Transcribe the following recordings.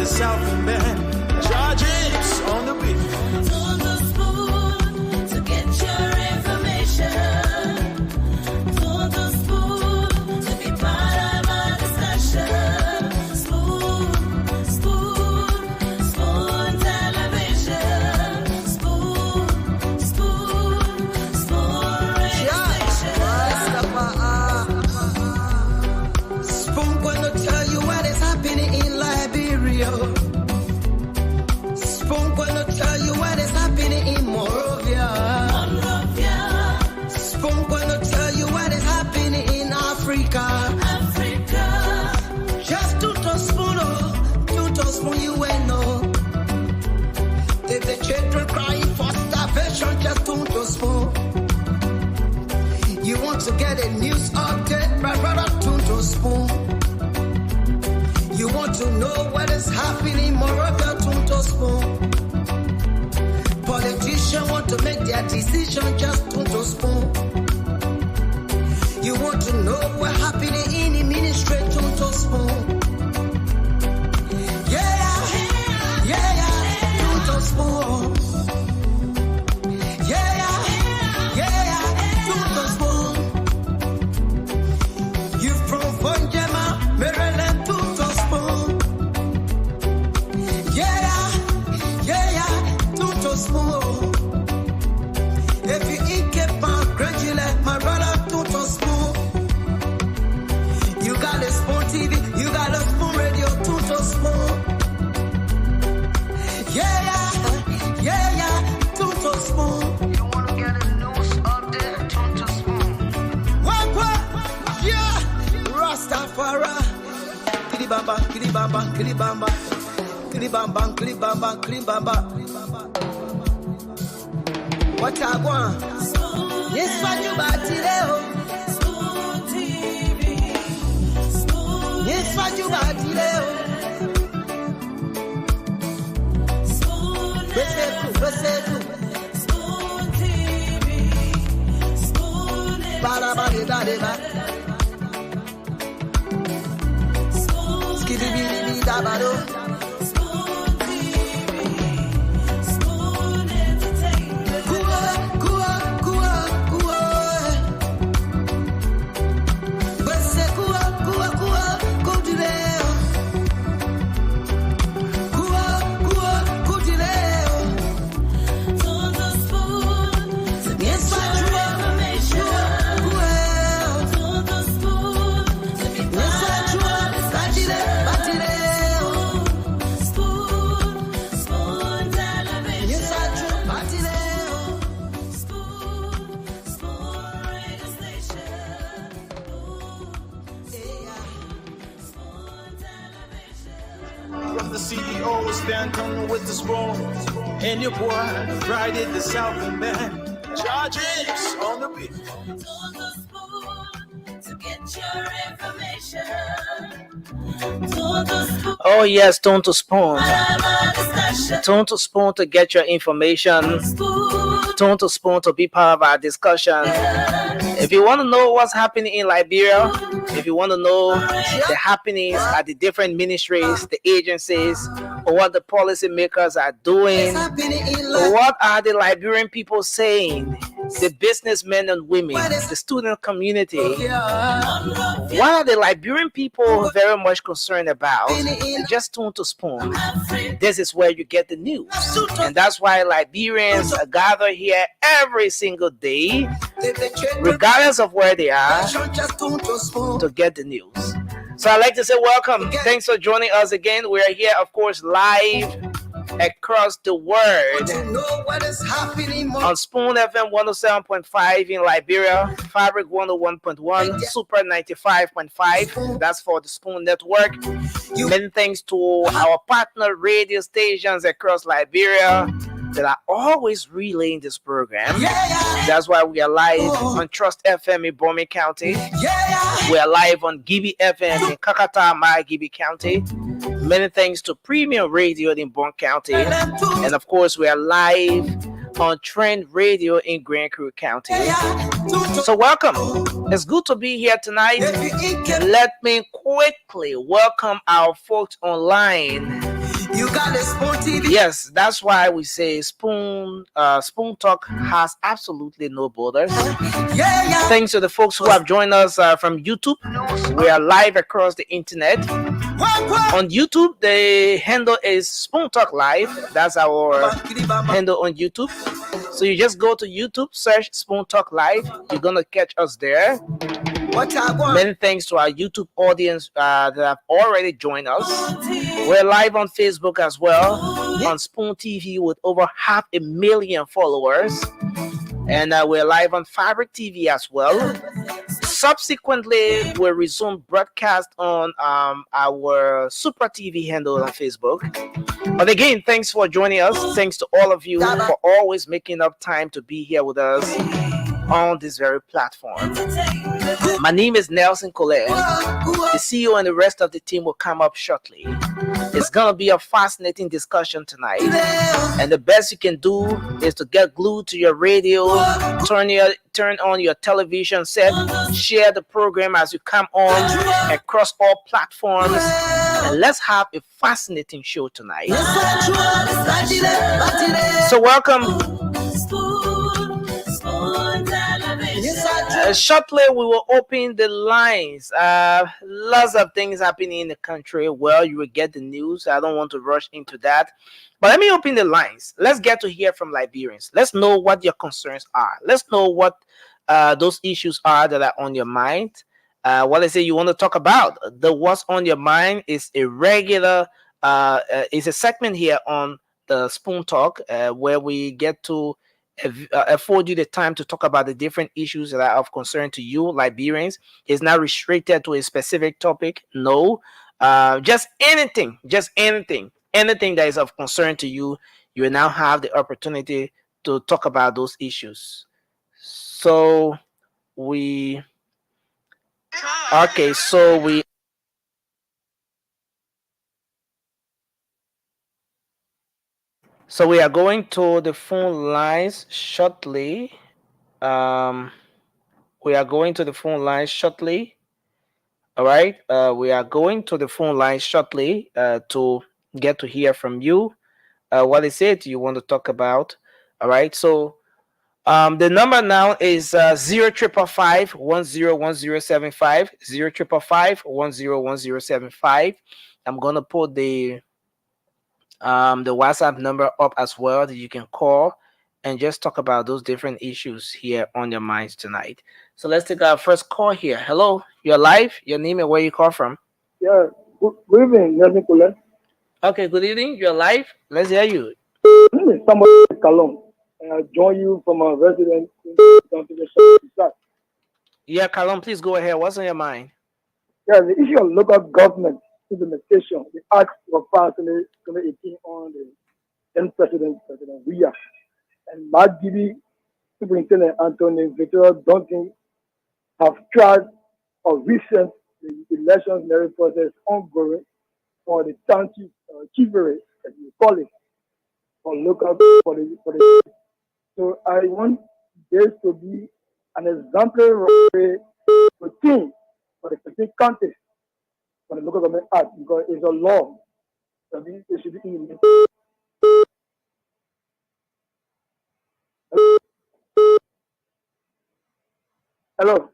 the Southern Band. Charges on the beat. On the spoon to get your information. On the spoon to be part of our discussion. Spoon, spoon, spoon television. Spoon, spoon, spoon radio station. Spoon gonna tell you what is happening in Liberia. Spoon gonna tell you what is happening in Monrovia. Spoon gonna tell you what is happening in Africa. Just to spoon you will know. If the children crying for starvation, just to spoon. You want to get a news update, brother, to spoon. You want to know what is happening in Monrovia, to spoon. Politicians want to make their decision, just to spoon. You want to know what's happening in the ministry, to spoon. To spoon. To spoon. You from Bonjama, Maryland, to spoon. To spoon. If you eat kepa, gradually, my brother, to spoon. You got a spoon TV, you got a spoon radio, to spoon. To spoon. You wanna get a news update, to spoon. What? Yeah. Rastafari. Kilibamba, kilibamba, kilibamba. Kilibamba, kilibamba, kilibamba. What I want? Yes, what you batileo. Spoon TV. Spoon. Yes, what you batileo. Spoon. Beseku. Spoon TV. Spoon. Barabadeba. Spoon. Skidibidi dabado. Spoon TV. Spoon entertainment. On the spoon to get your information. On the spoon to be part of our discussion. Spoon, spoon television. Spoon, spoon radio station. Spoon television. From the CEO, stand on with the spoon. And your boy, right at the Southern Band. Charges on the beat. On the spoon to get your information. On the spoon. Oh yes, Tone to Spoon. Have a discussion. Tone to Spoon to get your information. Spoon. Tone to Spoon to be part of our discussion. If you want to know what's happening in Liberia, if you want to know the happenings at the different ministries, the agencies, or what the policymakers are doing, what are the Liberian people saying, the businessmen and women, the student community, what are the Liberian people very much concerned about? Just Tune to Spoon. This is where you get the news. And that's why Liberians gather here every single day, regardless of where they are, to get the news. So I'd like to say welcome. Thanks for joining us again. We are here, of course, live across the world on Spoon FM 107.5 in Liberia, Fabric 101.1, Super 95.5. That's for the Spoon Network. Many thanks to our partner radio stations across Liberia that are always relaying this program. That's why we are live on Trust FM in Bomi County. We are live on Gibi FM in Kakata, Gibi County. Many thanks to Premium Radio in Bon County. And of course, we are live on Trend Radio in Grand Crew County. So welcome. It's good to be here tonight. Let me quickly welcome our folks online You got a Spoon TV. Yes, that's why we say Spoon Talk has absolutely no borders. Yeah. Thanks to the folks who have joined us from YouTube. We are live across the internet. On YouTube, the handle is Spoon Talk Live. That's our handle on YouTube. So you just go to YouTube, search Spoon Talk Live. You're gonna catch us there. Many thanks to our YouTube audience that have already joined us. We're live on Facebook as well, on Spoon TV with over 500,000 followers. And we're live on Fabric TV as well. Subsequently, we'll resume broadcast on our Super TV handle on Facebook. But again, thanks for joining us. Thanks to all of you for always making up time to be here with us on this very platform. My name is Nelson Colette. The CEO and the rest of the team will come up shortly. It's gonna be a fascinating discussion tonight, and the best you can do is to get glued to your radio, turn on your television set, share the program as you come on across all platforms, and let's have a fascinating show tonight. So welcome. Shortly, we will open the lines. Lots of things happening in the country. Well, you will get the news. I don't want to rush into that. But let me open the lines. Let's get to hear from Liberians. Let's know what your concerns are. Let's know what those issues are that are on your mind. What I say you want to talk about. The What's on Your Mind is a regular, is a segment here on the Spoon Talk where we get to afford you the time to talk about the different issues that are of concern to you, Liberians. It's not restricted to a specific topic. No, just anything that is of concern to you. You will now have the opportunity to talk about those issues. So we are going to the phone lines shortly. We are going to the phone lines shortly. All right. We are going to the phone lines shortly to get to hear from you. What is it you want to talk about? All right. So the number now is 0555 101075. I'm gonna put the WhatsApp number up as well that you can call and just talk about those different issues here on your minds tonight. So let's take our first call here. Hello, you're live. Your name and where you call from? Yeah, good evening, Nelson Colette. Okay, good evening. You're live. Let's hear you. My name is Samuel Kalon, and I join you from a resident in the Yeah, Kalon, please go ahead. What's on your mind? Yeah, the issue of local government implementation, the act was passed in 2018 on the then President Weah, and Matt Gibby, Superintendent Anthony Victoria Duncan have tried or recent the electionary process ongoing for the township chiefery, as you call it, for local for the. So I want this to be an exemplary routine for the 15 counties for the local government act because it's a law. So it should be in. Hello.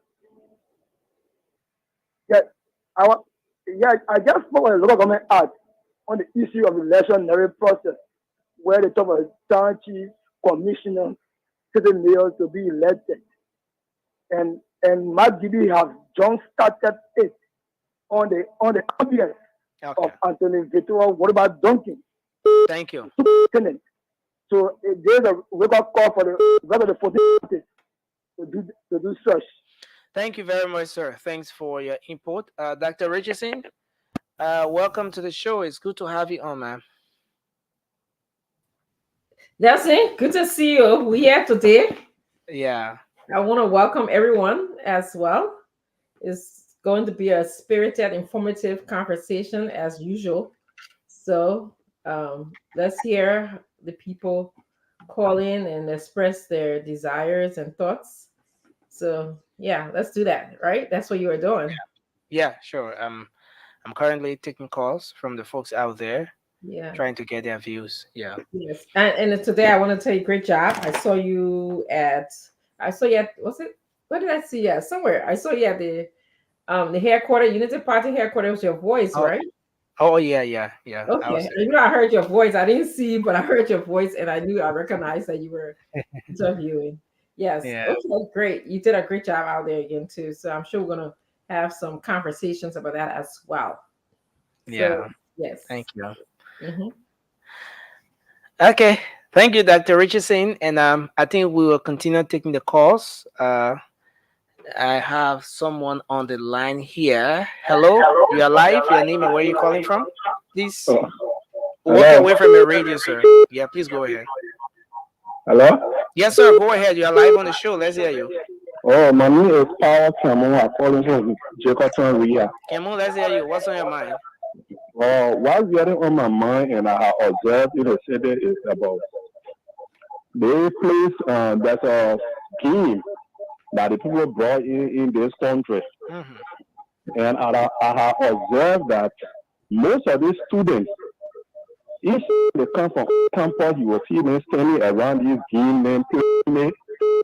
Yeah, I just spoke on the local government act on the issue of the electionary process, where they talk about township commissioners, city mayors to be elected, and Matt Gibby has just started it on the audience of Anthony Victoria. What about Duncan? Thank you. So there's a wake-up call for the rest of the 14 states to do such. Thank you very much, sir. Thanks for your input. Dr. Richardson, welcome to the show. It's good to have you on, man. That's it. Good to see you. We're here today. Yeah. I want to welcome everyone as well. It's going to be a spirited, informative conversation as usual. So let's hear the people call in and express their desires and thoughts. So yeah, let's do that, right? That's what you are doing. Yeah, sure. I'm currently taking calls from the folks out there. Yeah. trying to get their views. Yeah. Yes. And today I want to tell you, great job. I saw you at, was it, what did I see? Yeah, somewhere. I saw you at the headquarter, Unity Party headquarter. Was your voice, Oh, right? oh yeah, yeah, yeah. I was Okay. You know, I heard your voice. I didn't see you, but I heard your voice and I recognized that you were interviewing. Yes. yeah, Okay, great. You did a great job out there again too. So I'm sure we're gonna have some conversations about that as well. So yeah. yes. Thank you. Mhm. Okay. Thank you, Dr. Richardson. And I think we will continue taking the calls. I have someone on the line here. Hello, you are live. Your name and where you calling from? Please walk Hello? away from your radio, sir. Yeah, please go ahead. Hello? Yes, sir. Go ahead. You are live on the show. Let's hear you. Oh, my name is Power Cameron. I'm calling from Jacob Ria. Come on, let's hear you. What's on your mind? What's getting on my mind and I have observed in the city is about the place that's a game that the people brought in this country. Mm-hmm. And I have observed that most of these students, if they come from campus, you will see them standing around these games and playing it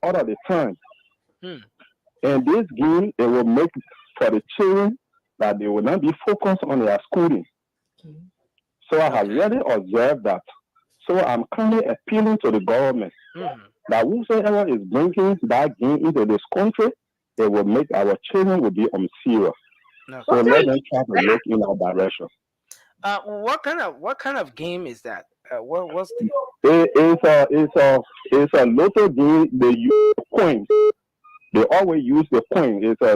all of the time. Hmm. And this game, it will make for the children that they will not be focused on their schooling. So I have really observed that. So I'm currently appealing to the government that whosoever is bringing that game into this country, it will make our children will be serious. Okay. So let them try to look in our direction. What kind of game is that? What's the... It's a local game. They use coins. They always use the coin. It's I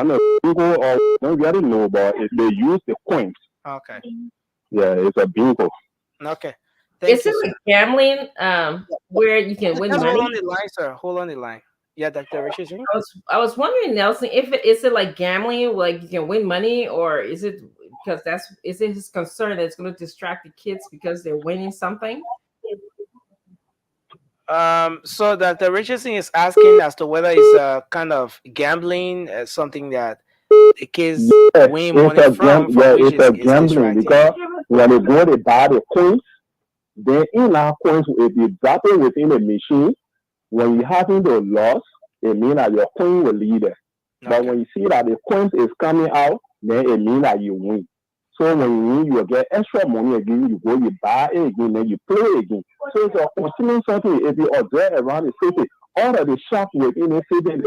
don't bingo or don't really know, but they use the coins. Okay. Yeah, it's a bingo. Okay. Is it like gambling? Where you can win Just money? hold on the line, sir. Hold on the line. Yeah, Dr. Richardson. I was wondering, Nelson, if is it like gambling, like you can win money, or is it because is it his concern that it's going to distract the kids because they're winning something? So Dr. Richardson is asking as to whether it's a kind of gambling, something that the kids win money from which it's a is gambling distracting. because when they go to buy the coins, then in our coins, if you drop it within the machine, when you having the loss, it means that your coin will lead it. But when you see that the coins is coming out, then it means that you win. So when you win, you will get extra money again. You go, you buy it again, then you play again. So it's a continuing something. If you observe around the city, all of the shops within the city,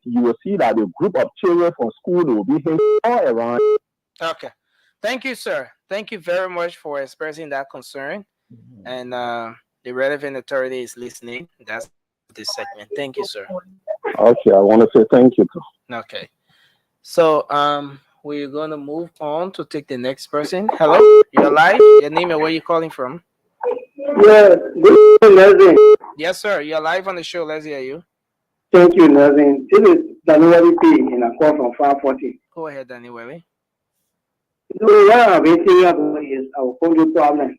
you will see that the group of children from school will be hanging all around. Okay. Thank you, sir. Thank you very much for expressing that concern. And the relevant authority is listening. That's this segment. Thank you, sir. Okay, I want to say thank you too. Okay. So we're gonna move on to take the next person. Hello, you're live. Your name and where you calling from? Yeah, good evening, Yes, sir. You're live on the show. Let's hear you. Thank you, Nazin. This is January P in a call from 540. Go ahead, Danny Welly. So what I've been thinking about is our country problem.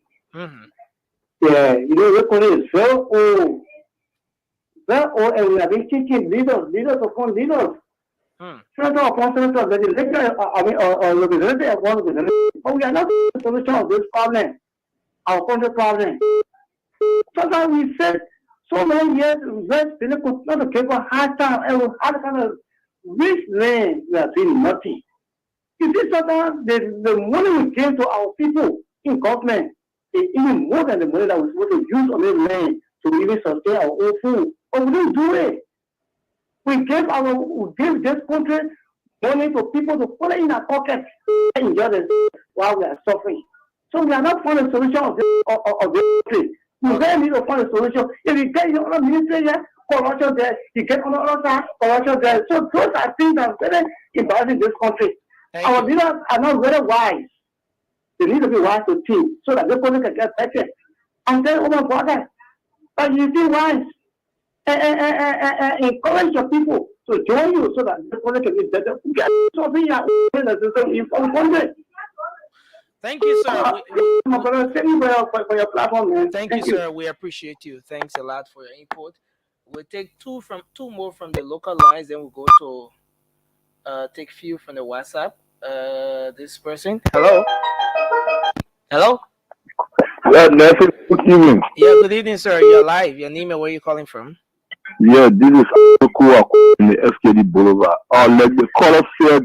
Yeah, the country is very old. Very old, and we have been teaching leaders upon leaders. Senator upon senator, that is lecture, or representative upon representative. But we are not the solution of this problem, our country problem. Sometimes we said so many years, West Pinnacle, not to keep a hard time, and we had kind of rich land, we are doing nothing. You see, sometimes the money we give to our people in government is even more than the money that we're supposed to use on this land to even sustain our own food. But we don't do it. We give this country money to people to put it in our pockets and enjoy this while we are suffering. So we are not finding a solution of this country. We really need to find a solution. If you get your other ministry here, corruption there, you get on the other side, corruption there. So those are things that are very embarrassing in this country. Our leaders are not very wise. They need to be wise to think so that this country can get better. And then, oh my God, but you be wise and encourage your people to join you so that this country can be better. Get something in country. Thank you, sir. For your platform, man. Thank you, sir. We appreciate you. Thanks a lot for your input. We'll take two more from the local lines, then we'll go to take few from the WhatsApp. This person. Hello. Hello? Yeah, Nelson, good evening. Yeah, good evening, sir. You're live. Your name and where you calling from? Yeah, this is Akua in the SKD Boulevard. Like the caller said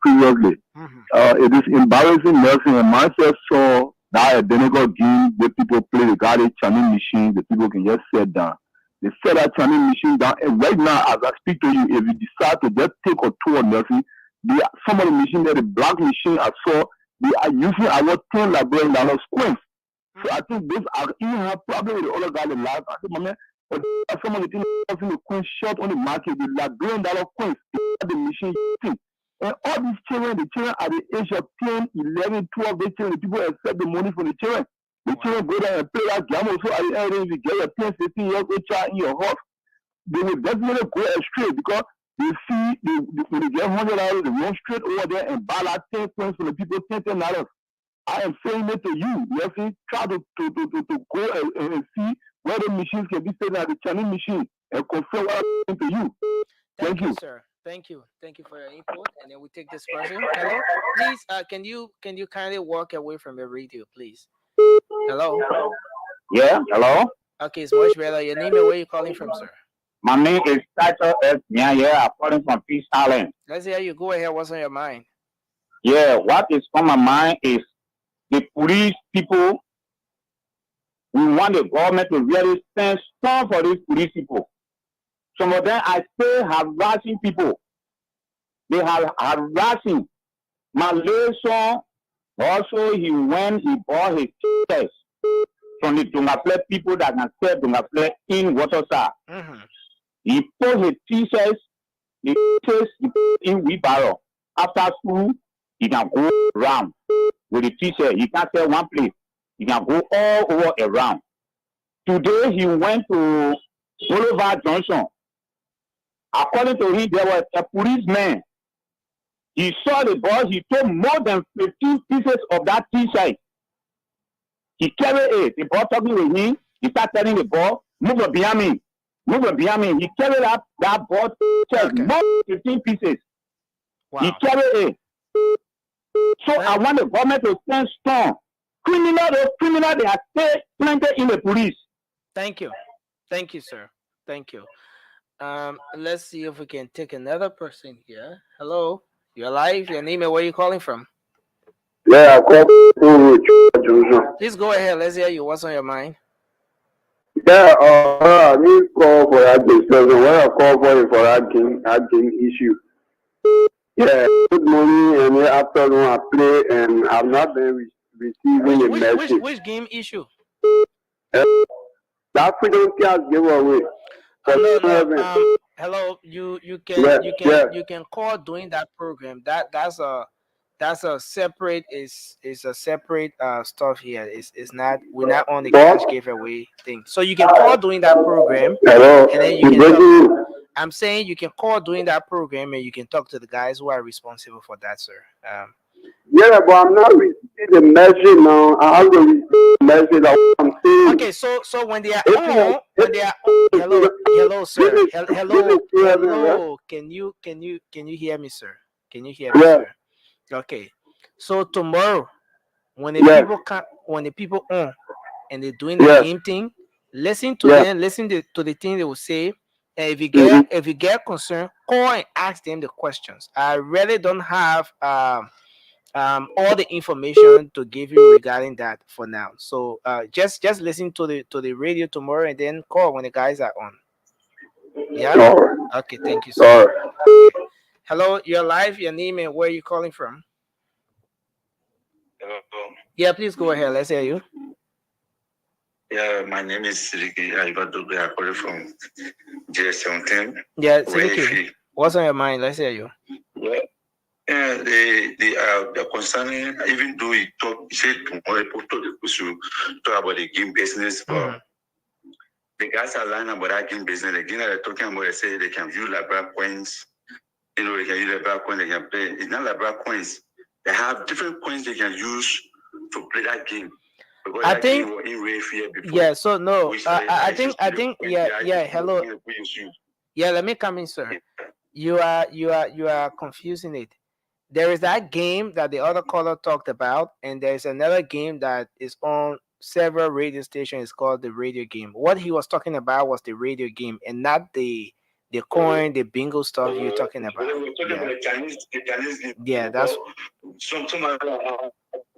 previously, it is embarrassing, Nelson, and myself saw that a Benegal game where people play the guarded churning machine, the people can just sit down. They set that churning machine down, and right now, as I speak to you, if you decide to just take a tour, Nelson, some of the machine there, the black machine I saw, they are using our $10 coins. So I think those are even have problem with the other guy the last. I think, man, but some of the things the coins short on the market, the like $1 coins, the machine thing. And all these children, the children at the age of 10, 11, 12, they children, the people accept the money from the children. The children go there and play that game. So at the end, if you get a 10, 15 years old child in your house, they will definitely go astray because they see when they get $100, they run straight over there and buy that 10 coins from the people, $10. I am saying it to you. You see, try to go and see where the machines can be set at the Chinese machine and confirm what I'm saying to you. Thank you, sir. Thank you. Thank you for your input. And then we take this person. Hello? Please, can you kindly walk away from your radio, please? Hello? Yeah, hello? Okay, it's much better. Your name and where you calling from, sir? My name is Title S. I'm calling from Peace Island. Let's hear you. Go ahead. What's on your mind? Yeah, what is on my mind is the police people. We want the government to really stand strong for these police people. Some of them are still harassing people. They are harassing. My little son also, he bought his t-shirts from the Dungaple people that can sell Dungaple in Waterside. He put his t-shirts, he put in wheelbarrow. After school, he can go around with the t-shirt. He can't sell one place. He can go all over around. Today, he went to Counsellor Johnson. According to him, there was a policeman. He saw the boy. He took more than 15 pieces of that t-shirt. He carried it. The boy talking with him. He started telling the boy, move it behind me. Move it behind me. He carried up that boy t-shirt, more than 15 pieces. Wow. He carried it. So I want the government to stand strong. Criminal, they are still planted in the police. Thank you. Thank you, sir. Thank you. Let's see if we can take another person here. Hello. You're live. Your name and where you calling from? Yeah, I call Johnson. Please go ahead. Let's hear you. What's on your mind? Yeah, I need call for that discussion. When I call for that game issue. Yeah, good morning and afternoon I play and I've not been receiving a message. Which game issue? The African cars giveaway. Hello, you can call during that program. That's a separate stuff here. It's not, we're not on the cash giveaway thing. So you can call during that program. Hello. And then you can I'm saying you can call during that program and you can talk to the guys who are responsible for that, sir. Yeah, but I'm not receiving the message now. I have to receive the message that I'm saying. Okay, so when they are on, hello, sir. Hello. Can you hear me, sir? Can you hear me, sir? Okay. So tomorrow, when the people on and they're doing the game thing, listen to them, listen to the thing they will say. And if you get concerned, call and ask them the questions. I really don't have all the information to give you regarding that for now. So just listen to the radio tomorrow and then call when the guys are on. Yeah. Okay. Thank you, sir. Okay. Hello, you're live. Your name and where are you calling from? Hello. Yeah, please go ahead. Let's hear you. Yeah, my name is Siriki. I calling from J17. Yeah, Siriki. What's on your mind? Let's hear you. Well, the concerning, even though he said tomorrow people talk about the game business, but the guys are lying about that game business. Again, they're talking about, they say they can view Labra coins. You know, they can use Labra coins, they can play. It's not Labra coins. They have different coins they can use to play that game. I think, yeah, so no, I think, yeah, hello. Yeah, let me come in, sir. You are confusing it. There is that game that the other caller talked about, and there's another game that is on several radio stations. It's called the radio game. What he was talking about was the radio game, and not the coin, the bingo stuff you're talking about. We're talking about the Chinese game. Yeah, that's some time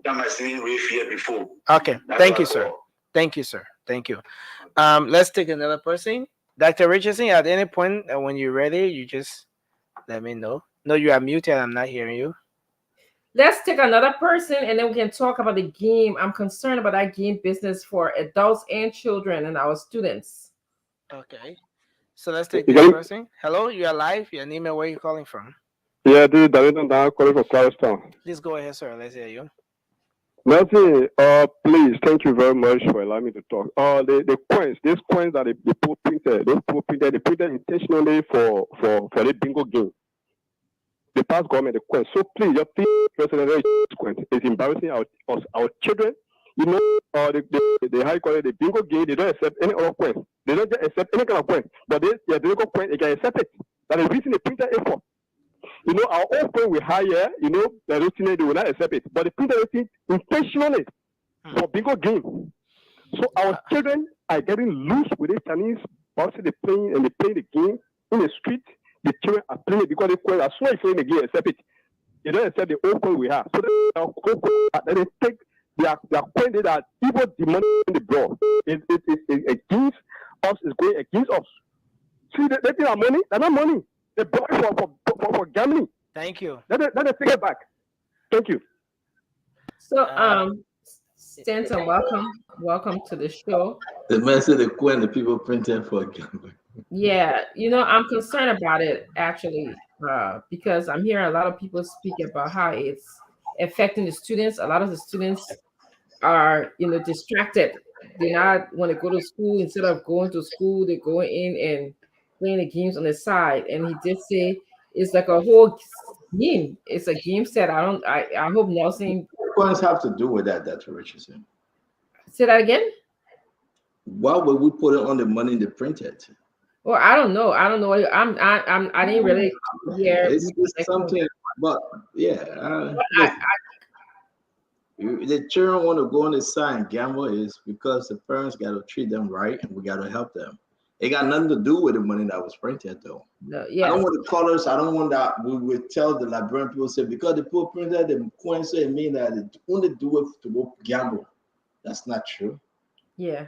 I seen Ray here before. okay. Thank you, sir. Thank you, sir. Thank you. Let's take another person. Dr. Richardson, at any point when you're ready, you just let me know. No, you are muted. I'm not hearing you. Let's take another person and then we can talk about the game. I'm concerned about that game business for adults and children and our students. Okay. So let's take this person. Hello, you are live. Your name and where you calling from? Yeah, this is David and I'm calling from Clarkstown. Please go ahead, sir. Let's hear you. Nothing. Please, thank you very much for allowing me to talk. The coins, these coins that they put printed, they printed intentionally for the bingo game. The past government, the coins. So please, your president coins is embarrassing our children. You know, the high quality, the bingo game, they don't accept any other coins. They don't just accept any kind of coin. But the bingo coin, they can accept it. That is the reason they printed it for. You know, our own coin we hire, you know, the routine, they will not accept it. But they printed it intentionally for bingo game. So our children are getting loose with the Chinese boxing, they playing and they play the game in the street. The children are playing because the coin, as soon as you play the game, accept it. They don't accept the old coin we have. So they take their coin that evil demon in the blood. It against us, is going against us. See, they think our money, they're not money. They bought it for gambling. Thank you. Let us take it back. Thank you. So, Stanton, welcome to the show. The message the coin the people printed for gambling. Yeah, you know, I'm concerned about it actually, because I'm hearing a lot of people speak about how it's affecting the students. A lot of the students are, you know, distracted. They not want to go to school. Instead of going to school, they're going in and playing the games on the side. And he did say it's like a whole game. It's a game set. I hope Nelson. What does have to do with that, Dr. Richardson? Say that again. Why would we put it on the money they printed? Well, I don't know. I didn't really hear. It's something, but yeah. The children want to go on the side and gamble is because the parents got to treat them right and we got to help them. It got nothing to do with the money that was printed, though. No, yeah. I don't want the colors. I don't want that. We would tell the librarian people say because the people printed the coins, so it means that they only do it to go gamble. That's not true. Yeah.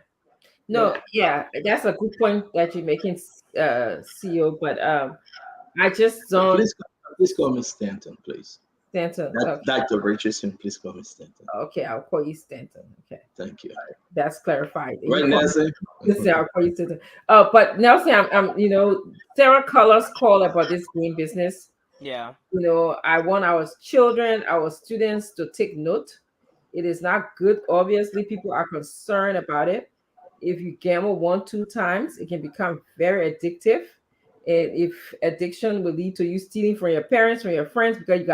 No, yeah, that's a good point that you're making, CEO. But I just don't. Please call me Stanton, please. Stanton. Okay. Dr. Richardson, please call me Stanton. Okay, I'll call you Stanton. Okay. Thank you. That's clarified. Right, Nelson? Listen, I'll call you Stanton. But Nelson, I'm you know, Sarah Colors called about this game business. Yeah. You know, I want our children, our students to take note. It is not good. Obviously, people are concerned about it. If you gamble 1-2 times, it can become very addictive. And if addiction will lead to you stealing from your parents, from your friends, because you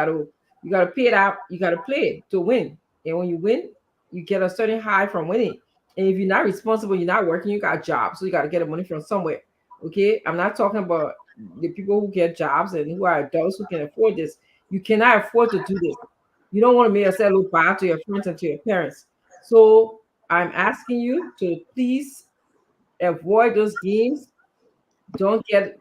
gotta pay it out, you gotta play it to win. And when you win, you get a certain high from winning. And if you're not responsible, you're not working, you got jobs, so you gotta get the money from somewhere. Okay, I'm not talking about the people who get jobs and who are adults who can afford this. You cannot afford to do this. You don't want to make yourself look bad to your friends and to your parents. So I'm asking you to please avoid those games. Don't get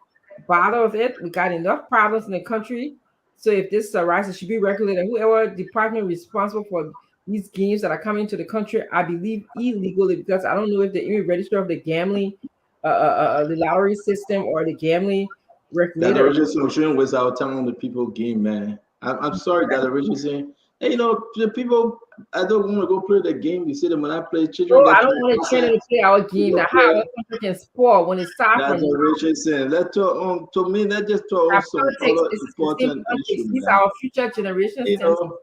bothered with it. We got enough problems in the country. So if this arises, it should be regulated. Whoever department responsible for these games that are coming to the country, I believe illegally, because I don't know if they even register of the gambling, the lottery system or the gambling regulator. That Richardson shouldn't waste our time on the people game, man. I'm sorry, that Richardson. Hey, you know, the people, I don't want to go play the game. You see them when I play children. No, I don't want to train them to play our game. Now, how our country can spoil when it's time for Richardson. Let's talk to me. Let's just talk on some other important issues. These are our future generations. You know,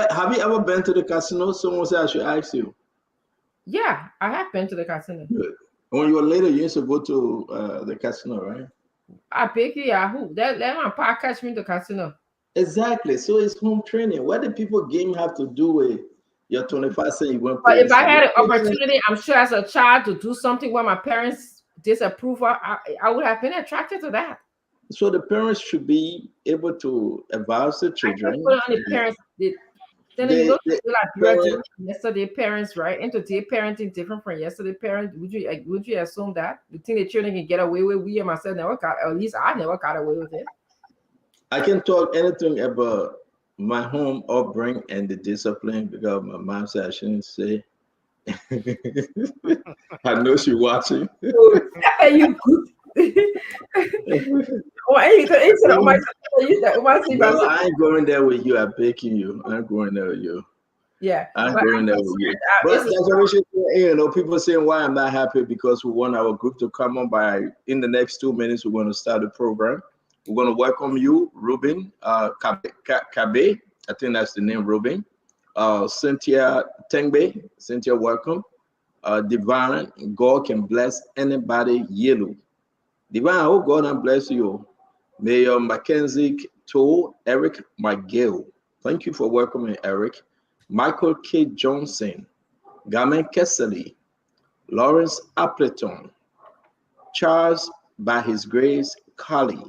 have you ever been to the casino? Someone said I should ask you. Yeah, I have been to the casino. Good. When you were later, you used to go to the casino, right? I pick Yahoo. That my pa catch me to the casino. Exactly. So it's home training. What do people game have to do with your 25 cents you went? But if I had an opportunity, I'm sure as a child to do something where my parents disapprove, I would have been attracted to that. So the parents should be able to advise the children. Put on the parents. Then you look at parents, yesterday parents, right? And today parenting different from yesterday parents. Would you assume that the thing the children can get away with? We and myself never got. At least I never got away with it. I can talk anything about my home upbringing and the discipline because my mom said I shouldn't say. I know she's watching. You good. No, I ain't going there with you. I'm begging you. I'm going there with you. Yeah, I'm going there with you. But that's what you know, people saying why I'm not happy because we want our group to come on by in the next 2 minutes. We're going to start the program. We're going to welcome you, Ruben Kabe. I think that's the name, Ruben. Cynthia Tengbe. Cynthia, welcome. Divine, God can bless anybody. Yellow. Divine, oh God, and bless you. Mayor Mackenzie To, Eric McGill. Thank you for welcoming Eric. Michael K. Johnson, Gamen Kessely, Lawrence Appleton, Charles, by his grace, Kali.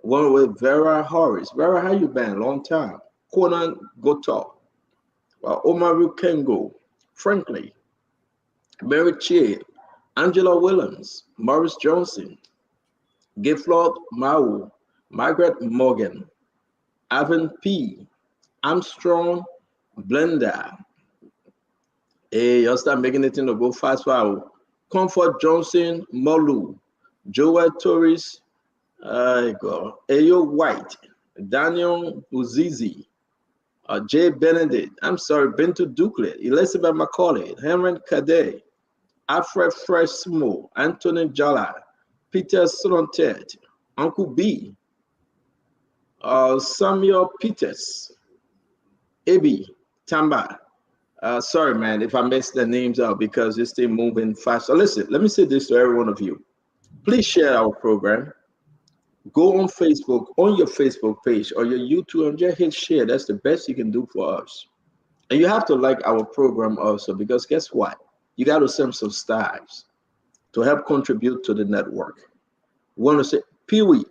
One with Vera Horace. Vera, how you been? Long time. Conan Goto, Omaru Kengo, Frankly, Mary Chia, Angela Williams, Morris Johnson, Giflord Mau, Margaret Morgan, Ivan P, Armstrong, Blender. Hey, you'll start making it to go fast. Wow. Comfort Johnson, Molu, Joel Torres, Ayo White, Daniel Uzizi, Jay Benedict, I'm sorry, Bento Ducle, Elizabeth Macaulay, Henry Cadet, Alfred Fresmo, Anthony Jala, Peter Solontet, Uncle B, Samuel Peters, Ebi Tamba. Sorry, man, if I messed the names up because it's still moving fast. So listen, let me say this to every one of you. Please share our program. Go on Facebook, on your Facebook page or your YouTube and just hit share. That's the best you can do for us. And you have to like our program also because guess what? You got to send some stars to help contribute to the network. We want to say, Pee-wee,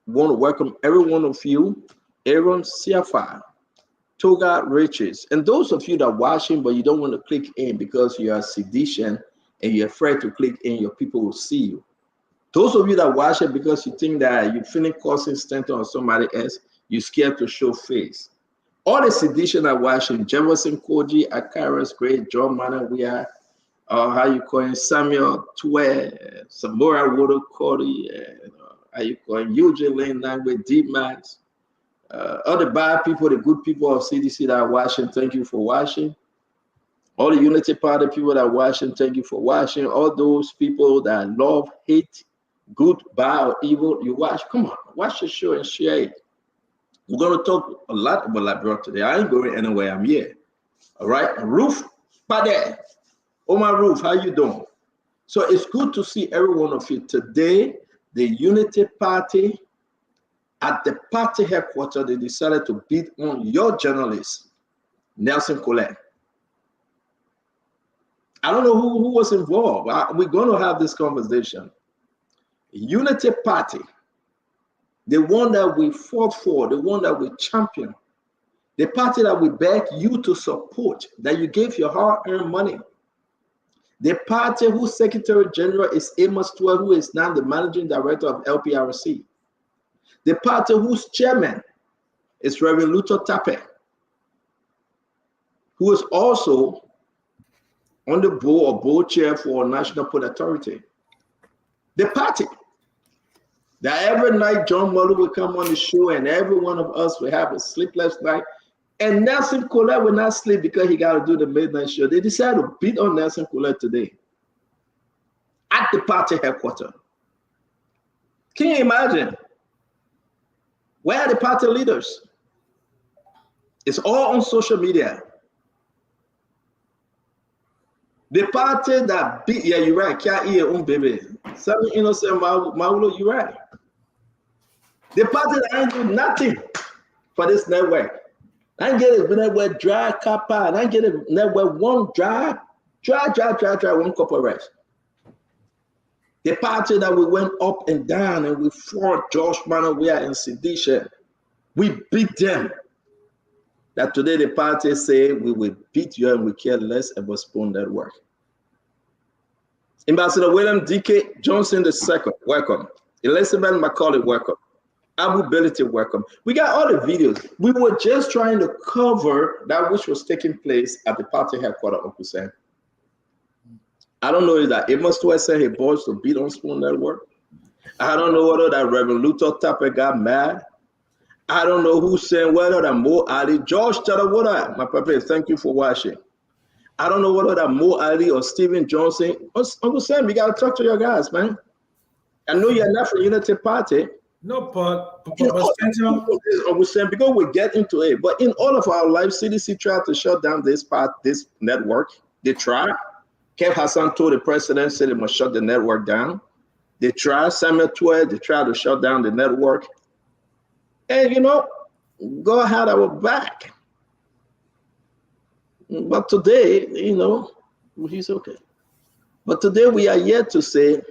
we want to welcome every one of you, Aaron Siafa, Toga Riches, and those of you that are watching but you don't want to click in because you are sedition and you're afraid to click in, your people will see you. Those of you that watch it because you think that you're feeling causing Stanton or somebody else, you're scared to show face. All the sedition are watching, Jefferson Koji, Akaris, Great, John Manor, we are, how you calling Samuel Twe, Samora Wodo Cody, how you calling Eugene Lane Language, Deep Max, all the bad people, the good people of CDC that are watching, thank you for watching. All the Unity Party people that are watching, thank you for watching. All those people that love, hate, good, bad, or evil, you watch. Come on, watch the show and share it. We're going to talk a lot about Labrador today. I ain't going anywhere. I'm here. All right. Ruth Pade. Oh, my Ruth, how you doing? So it's good to see every one of you. Today, the Unity Party, at the party headquarters, they decided to beat on your journalist, Nelson Colette. I don't know who was involved. We're going to have this conversation. Unity Party, the one that we fought for, the one that we championed, the party that we beg you to support, that you gave your hard-earned money, the party whose Secretary General is Amos Twell, who is now the Managing Director of LPRC, the party whose chairman is Reverend Luther Tape, who is also on the board or board chair for National Port Authority. The party that every night John Muller will come on the show and every one of us will have a sleepless night. And Nelson Colette will not sleep because he got to do the midnight show. They decided to beat on Nelson Colette today at the party headquarters. Can you imagine? Where are the party leaders? It's all on social media. The party that beat, yeah, you're right. Can't eat your own baby. Some innocent Maulo, you're right. The party that ain't do nothing for this network. I get it network dry kappa. I get it network one dry one cup of rice. The party that we went up and down and we fought George Manor, we are in sedition. We beat them. That today the party say we will beat you and we care less about Spoon Network. Ambassador William D.K. Johnson II, welcome. Elizabeth Macaulay, welcome. Abu Belity, welcome. We got all the videos. We were just trying to cover that which was taking place at the party headquarters, Uncle Sam. I don't know if that Amos West sent his boys to beat on Spoon Network. I don't know whether that Reverend Luther Tapper got mad. I don't know who sent whether that Mo Ali, George Chadawoda, my papa, thank you for watching. I don't know whether that Mo Ali or Stephen Johnson. Uncle Sam, you got to talk to your guys, man. I know you're not from Unity Party. No, but Uncle Sam, because we get into it, but in all of our lives, CDC tried to shut down this network. They tried. Kev Hassan told the president, said they must shut the network down. They tried. Samuel Tuer, they tried to shut down the network. And, you know, God had our back. But today, you know, he's okay. But today we are here to say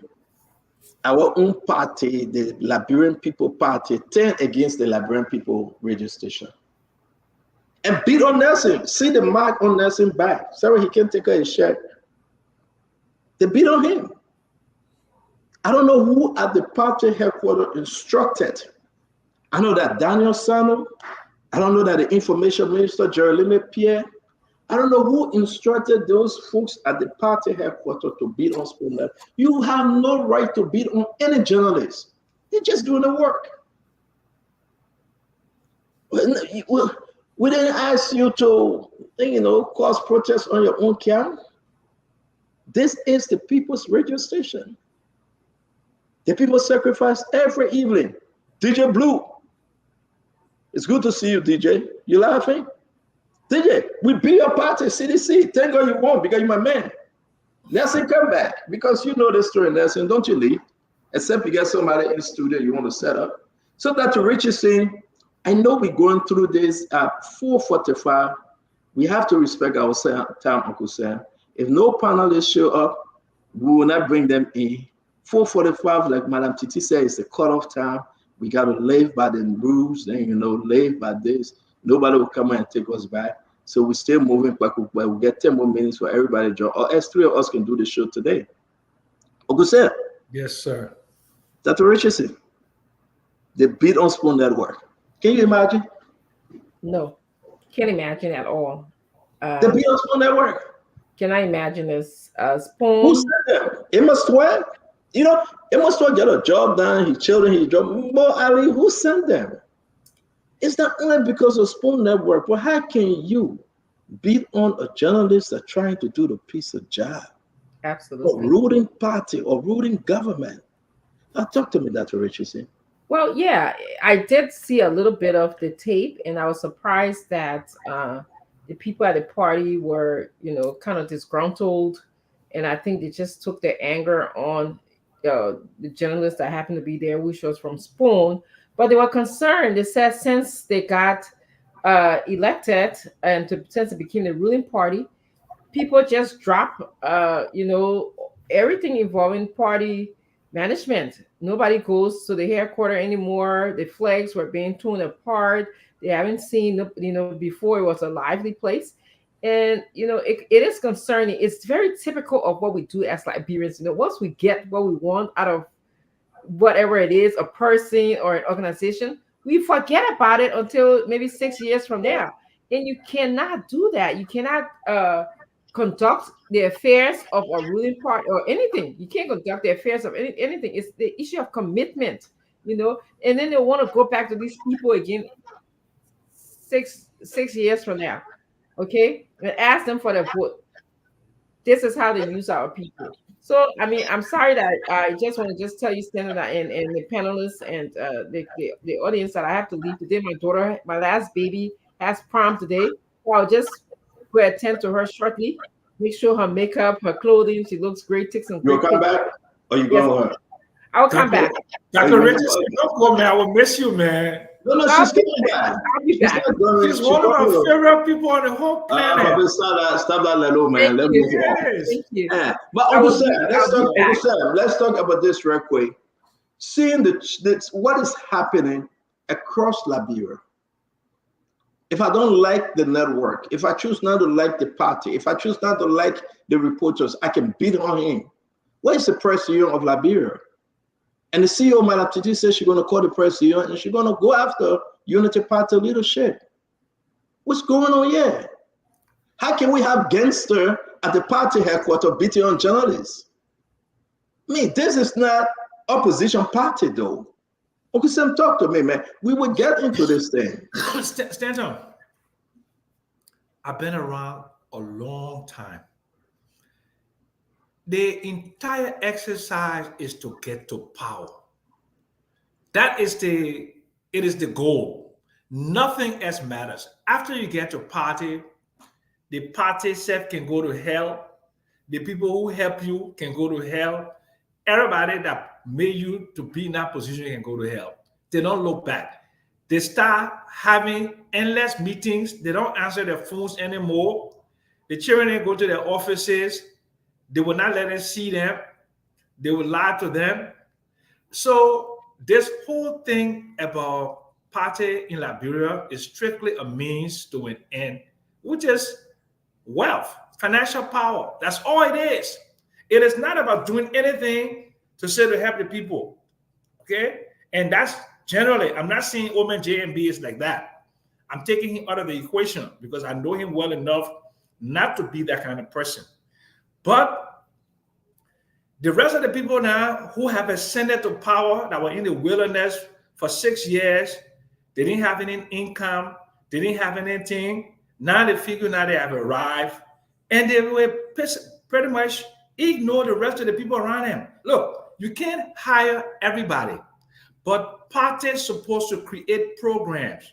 our own party, the Liberian People Party, turned against the Liberian People radio station. And beat on Nelson. See the mark on Nelson back. Sorry, he can't take his shirt. They beat on him. I don't know who at the party headquarters instructed. I know that Daniel Sano. I don't know that the information minister, Jeremy Pierre. I don't know who instructed those folks at the party headquarters to beat on Spoon Network. You have no right to beat on any journalist. They're just doing the work. We didn't ask you to, you know, cause protests on your own camp. This is the people's radio station. The people sacrifice every evening. DJ Blue, it's good to see you, DJ. You laughing? DJ, we beat your party, CDC. Thank God you won because you're my man. Nelson, come back because you know the story, Nelson. Don't you leave, except you get somebody in the studio you want to set up. So Dr. Rich is saying, I know we're going through this at 4:45. We have to respect our time, Uncle Sam. If no panelists show up, we will not bring them in. 4:45, like Madam Titi said, is the cutoff time. We got to live by the rules, and you know, live by this. Nobody will come and take us back. So we're still moving back. We'll get 10 more minutes for everybody to join. Or as 3 of us can do the show today. Uncle Sam. Yes, sir. Dr. Richardson, they beat on Spoon Network. Can you imagine? No, can't imagine at all. They beat on Spoon Network. Can I imagine this? Spoon. Who said that? Emma Stewart? You know, Emma Stewart got a job done. His children, his job. Mo Ali, who sent them? It's not only because of Spoon Network, but how can you beat on a journalist that's trying to do the piece of job? Absolutely. Or ruling party or ruling government? Now talk to me, Dr. Richardson. Well, yeah, I did see a little bit of the tape, and I was surprised that the people at the party were, you know, kind of disgruntled, and I think they just took their anger on the journalist that happened to be there, which was from Spoon. But they were concerned. They said since they got elected and since it became the ruling party, people just drop, you know, everything involving party management. Nobody goes to the headquarters anymore. The flags were being torn apart. They haven't seen, you know, before it was a lively place. And, you know, it is concerning. It's very typical of what we do as Liberians. You know, once we get what we want out of whatever it is, a person or an organization, we forget about it until maybe 6 years from now. And you cannot do that. You cannot conduct the affairs of a ruling party or anything. You can't conduct the affairs of anything. It's the issue of commitment, you know. And then they want to go back to these people again 6 years from now, okay, and ask them for their vote. This is how they use our people. So, I mean, I'm sorry that I just want to tell you, Senator, and the panelists and the audience that I have to leave today. My daughter, my last baby, has prom today. So I'll just go attend to her shortly. Make sure her makeup, her clothing, she looks great. Take some. You'll come back, or you go? I will come back. Dr. Richardson, don't go, man. I will miss you, man. No, she's coming back. I'll be back. She's one of my favorite people on the whole planet. Stop that little man. Let me move on. Thank you. Yeah. But Uncle Sam, let's talk about this real quick. Seeing what is happening across Liberia. If I don't like the network, if I choose not to like the party, if I choose not to like the reporters, I can beat on him. Where is the president of Liberia? And the CEO, Madam Titi, says she's going to call the president and she's going to go after Unity Party leadership. What's going on here? How can we have gangster at the party headquarters beating on journalists? I mean, this is not opposition party, though. Uncle Sam, talk to me, man. We will get into this thing. Stanton, I've been around a long time. The entire exercise is to get to power. It is the goal. Nothing else matters. After you get to party, the party self can go to hell. The people who help you can go to hell. Everybody that made you to be in that position can go to hell. They don't look back. They start having endless meetings. They don't answer their phones anymore. The children go to their offices. They will not let them see them. They will lie to them. So this whole thing about party in Liberia is strictly a means to an end, which is wealth, financial power. That's all it is. It is not about doing anything to say to help the people. Okay? And that's generally, I'm not saying Omen JMB is like that. I'm taking him out of the equation because I know him well enough not to be that kind of person. But the rest of the people now who have ascended to power that were in the wilderness for 6 years, they didn't have any income, they didn't have anything. Now they figure now they have arrived, and they were pretty much ignore the rest of the people around them. Look, you can't hire everybody, but parties supposed to create programs,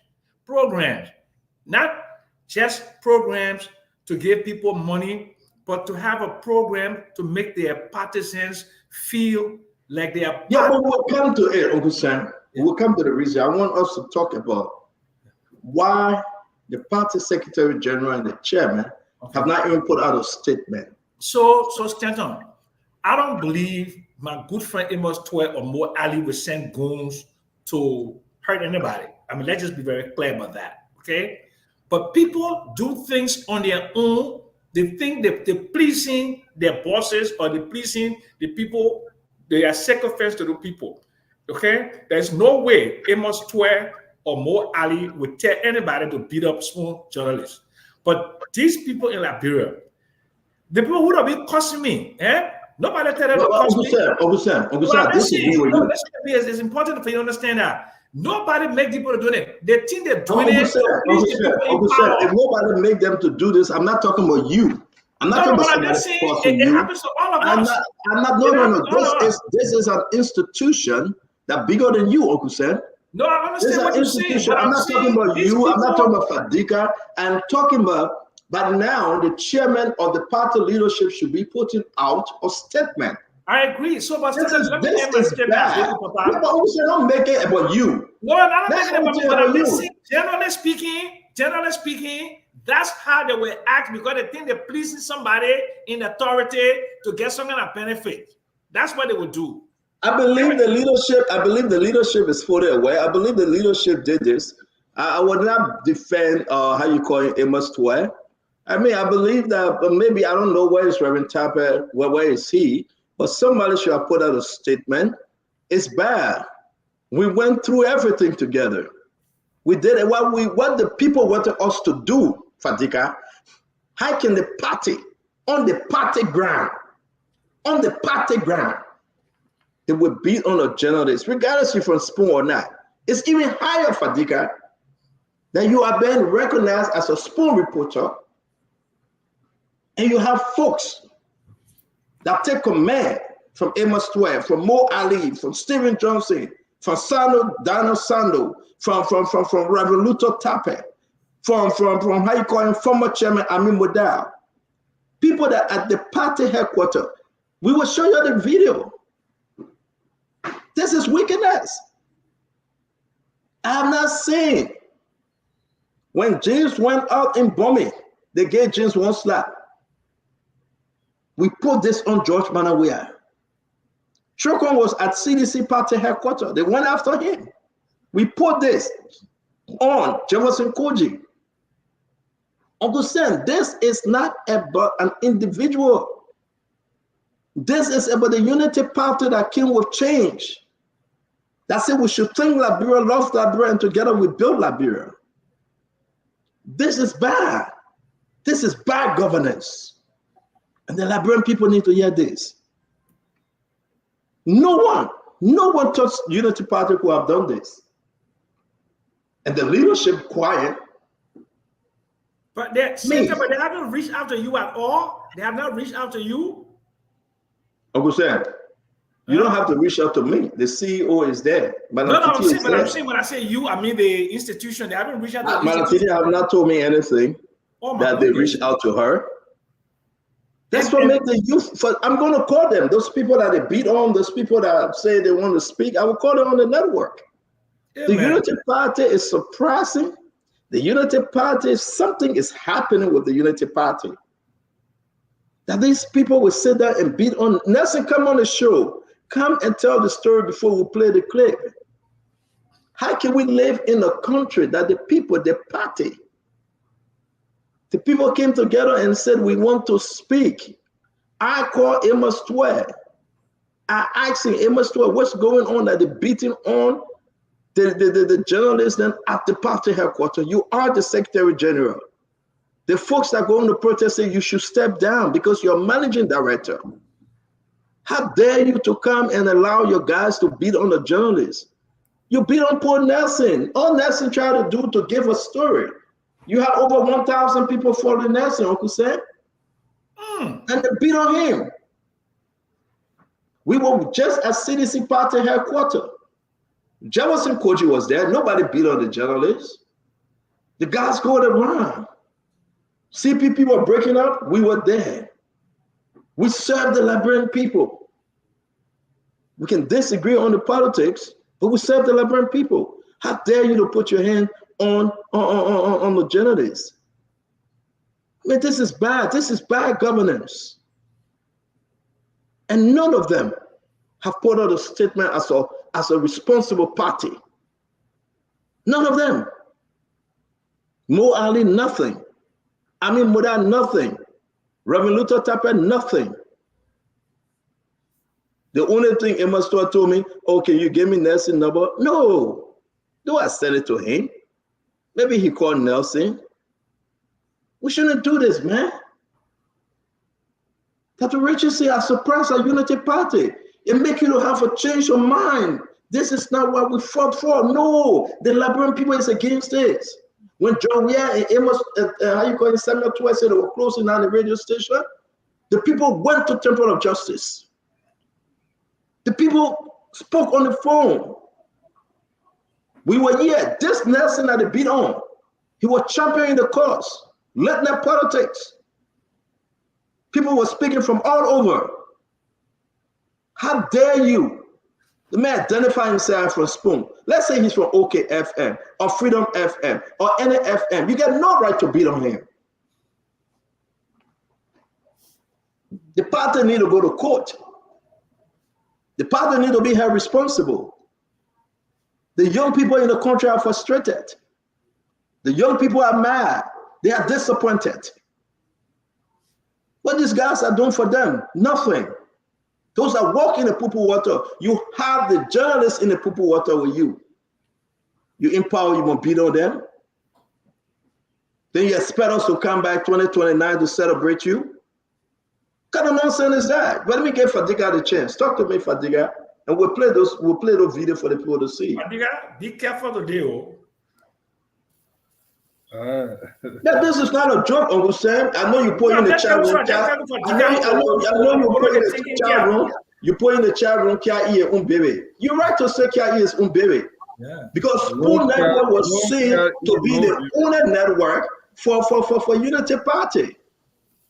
not just programs to give people money, but to have a program to make their partisans feel like they are. Yeah, but we'll come to it, Uncle Sam. We'll come to the reason. I want us to talk about why the party secretary general and the chairman have not even put out a statement. So Stanton, I don't believe my good friend Amos Twelve or Mo Ali will send goons to hurt anybody. I mean, let's just be very clear about that, okay? But people do things on their own. They think that they're pleasing their bosses or they're pleasing the people. They are sacrifice to the people, okay? There's no way Amos Twelve or Mo Ali would tell anybody to beat up small journalists. But these people in Liberia, the people who have been cussing me, nobody tell them to cuss me. Uncle Sam, disagree with you. It's important for you to understand that. Nobody make people to do it. They think they're doing it. Uncle Sam, if nobody make them to do this, I'm not talking about you. I'm not talking about somebody it happens to all of us. No. This is an institution that's bigger than you, Uncle Sam. No, I understand what you're saying. I'm not talking about you. I'm not talking about Fadika. I'm talking about, but now the chairman of the party leadership should be putting out a statement. I agree. So, but this is bad. But also don't make it about you. No, I'm not making it about me. But I'm saying, generally speaking, that's how they will act because they think they're pleasing somebody in authority to get some kind of benefit. That's what they will do. I believe the leadership is fully aware. I believe the leadership did this. I would not defend how you call it Amos Twelve. I mean, I believe that, but maybe I don't know where is Reverend Tapper, where is he? But somebody should have put out a statement. It's bad. We went through everything together. We did it. What the people wanted us to do, Fadika. How can the party on the party ground, they will beat on a journalist, regardless if you're from Spoon or not. It's even higher, Fadika, that you are being recognized as a Spoon reporter, and you have folks that take command from Amos 12, from Mo Ali, from Stephen Johnson, from Daniel Sando, from Reverend Luther Tappe, from how you call him, former chairman Amin Modal. People that at the party headquarters, we will show you the video. This is wickedness. I have not seen. When James went out in bombing, they gave James one slap. We put this on George Manawia. Chokon was at CDC party headquarters. They went after him. We put this on Jefferson Koji. Uncle Sam, this is not about an individual. This is about the unity party that came with change. That's it. We should think Liberia, love Liberia, and together we build Liberia. This is bad. This is bad governance. And the Liberian people need to hear this. No one touched Unity Party who have done this. And the leadership quiet. But they haven't reached out to you at all. They have not reached out to you. Uncle Sam, you don't have to reach out to me. The CEO is there. I'm saying when I say you, I mean the institution. They haven't reached out to you. Malatiti have not told me anything that they reached out to her. That's what makes the youth. I'm going to call them. Those people that they beat on, those people that say they want to speak, I will call them on the network. The Unity Party is suppressing. The Unity Party, something is happening with the Unity Party. That these people will sit there and beat on. Nelson, come on the show. Come and tell the story before we play the clip. How can we live in a country that the people, the party, the people came together and said, we want to speak. I call Emma Stewart. I asked him, Emma Stewart, what's going on that they're beating on the journalists then at the party headquarters? You are the Secretary General. The folks that are going to protest say you should step down because you're managing director. How dare you to come and allow your guys to beat on the journalists? You beat on poor Nelson. All Nelson tried to do to give a story. You had over 1,000 people following Nelson, Uncle Sam. And they beat on him. We were just at CDC party headquarters. Jefferson Koji was there. Nobody beat on the journalists. The guys going around. CPP were breaking up. We were there. We serve the Liberian people. We can disagree on the politics, but we serve the Liberian people. How dare you to put your hand on the journalists? I mean, this is bad. This is bad governance. And none of them have put out a statement as a responsible party. None of them. Mo Ali, nothing. Amin Muda, nothing. Reverend Luther Tapper, nothing. The only thing Emma Stewart told me, oh, can you give me Nelson's number? No. Do I send it to him? Maybe he called Nelson. We shouldn't do this, man. That the Richard say, I suppress our Unity Party. It makes you have a change of mind. This is not what we fought for. No, the Liberian people is against it. When John Weir and Amos, Samuel Twice said they were closing down the radio station, the people went to Temple of Justice. The people spoke on the phone. We were here. This Nelson that they beat on, he was championing the cause, letting up politics. People were speaking from all over. How dare you? The man identify himself from Spoon. Let's say he's from OKFM or Freedom FM or any FM. You get no right to beat on him. The party need to go to court. The party need to be held responsible. The young people in the country are frustrated. The young people are mad. They are disappointed. What these guys are doing for them? Nothing. Those that walk in the poo-poo water, you have the journalists in the poo-poo water with you. You empower, you want to beat on them. Then you expect us to come back 2029 to celebrate you. What kind of nonsense is that? But let me give Fadiga the chance. Talk to me, Fadiga, and we'll play those videos for the people to see. Fadiga, be careful today. Yeah, this is not a joke, Uncle Sam. I know you put in the chat room. I know you put in the chat room. You put in the chat room, baby. You're right to say Kia is baby. Yeah. Because Spoon Network was seen to be the only network for Unity Party.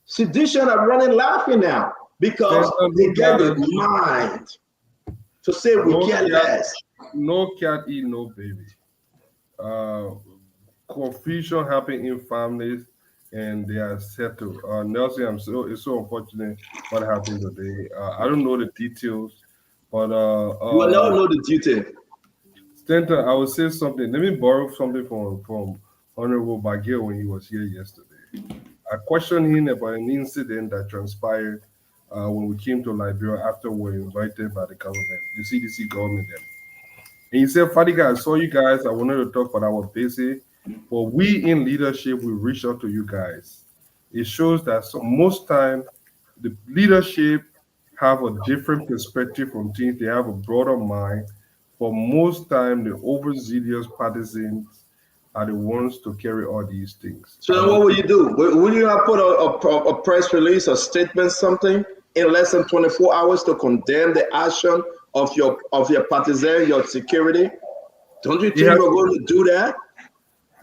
Sedition are running laughing now because they get the mind to say we care less. No cat eat no baby. confusion happen in families, and they are settled. Nelson, it's so unfortunate what happened today. I don't know the details, but You will never know the detail. Stanton, I will say something. Let me borrow something from Honorable Bagil when he was here yesterday. I questioned him about an incident that transpired when we came to Liberia after we were invited by the government, the CDC government. Then. And he said, Fadiga, I saw you guys. I wanted to talk, but I was busy. But we in leadership, we reach out to you guys. It shows that most time the leadership have a different perspective from things. They have a broader mind. But most time, the overzealous partisans are the ones to carry all these things. So then what will you do? Will you have put a press release, a statement, something in less than 24 hours to condemn the action of your partisan, your security? Don't you think you're going to do that?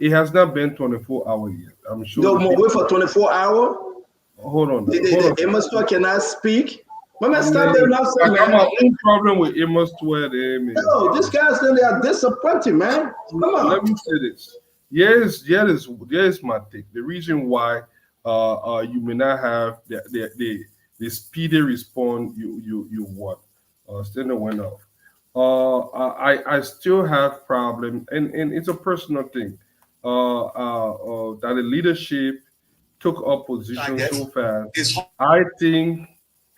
It has not been 24 hours yet. I'm sure. No more wait for 24 hours? Hold on. The Amos cannot speak. Stop them now, I got my own problem with Amos 12. No, these guys, they are disappointing, man. Come on. Let me say this. Here's my take. The reason why you may not have the speedy response you want. Standard went off. I still have problem, and it's a personal thing. That the leadership took up position so fast. I think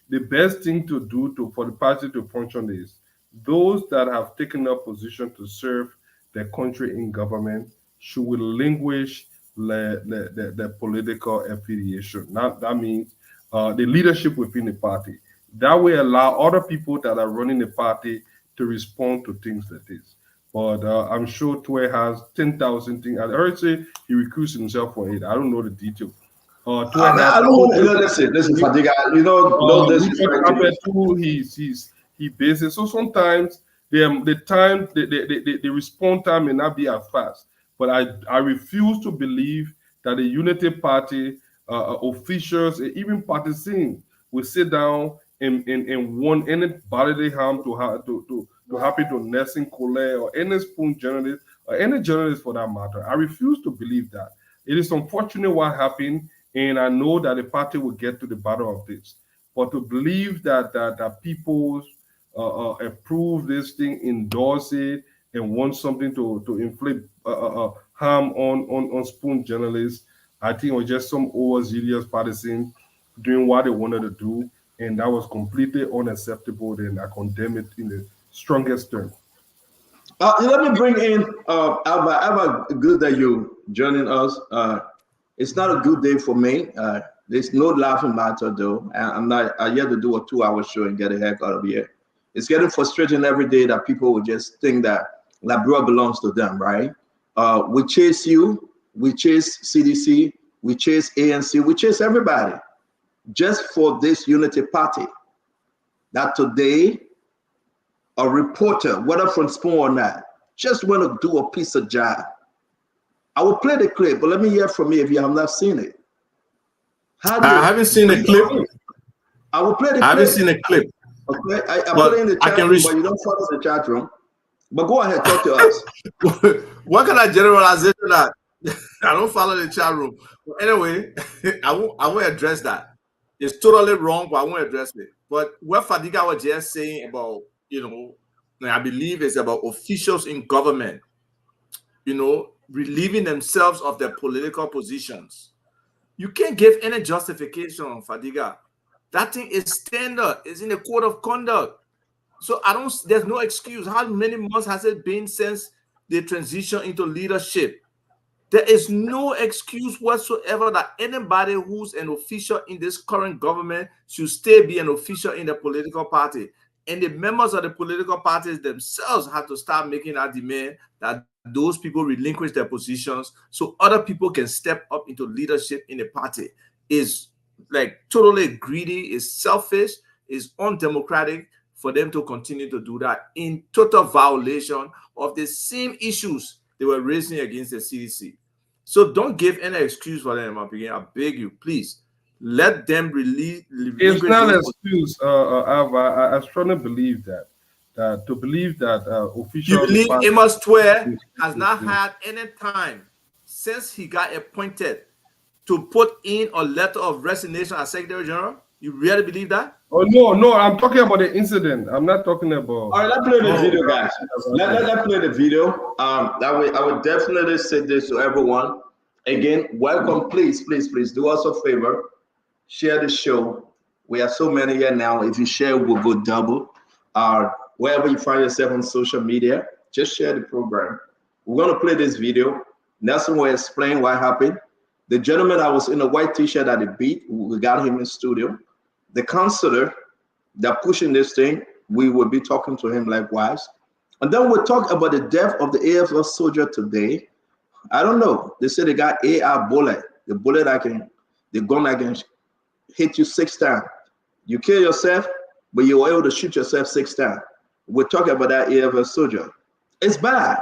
the best thing to do for the party to function is those that have taken up position to serve their country in government should relinquish the political affiliation. That means the leadership within the party. That will allow other people that are running the party to respond to things like this. But I'm sure Twe has 10,000 things. I heard say he recused himself for it. I don't know the detail. I don't want to listen, Fadiga. He bases. So sometimes the response time may not be as fast. But I refuse to believe that the Unity Party officials and even partisans will sit down and want any bodily harm to happen to Nelson Cole or any Spoon journalist or any journalist for that matter. I refuse to believe that. It is unfortunate what happened, and I know that the party will get to the bottom of this. But to believe that people approve this thing, endorse it, and want something to inflict harm on Spoon journalists, I think it was just some overzealous partisans doing what they wanted to do, and that was completely unacceptable. Then I condemn it in the strongest term. Let me bring in Alba. Alba, good that you joining us. It's not a good day for me. There's no laughing matter though. I yet to do a 2-hour show and get a heck out of here. It's getting frustrating every day that people will just think that Liberia belongs to them, right? We chase you, we chase CDC, we chase ANC, we chase everybody just for this Unity Party. That today, a reporter, whether from Spoon or not, just want to do a piece of job. I will play the clip, but let me hear from you if you have not seen it. I haven't seen the clip. I will play the clip. I haven't seen the clip. Okay, I put it in the chat room, but you don't follow the chat room. But go ahead, talk to us. What kind of generalization that I don't follow the chat room? But anyway, I won't address that. It's totally wrong, but I won't address it. But what Fadiga was just saying about, I believe it's about officials in government, relieving themselves of their political positions. You can't give any justification, Fadiga. That thing is standard. It's in the code of conduct. So there's no excuse. How many months has it been since they transition into leadership? There is no excuse whatsoever that anybody who's an official in this current government should still be an official in the political party. And the members of the political parties themselves have to start making that demand that those people relinquish their positions so other people can step up into leadership in the party. Is like totally greedy, is selfish, is undemocratic for them to continue to do that in total violation of the same issues they were raising against the CDC. So don't give any excuse for them. I beg you, please. Let them release. It's not an excuse, Alva. I strongly believe that. to believe that official. You believe Amos Tware has not had any time since he got appointed to put in a letter of resignation as Secretary General? You really believe that? Oh no, I'm talking about the incident. I'm not talking about. All right, let's play the video, guys. Let's play the video. That way, I would definitely say this to everyone. Again, welcome. Please do us a favor. Share the show. We have so many here now. If you share, we'll go double. Wherever you find yourself on social media, just share the program. We're going to play this video. Nelson will explain what happened. The gentleman that was in a white t-shirt at the beat, we got him in studio. The counselor that pushing this thing, we will be talking to him likewise. And then we'll talk about the death of the AFL soldier today. I don't know. They say they got AR bullet, the bullet the gun that can hit you 6 times. You kill yourself, but you were able to shoot yourself 6 times. We're talking about that AFL soldier. It's bad.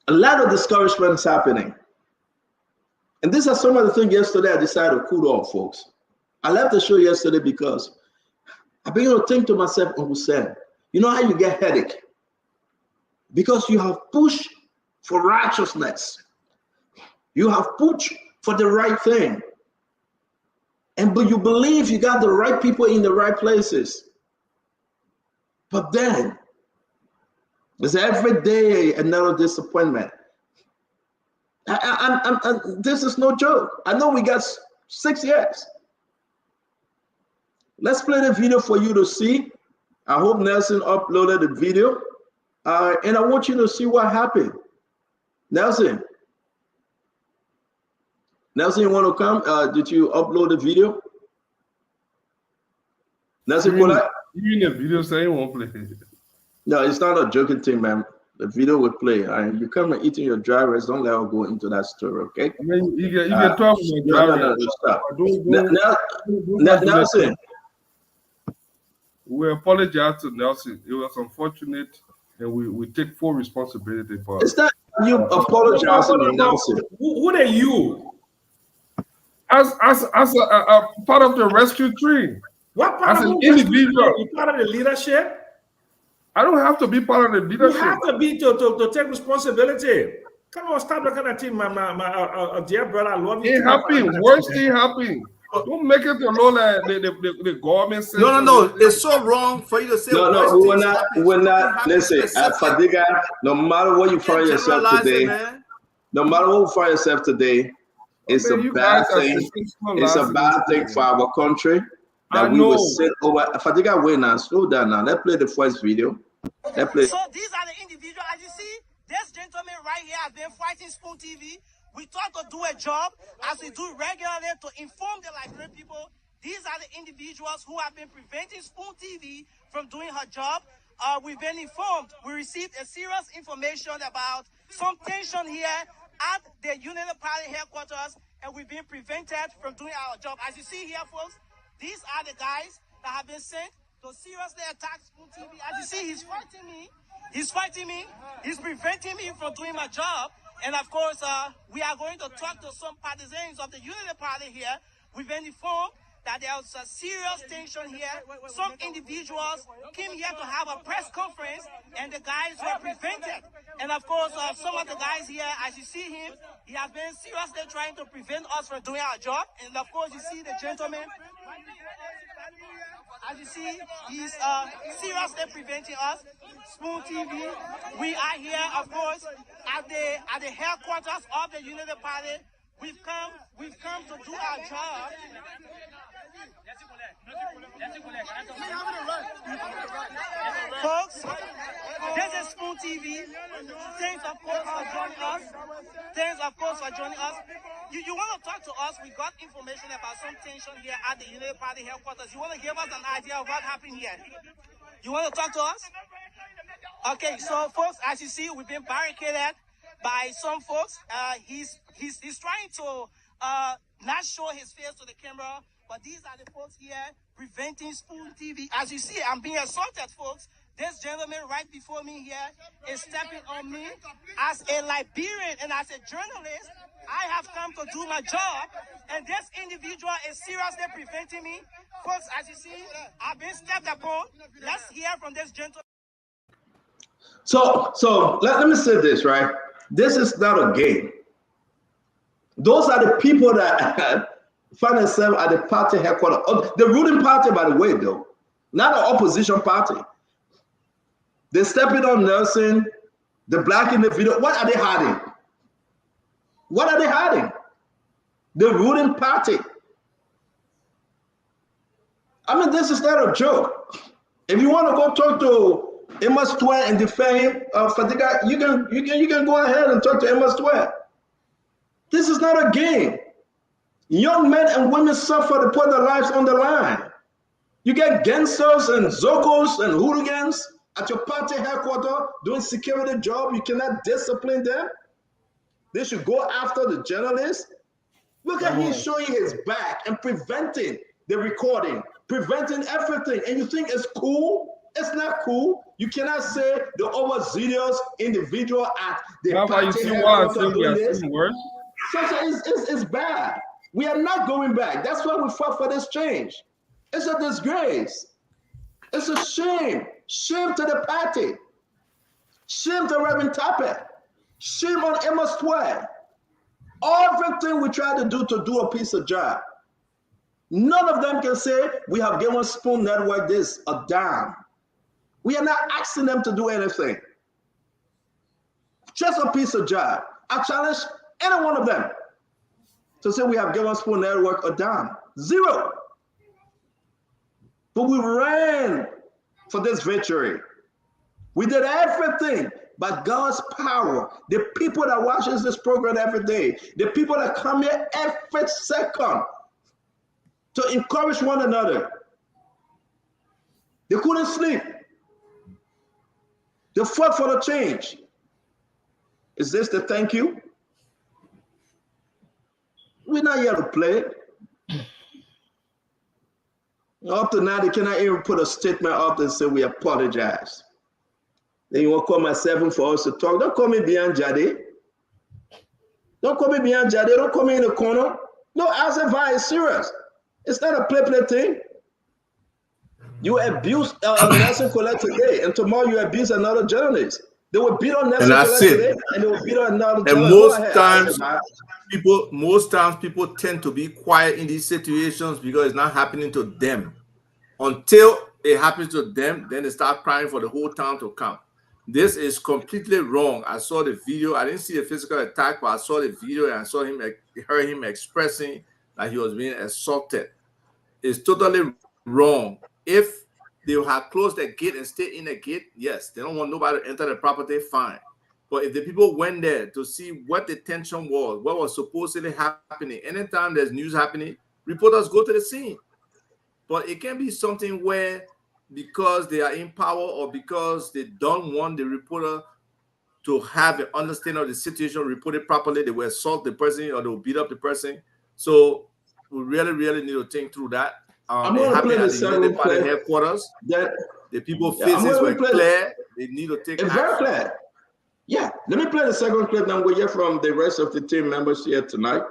A lot of discouragement is happening. And these are some of the things yesterday I decided to cool off, folks. I left the show yesterday because I began to think to myself, Uncle Sam, you know how you get headache? Because you have pushed for righteousness. You have pushed for the right thing. But you believe you got the right people in the right places. But then, there's every day another disappointment. This is no joke. I know we got 6 years. Let's play the video for you to see. I hope Nelson uploaded the video. And I want you to see what happened. Nelson, you want to come? Did you upload the video? Nelson, you mean the video saying won't play? No, it's not a joking thing, man. The video will play. You come and eating your dry rice. Don't let her go into that story, okay? I mean, you can talk about dry rice. Stop. Nelson. We apologize to Nelson. It was unfortunate, and we take full responsibility. But it's not you apologizing to Nelson. Who are you? As a part of the rescue team. What part as of an individual? You part of the leadership? I don't have to be part of the leadership. You have to be to take responsibility. Come on, stop looking at him, my dear brother. I love you. It happened. Worst thing happened. Don't make it to know that the government says. No. It's so wrong for you to say. No, we're not. Listen, at Fadiga, no matter what you find yourself today, it's a bad thing. It's a bad thing for our country that we will sit over. Fadiga, wait now, slow down now. Let's play the first video. Let's play. So these are the individuals. As you see, this gentleman right here has been fighting Spoon TV. We thought to do a job as we do regularly to inform the Liberian people. These are the individuals who have been preventing Spoon TV from doing her job. We've been informed. We received a serious information about some tension here at the United Party headquarters, and we've been prevented from doing our job. As you see here, folks, these are the guys that have been sent to seriously attack Spoon TV. As you see, he's fighting me. He's preventing me from doing my job. And of course, we are going to talk to some partisans of the Unity Party here. We've been informed that there was a serious tension here. Some individuals came here to have a press conference, and the guys were prevented. And of course, some of the guys here, as you see him, he has been seriously trying to prevent us from doing our job. And of course, you see the gentleman. As you see, he's seriously preventing us. Spoon TV. We are here, of course, at the headquarters of the Unity Party. We've come to do our job. Folks, this is Spoon TV. Thanks, of course, for joining us. You want to talk to us? We got information about some tension here at the Unity Party headquarters. You want to give us an idea of what happened here? You want to talk to us? Okay, so folks, as you see, we've been barricaded by some folks. He's trying to not show his face to the camera, but these are the folks here preventing Spoon TV. As you see, I'm being assaulted, folks. This gentleman right before me here is stepping on me as a Liberian and as a journalist. I have come to do my job, and this individual is seriously preventing me. Folks, as you see, I've been stepped upon. Let's hear from this gentleman. So let me say this, right? This is not a game. Those are the people that find themselves at the party headquarters. The ruling party, by the way, though, not an opposition party. They're stepping on Nelson, the black in the video. What are they hiding? What are they hiding? The ruling party. I mean, this is not a joke. If you want to go talk to Emma Stewart and defend him, Fadiga, you can go ahead and talk to Emma Stewart. This is not a game. Young men and women suffer to put their lives on the line. You get gangsters and zokos and hooligans at your party headquarters doing security job. You cannot discipline them. They should go after the journalists. Look at him showing his back and preventing the recording, preventing everything. And you think it's cool? It's not cool. You cannot say the overzealous individual at the party headquarters doing this. So it's bad. We are not going back. That's why we fought for this change. It's a disgrace. It's a shame. Shame to the party. Shame to Reverend Tappet. Shame on Emma Stewart. Everything we try to do a piece of job. None of them can say we have given Spoon Network this a dime. We are not asking them to do anything. Just a piece of job. I challenge any one of them to say we have given Spoon Network a dime. Zero. But we ran for this victory. We did everything by God's power. The people that watches this program every day, the people that come here every second to encourage one another. They couldn't sleep. They fought for the change. Is this the thank you? We're not here to play. Up to now, they cannot even put a statement up and say we apologize. Then you want to call my 7 for us to talk. Don't call me beyond Jade. Don't call me beyond Jade. Don't call me in the corner. No, Azeva is serious. It's not a play thing. You abuse Nelson Collette today, and tomorrow you abuse another journalist. They will beat on Nelson Collette today, and they will beat on another journalist. And most times people tend to be quiet in these situations because it's not happening to them. Until it happens to them, then they start crying for the whole town to come. This is completely wrong. I saw the video. I didn't see a physical attack, but I saw the video and I saw him, heard him expressing that he was being assaulted. It's totally wrong. If they have closed the gate and stayed in the gate, yes, they don't want nobody to enter the property, fine. But if the people went there to see what the tension was, what was supposedly happening, anytime there's news happening, reporters go to the scene. But it can be something where because they are in power or because they don't want the reporter to have an understanding of the situation, report it properly, they will assault the person or they will beat up the person. So we really, really need to think through that. I'm going to play the second clip. Headquarters. The people faces were clear. They need to take action. Very clear. Yeah, let me play the second clip, then we'll hear from the rest of the team members here tonight.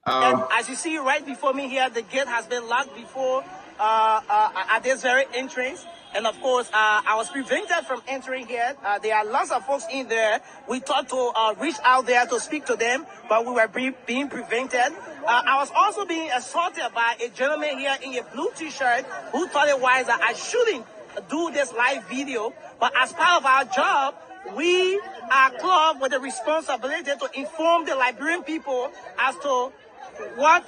As you see right before me here, the gate has been locked before at this very entrance. And of course, I was prevented from entering here. There are lots of folks in there. We thought to reach out there to speak to them, but we were being prevented. I was also being assaulted by a gentleman here in a blue t-shirt who thought it was that I shouldn't do this live video. But as part of our job, we are club with the responsibility to inform the Liberian people as to what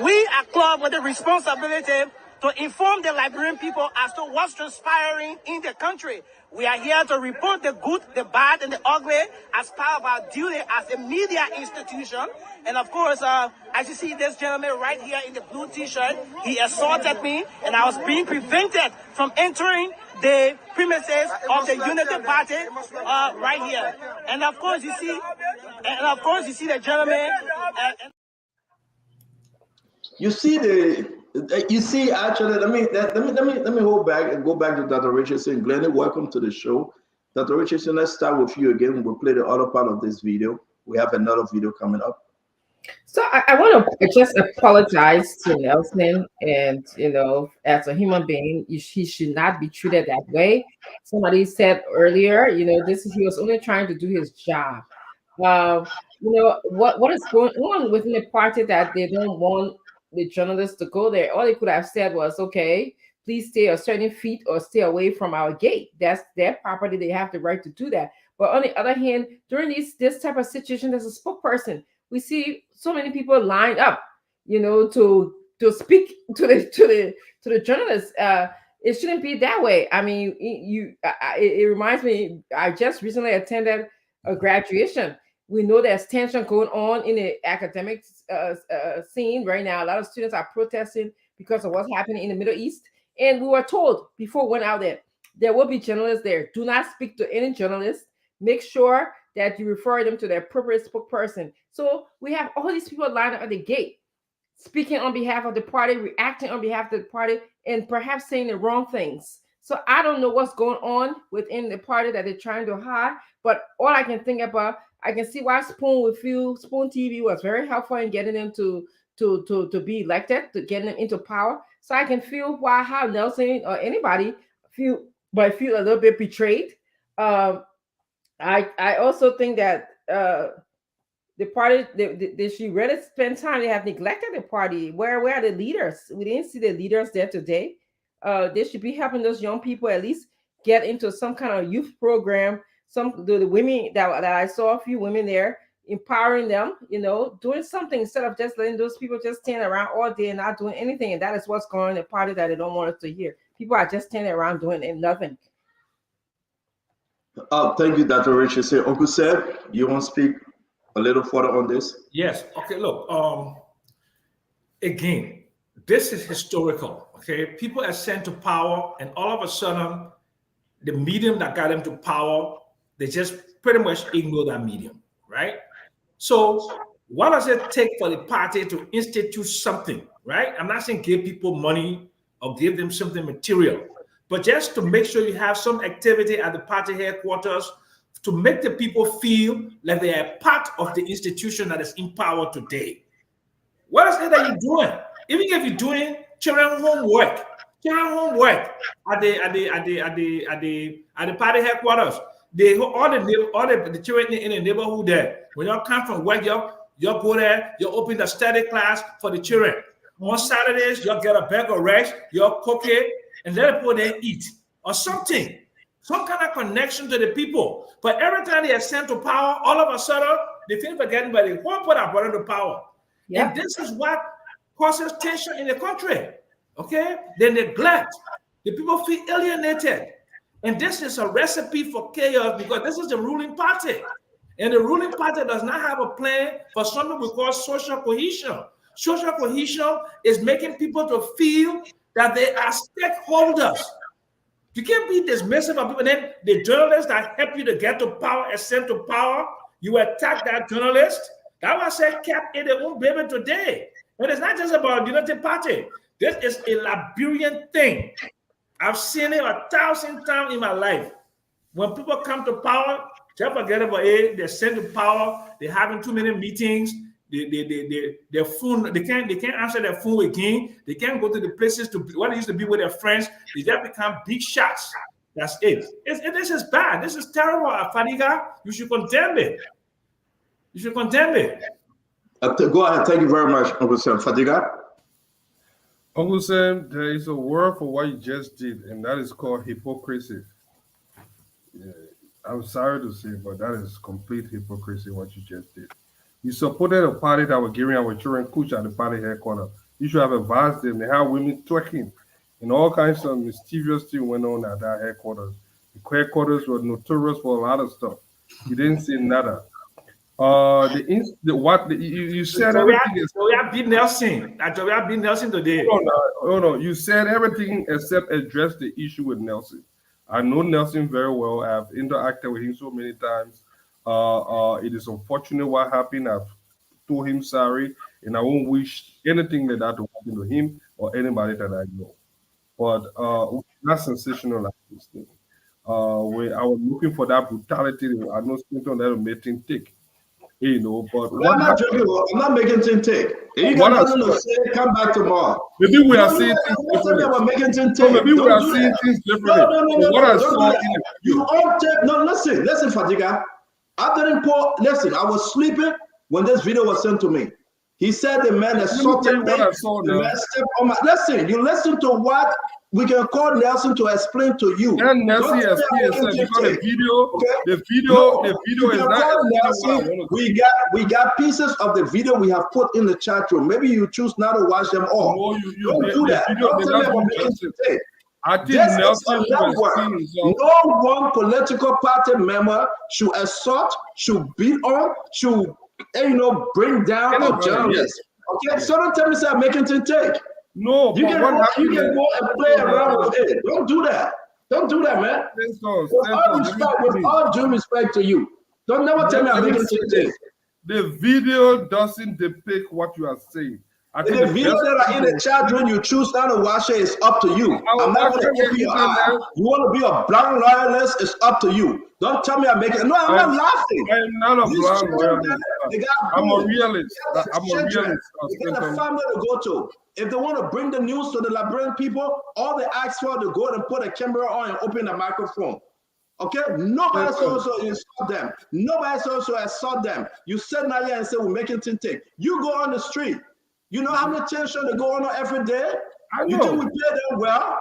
we are club with the responsibility to inform the Liberian people as to what's transpiring in the country. We are here to report the good, the bad, and the ugly as part of our duty as a media institution. And of course, as you see this gentleman right here in the blue t-shirt, he assaulted me, and I was being prevented from entering the premises of the Unity Party right here. And of course, you see, the gentleman. You see, actually, let me hold back and go back to Dr. Richardson. Glennie, welcome to the show. Dr. Richardson, let's start with you again. We'll play the other part of this video. We have another video coming up. So I want to just apologize to Nelson, and as a human being, he should not be treated that way. Somebody said earlier, he was only trying to do his job. Uh, what is going on within the party that they don't want the journalists to go there? All they could have said was, okay, please stay a certain feet or stay away from our gate. That's their property. They have the right to do that. But on the other hand, during this type of situation, there's a spokesperson. We see so many people lined up, to speak to the journalists. It shouldn't be that way. I mean, it reminds me. I just recently attended a graduation. We know there's tension going on in the academic scene right now. A lot of students are protesting because of what's happening in the Middle East. And we were told before we went out there will be journalists there. Do not speak to any journalist. Make sure that you refer them to the appropriate spokesperson. So we have all these people lined up at the gate, speaking on behalf of the party, reacting on behalf of the party, and perhaps saying the wrong things. So I don't know what's going on within the party that they're trying to hide, but all I can think about, I can see why Spoon TV was very helpful in getting them to be elected, to getting them into power. So I can feel how Nelson or anybody feel a little bit betrayed. I also think that the party they should really spend time. They have neglected the party. Where are the leaders? We didn't see the leaders there today. They should be helping those young people at least get into some kind of youth program. The women that I saw, a few women there, empowering them, doing something instead of just letting those people just stand around all day and not doing anything. And that is what's going on in the party that they don't want us to hear. People are just standing around doing nothing. Thank you, Dr. Richard. Say, Uncle Seb, you want to speak a little further on this? Yes. Okay. Look. Again, this is historical. Okay, people are sent to power, and all of a sudden, the medium that got them to power, they just pretty much ignore that medium, right? So, what does it take for the party to institute something, right? I'm not saying give people money or give them something material, but just to make sure you have some activity at the party headquarters to make the people feel like they are part of the institution that is in power today. What is it that you're doing? Even if you're doing children homework at the party headquarters, all the children in the neighborhood there, when you come from work, you go there, you open the study class for the children. On Saturdays, you get a bag of rice, you cook it, and let people there eat or something. Some kind of connection to the people. But every time they are sent to power, all of a sudden, they feel forgotten by the whole people that brought them to power. Yep. And this is what causes tension in the country. Okay? They neglect. The people feel alienated. And this is a recipe for chaos because this is the ruling party. And the ruling party does not have a plan for something we call social cohesion. Social cohesion is making people to feel that they are stakeholders. You can't be dismissive of people. And then the journalists that help you to get to power and sent to power, you attack that journalist. That was said kept in their own baby today. But it's not just about the Unity Party. This is a Liberian thing. I've seen it 1,000 times in my life. When people come to power, they forget about it. They're sent to power. They're having too many meetings. Their phone, they can't answer their phone again. They can't go to the places to what they used to be with their friends. They just become big shots. That's it. This is bad. This is terrible, Fadiga. You should condemn it. You should condemn it. Go ahead. Thank you very much, Uncle Sam. Fadiga? Uncle Sam, there is a word for what you just did, and that is called hypocrisy. Yeah, I'm sorry to say, but that is complete hypocrisy, what you just did. You supported a party that was giving our children kuch at the party headquarters. You should have advised them. They have women twerking, and all kinds of mischievous things went on at that headquarters. The headquarters were notorious for a lot of stuff. You didn't say nada. You said everything. We have beat Nelson. We have beat Nelson today. No. You said everything except address the issue with Nelson. I know Nelson very well. I've interacted with him so many times. It is unfortunate what happened. I've told him sorry, and I won't wish anything like that to happen to him or anybody that I know. But not sensational like this thing. When I was looking for that brutality, I know something that will make him tick. you know. But Well, I'm not joking. I'm not making things take. If you got nothing to say, come back tomorrow. Maybe we are seeing things differently. So maybe we are seeing things differently. No, what I don't saw do that. You all take, no, listen, Fadiga. I didn't pour, listen, I was sleeping when this video was sent to me. He said the man assaulted me. The man stepped on my, listen, you listen to what we can call Nelson to explain to you. And Nelson has because the video is not. We got pieces of the video we have put in the chat room. Maybe you choose not to watch them all. Don't do that. Don't tell me about making mistake. I think Nelson no one political party member should assault, should beat on, should bring down a journalist. Okay, so don't tell me I'm making things take. No, you can go and play around with it. Don't do that. Don't do that, man. With all due respect to you, don't never tell me I'm making things take. The video doesn't depict what you are saying. The videos that are in the chat room, you choose not to watch it, it's up to you. I'm not going to open your eye. You want to be a blind loyalist, it's up to you. Don't tell me I'm making no, I'm not laughing. I'm not a blind loyalist. I'm a realist. I'm a realist. They got a family to go to. If they want to bring the news to the Liberian people, all they ask for to go and put a camera on and open the microphone. Okay? Nobody also insult them. Nobody also assault them. You sit now here and say we're making things take. You go on the street. You know how much tension they go on every day? You think we pay them well?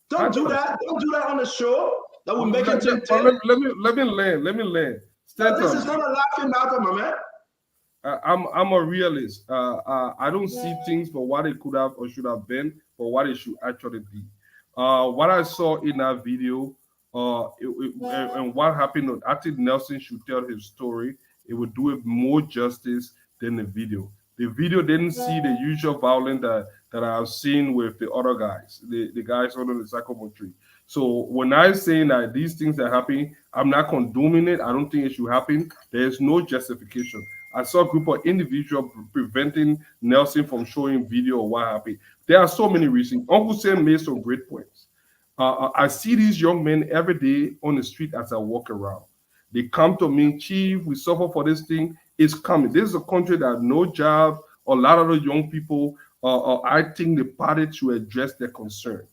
Don't do that. Don't do that on the show. That we're making things take. Let me land. This is not a laughing matter, my man. I'm a realist. I don't see things for what it could have or should have been, but what it should actually be. What I saw in that video, and what happened, I think Nelson should tell his story. It would do it more justice than the video. The video didn't see the usual violence that I've seen with the other guys, the guys under the sycamore tree. So when I say that these things are happening, I'm not condoning it. I don't think it should happen. There's no justification. I saw a group of individuals preventing Nelson from showing video of what happened. There are so many reasons. Uncle Sam made some great points. I see these young men every day on the street as I walk around. They come to me, Chief, we suffer for this thing. It's coming. This is a country that has no job. A lot of the young people, I think the party should address their concern.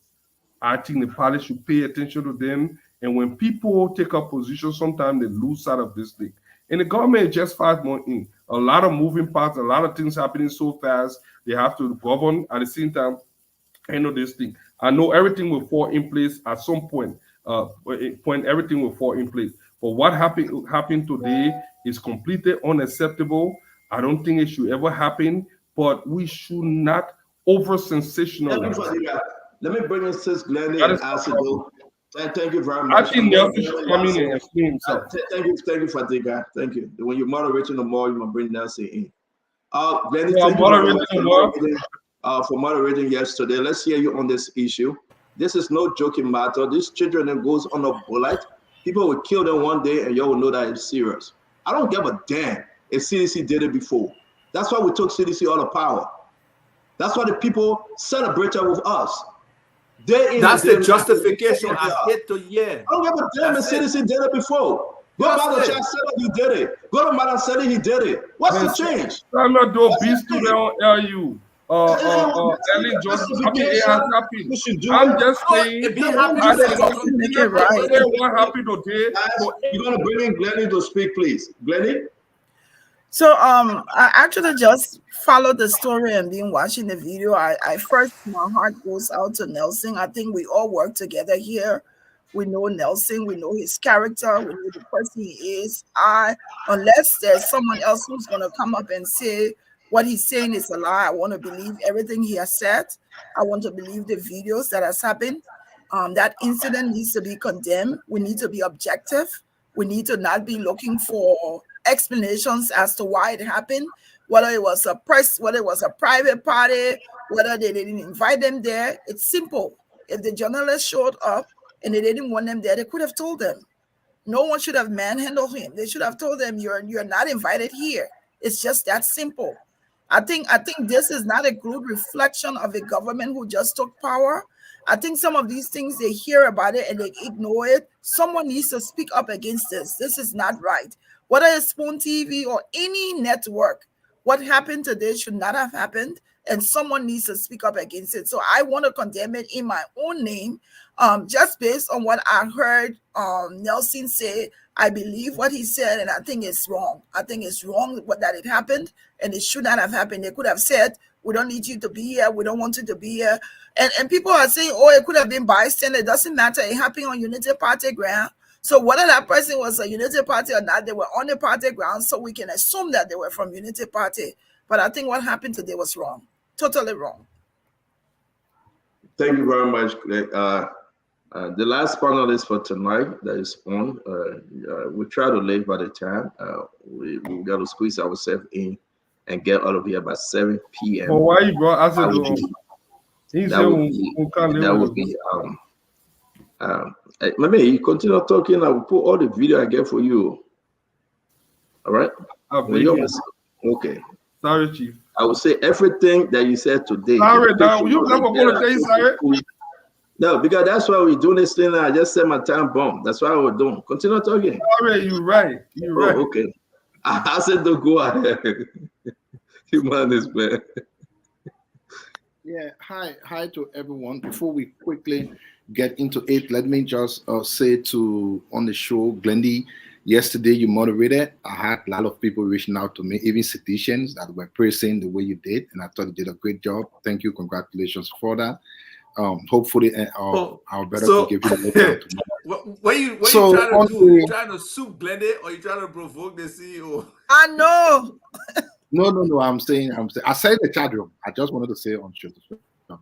I think the party should pay attention to them. And when people take up position, sometimes they lose sight of this thing. And the government is just 5 months in. A lot of moving parts, a lot of things happening so fast. They have to govern at the same time. Handle this thing. I know everything will fall in place at some point. Everything will fall in place. But what happened today is completely unacceptable. I don't think it should ever happen. But we should not over sensationalize. Let me bring in Sis Glennie and Asido. Thank you very much. I think Nelson should come in and explain himself. Thank you, Fatiga. Thank you. When you're moderating the more, you want to bring Nelson in. Glennie, thank you for moderating yesterday. Let's hear you on this issue. This is no joking matter. These children that goes on a bullet. People will kill them one day and you will know that it's serious. I don't give a damn if CDC did it before. That's why we took CDC all the power. That's why the people celebrated with us. That's the justification. I hate to hear. I don't give a damn if CDC did it before. Go to Madam Chancellor, he did it. Go to Madam Sally, he did it. What's the change? I'm not doing beast to their own LU. Ellen Johnson, I mean, it has happened. I'm just saying, what happened today. You're going to bring in Glennie to speak, please. Glennie? So I actually just followed the story and been watching the video. I first, my heart goes out to Nelson. I think we all work together here. We know Nelson, we know his character, we know the person he is. Unless there's someone else who's going to come up and say what he's saying is a lie, I want to believe everything he has said. I want to believe the videos that has happened. That incident needs to be condemned. We need to be objective. We need to not be looking for explanations as to why it happened, whether it was a press, whether it was a private party, whether they didn't invite them there. It's simple. If the journalists showed up and they didn't want them there, they could have told them. No one should have manhandled him. They should have told them you're not invited here. It's just that simple. I think this is not a good reflection of a government who just took power. I think some of these things, they hear about it and they ignore it. Someone needs to speak up against this. This is not right. whether it's Spoon TV or any network. What happened today should not have happened, and someone needs to speak up against it. So I want to condemn it in my own name, just based on what I heard Nelson say. I believe what he said, and I think it's wrong. I think it's wrong that it happened, and it should not have happened. They could have said, we don't need you to be here. We don't want you to be here. And people are saying, oh, it could have been bystander. It doesn't matter. It happened on Unity Party ground. So whether that person was a Unity Party or not, they were on the party ground, so we can assume that they were from Unity Party. But I think what happened today was wrong. Totally wrong. Thank you very much. The last panelist for tonight that is on, we try to leave by the time. We got to squeeze ourselves in and get out of here by 7 p.m. Well, why you brought us that would be let me continue talking. I will put all the video I get for you. All right? Okay. Sorry, Chief. I will say everything that you said today. Sorry, no, you never apologize, sorry. No, because that's why we're doing this thing. I just said my time bomb. That's why we're doing. Continue talking. Sorry, you're right. You're right. Okay. I said don't go ahead. You man is bad. Yeah, hi to everyone. Before we quickly get into it, let me just say to on the show, Glendy, yesterday you moderated. I had a lot of people reaching out to me, even citizens that were praising the way you did, and I thought you did a great job. Thank you, congratulations for that. Hopefully, I'll better give you the What you trying to do? You trying to soup Glendy, or you trying to provoke the CEO? I know. No. I'm saying. I said the chat room. I just wanted to say on show.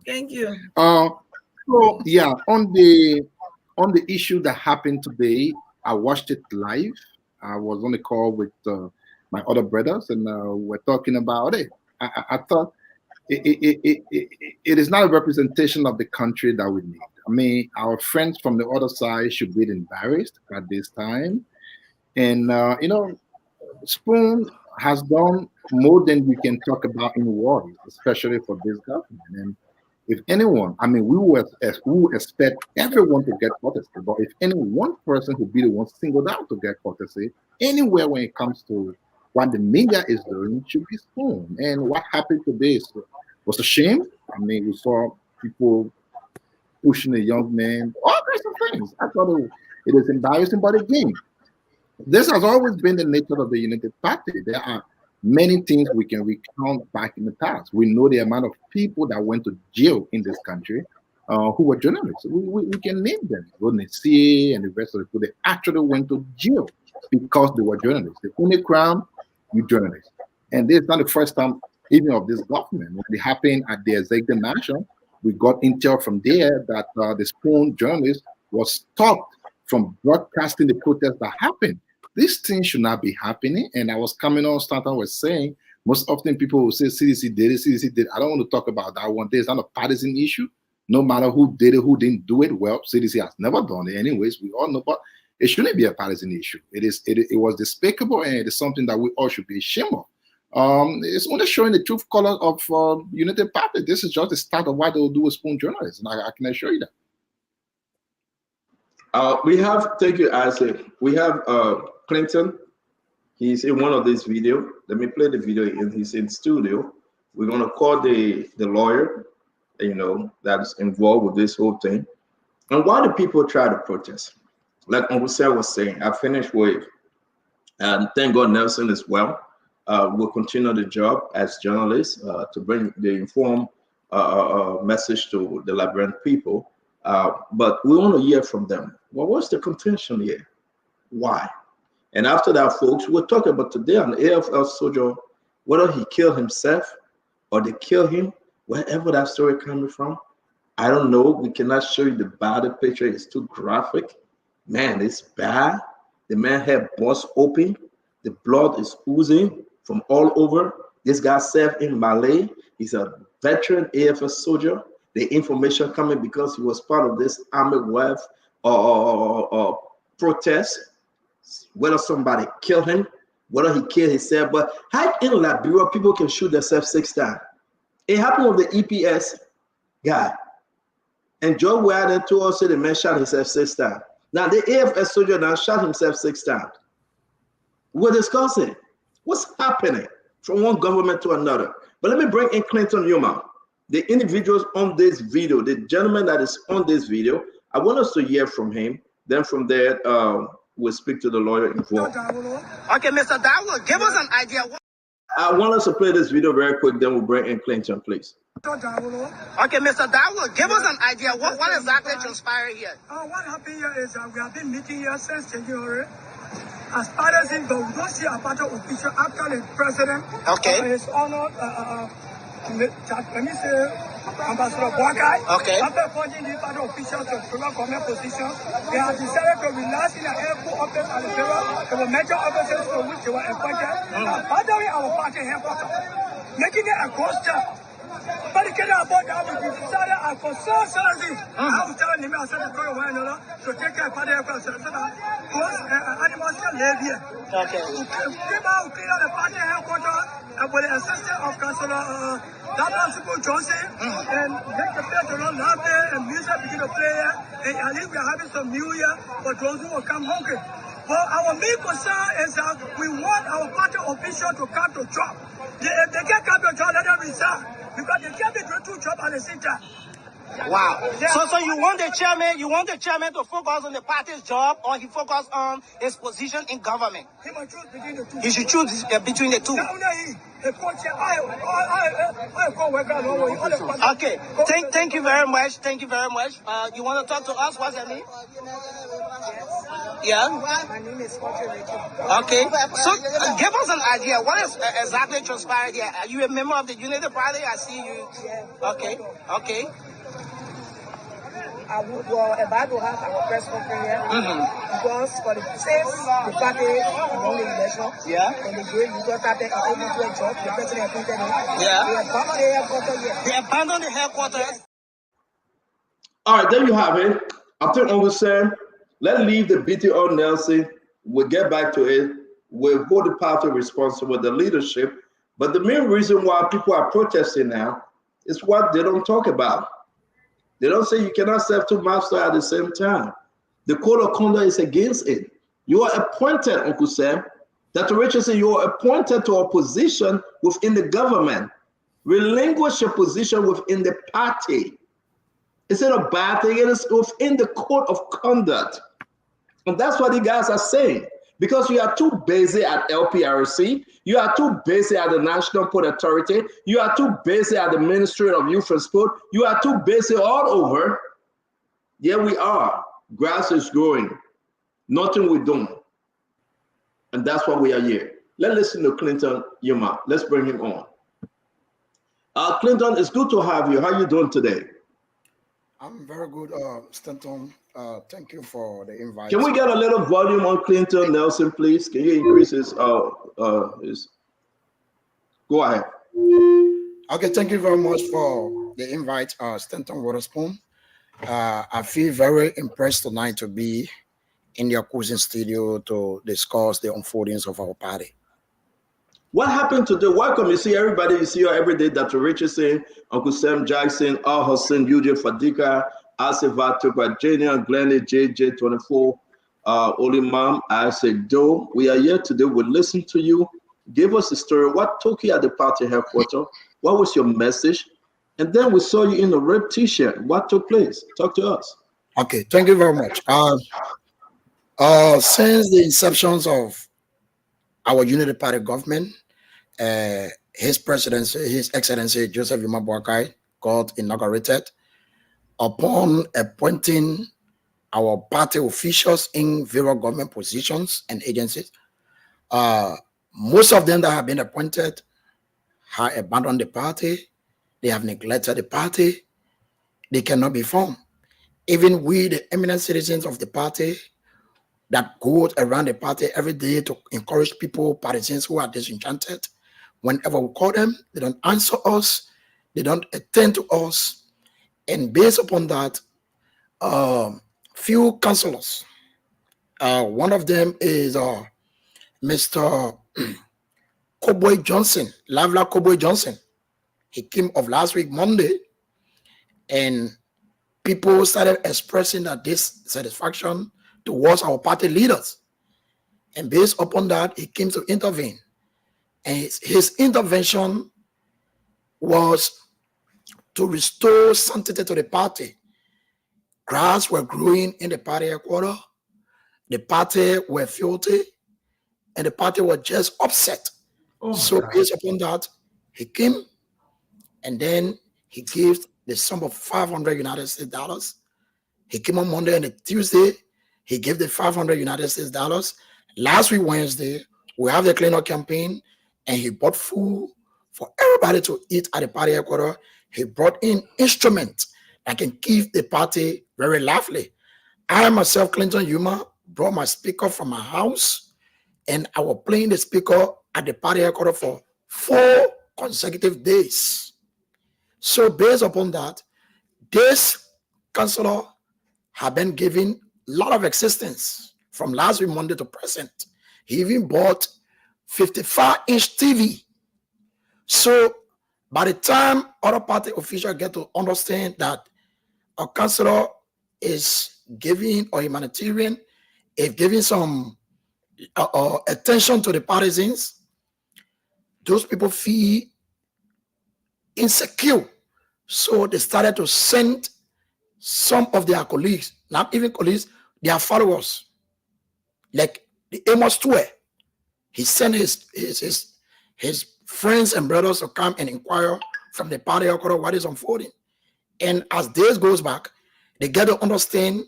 Thank you. So yeah, on the issue that happened today, I watched it live. I was on the call with my other brothers, and we're talking about it. I thought it is not a representation of the country that we need. I mean, our friends from the other side should be embarrassed at this time. And Spoon has done more than we can talk about in words, especially for this government. And if anyone, I mean, we will expect everyone to get courtesy, but if any one person who be the one singled out to get courtesy anywhere when it comes to what the media is doing, it should be Spoon. And what happened today was a shame. I mean, we saw people pushing a young man, all kinds of things. I thought it is embarrassing, but again, this has always been the nature of the United Party. There are many things we can recount back in the past. We know the amount of people that went to jail in this country who were journalists. We can name them. Rodney C. and the rest of the people, they actually went to jail because they were journalists. The only crime, you journalists. And this is not the first time even of this government. When it happened at the executive mansion, we got intel from there that the Spoon journalist was stopped from broadcasting the protests that happened. This thing should not be happening. And I was coming on, Stanton was saying, most often people will say CDC did it, CDC did it. I don't want to talk about that one. It's not a partisan issue. No matter who did it, who didn't do it, well, CDC has never done it anyways. We all know, but it shouldn't be a partisan issue. It was despicable, and it is something that we all should be ashamed of. It's only showing the true color of United Party. This is just the start of what they will do with Spoon journalists, and I can assure you that. Thank you, Isaac. We have Clinton. He's in one of these videos. Let me play the video. He's in studio. We're gonna call the lawyer, that's involved with this whole thing. And why do people try to protest? Like Uncle Sam was saying, I finished with, and thank God Nelson as well. We'll continue the job as journalists to bring the informed message to the Liberian people. But we want to hear from them. Well, what's the contention here? Why? And after that, folks, we'll talk about today an AFL soldier, whether he killed himself or they killed him, wherever that story coming from. I don't know. We cannot show you the body picture. It's too graphic. Man, it's bad. The man had bust open. The blood is oozing from all over. This guy served in Malay. He's a veteran AFL soldier. The information coming because he was part of this army wave or protest. Whether somebody killed him, whether he killed himself. But how in Liberia people can shoot themselves 6 times? It happened with the EPS guy. And Joe Wilden told us the man shot himself 6 times. Now the AFS soldier now shot himself 6 times. We're discussing what's happening from one government to another. But let me bring in Clinton Yuma, the individuals on this video, the gentleman that is on this video. I want us to hear from him. Then from there, we'll speak to the lawyer involved. Okay, Mr. Dawo, give us an idea. I want us to play this video very quick, then we'll bring in Clinton, please. Okay, Mr. Dawo, give us an idea. What exactly transpired here? What happened here is we have been meeting here since January. As far as we don't see a part of official after the president. Okay. His honor, let me say, Ambassador Boakai. Okay. After appointing the part of officials to federal government positions, they have decided to relax in the airport office at the federal. There were major offices to which they were appointed. Following our party headquarters, making it a ghost job. But the kid about that, we decided I for so sorry. I was telling him, I said, to go away to take care of party headquarters. So that those animals can live here. Okay. We came out, clean out the party headquarters with the assistance of Counsellor Johnson and make the place to run laughter and music begin to play here. And at least we're having some New Year for those who will come hungry. But our main concern is that we want our party officials to come to job. If they can't come to job, let them resign. Because they can't be doing two jobs at the same time. Wow. So you want the chairman to focus on the party's job, or he focus on his position in government? He must choose between the two. He should choose between the two. Okay. Thank you very much. Thank you very much. You want to talk to us? What's your name? Yeah. My name is Okay. So give us an idea. What is exactly transpired here? Are you a member of the Unity Party? I see you. Okay. Okay. We're about to have our press conference here because for the since the party won the election, and the great leader started able to a job, the president appointed him. They abandoned the headquarters. All right, there you have it. I think Uncle Sam, let's leave the BTO Nelson. We'll get back to it. We'll hold the party responsible, the leadership. But the main reason why people are protesting now is what they don't talk about. They don't say you cannot serve two masters at the same time. The code of conduct is against it. You are appointed, Uncle Sam. Dr. Richardson, you are appointed to a position within the government. Relinquish your position within the party. It's not a bad thing. It is within the code of conduct. And that's what the guys are saying. Because you are too busy at LPRC, you are too busy at the National Port Authority, you are too busy at the Ministry of Youth and Sport, you are too busy all over. Here we are. Grass is growing. Nothing we do. And that's why we are here. Let's listen to Clinton Yuma. Let's bring him on. Clinton, it's good to have you. How are you doing today? I'm very good, Stanton. Thank you for the invite. Can we get a little volume on Clinton Nelson, please? Can you increase his Go ahead. Okay, thank you very much for the invite, Stanton Waterspoon. I feel very impressed tonight to be in your cousin studio to discuss the unfoldings of our party. What happened today? Welcome. You see everybody. You see her every day. Dr. Richardson, Uncle Sam Jackson, Al Hussein, Eugene Fadika, Asiva Tupa Jr., Glenny, JJ24, Olimam, I said, Joe. We are here today. We'll listen to you. Give us a story. What took you at the party headquarters? What was your message? And then we saw you in a red t-shirt. What took place? Talk to us. Okay, thank you very much. Since the inceptions of our Unity Party government, His Presidency, His Excellency Joseph Yuma Boakai got inaugurated. Upon appointing our party officials in various government positions and agencies, most of them that have been appointed have abandoned the party. They have neglected the party. They cannot be formed. Even we, the eminent citizens of the party, that go around the party every day to encourage people, partisans who are disenchanted. Whenever we call them, they don't answer us, they don't attend to us. And based upon that, few councillors, one of them is Mr. Cowboy Johnson, Lavla Cowboy Johnson. He came of last week, Monday, and people started expressing that dissatisfaction towards our party leaders. And based upon that, he came to intervene. And his intervention was to restore sanctity to the party. Grass were growing in the party headquarters. The party were filthy, and the party was just upset. So based upon that, he came, and then he gave the sum of $500 US. He came on Monday, and the Tuesday, he gave the $500 US. Last week, Wednesday, we have the cleanup campaign, and he bought food for everybody to eat at the party headquarters. He brought in instruments that can keep the party very lively. I myself, Clinton Yuma, brought my speaker from my house, and I was playing the speaker at the party headquarters for 4 consecutive days. So based upon that, this counselor have been given a lot of existence from last week Monday to present. He even bought 55-inch TV. So by the time other party officials get to understand that a counselor is giving, or humanitarian is giving some attention to the partisans, those people feel insecure. So they started to send some of their colleagues, not even colleagues, their followers, like the Amos Tue. He sent his friends and brothers to come and inquire from the party what is unfolding. And as days goes back, they get to understand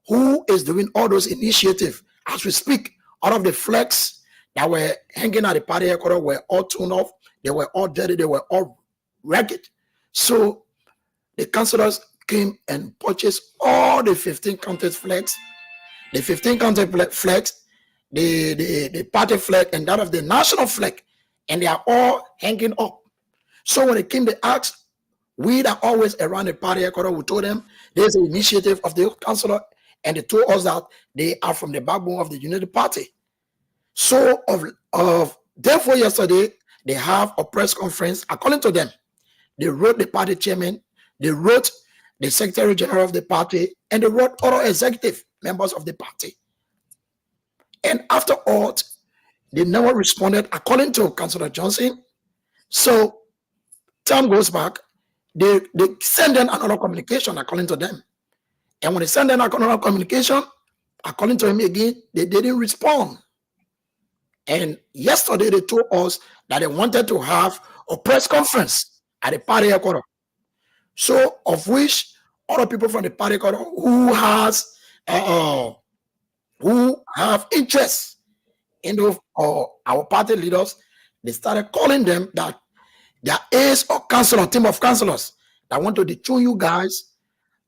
who is doing all those initiatives. As we speak, all of the flags that were hanging at the party headquarters were all torn off. They were all dirty. They were all ragged. So the councillors came and purchased all the 15 counted flags, the 15 counted flags, the party flag, and that of the national flag, and they are all hanging up. So when it came to ask, we that always around the party headquarters, we told them there's an initiative of the councillor, and they told us that they are from the backbone of the United Party. So therefore yesterday, they have a press conference. According to them, they wrote the party chairman, they wrote the secretary general of the party, and they wrote other executive members of the party. And after all, they never responded according to Counsellor Johnson. So time goes back, they send them another communication according to them. And when they send them another communication, according to him again, they didn't respond. And yesterday they told us that they wanted to have a press conference at the party headquarters. So of which other people from the party headquarters who have interest in our party leaders, they started calling them that there is a council, a team of councillors that want to detune you guys,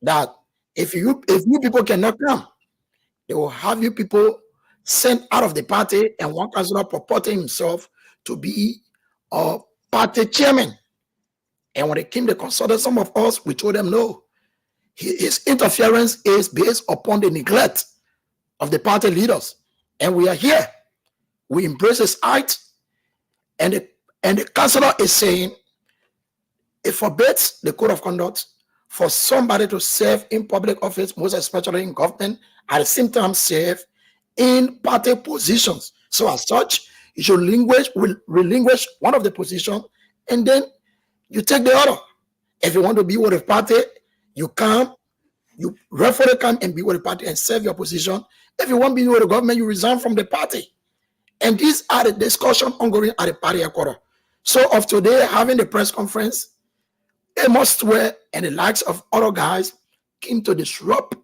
that if you people cannot come, they will have you people sent out of the party, and one councillor purporting himself to be a party chairman. And when they came to consult some of us, we told them no. His interference is based upon the neglect of the party leaders. And we are here. We embrace his act, and the councillor is saying it forbids the code of conduct for somebody to serve in public office, most especially in government, at the same time serve in party positions. So as such, you should relinquish one of the positions, and then you take the other. If you want to be with the party, you come, you referee come and be with the party and serve your position. If you want to be with the government, you resign from the party. And these are the discussion ongoing at the party headquarters. So of today, having the press conference, Amos Tue and the likes of other guys came to disrupt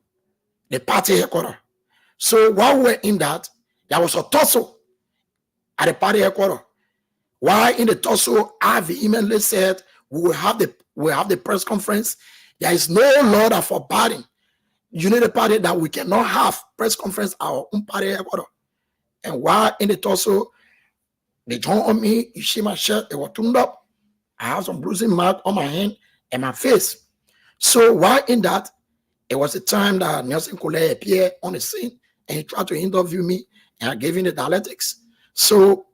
the party headquarters. So while we're in that, there was a tussle at the party headquarters. While in the tussle, I vehemently said we will have the press conference. There is no law that forbidding United Party that we cannot have press conference at our own party headquarters. And while in the tussle, they joined on me. You see my shirt, it was tuned up. I have some bruising mark on my hand and my face. So while in that, it was the time that Nelson Kule appeared on the scene, and he tried to interview me, and I gave him the dialectics. So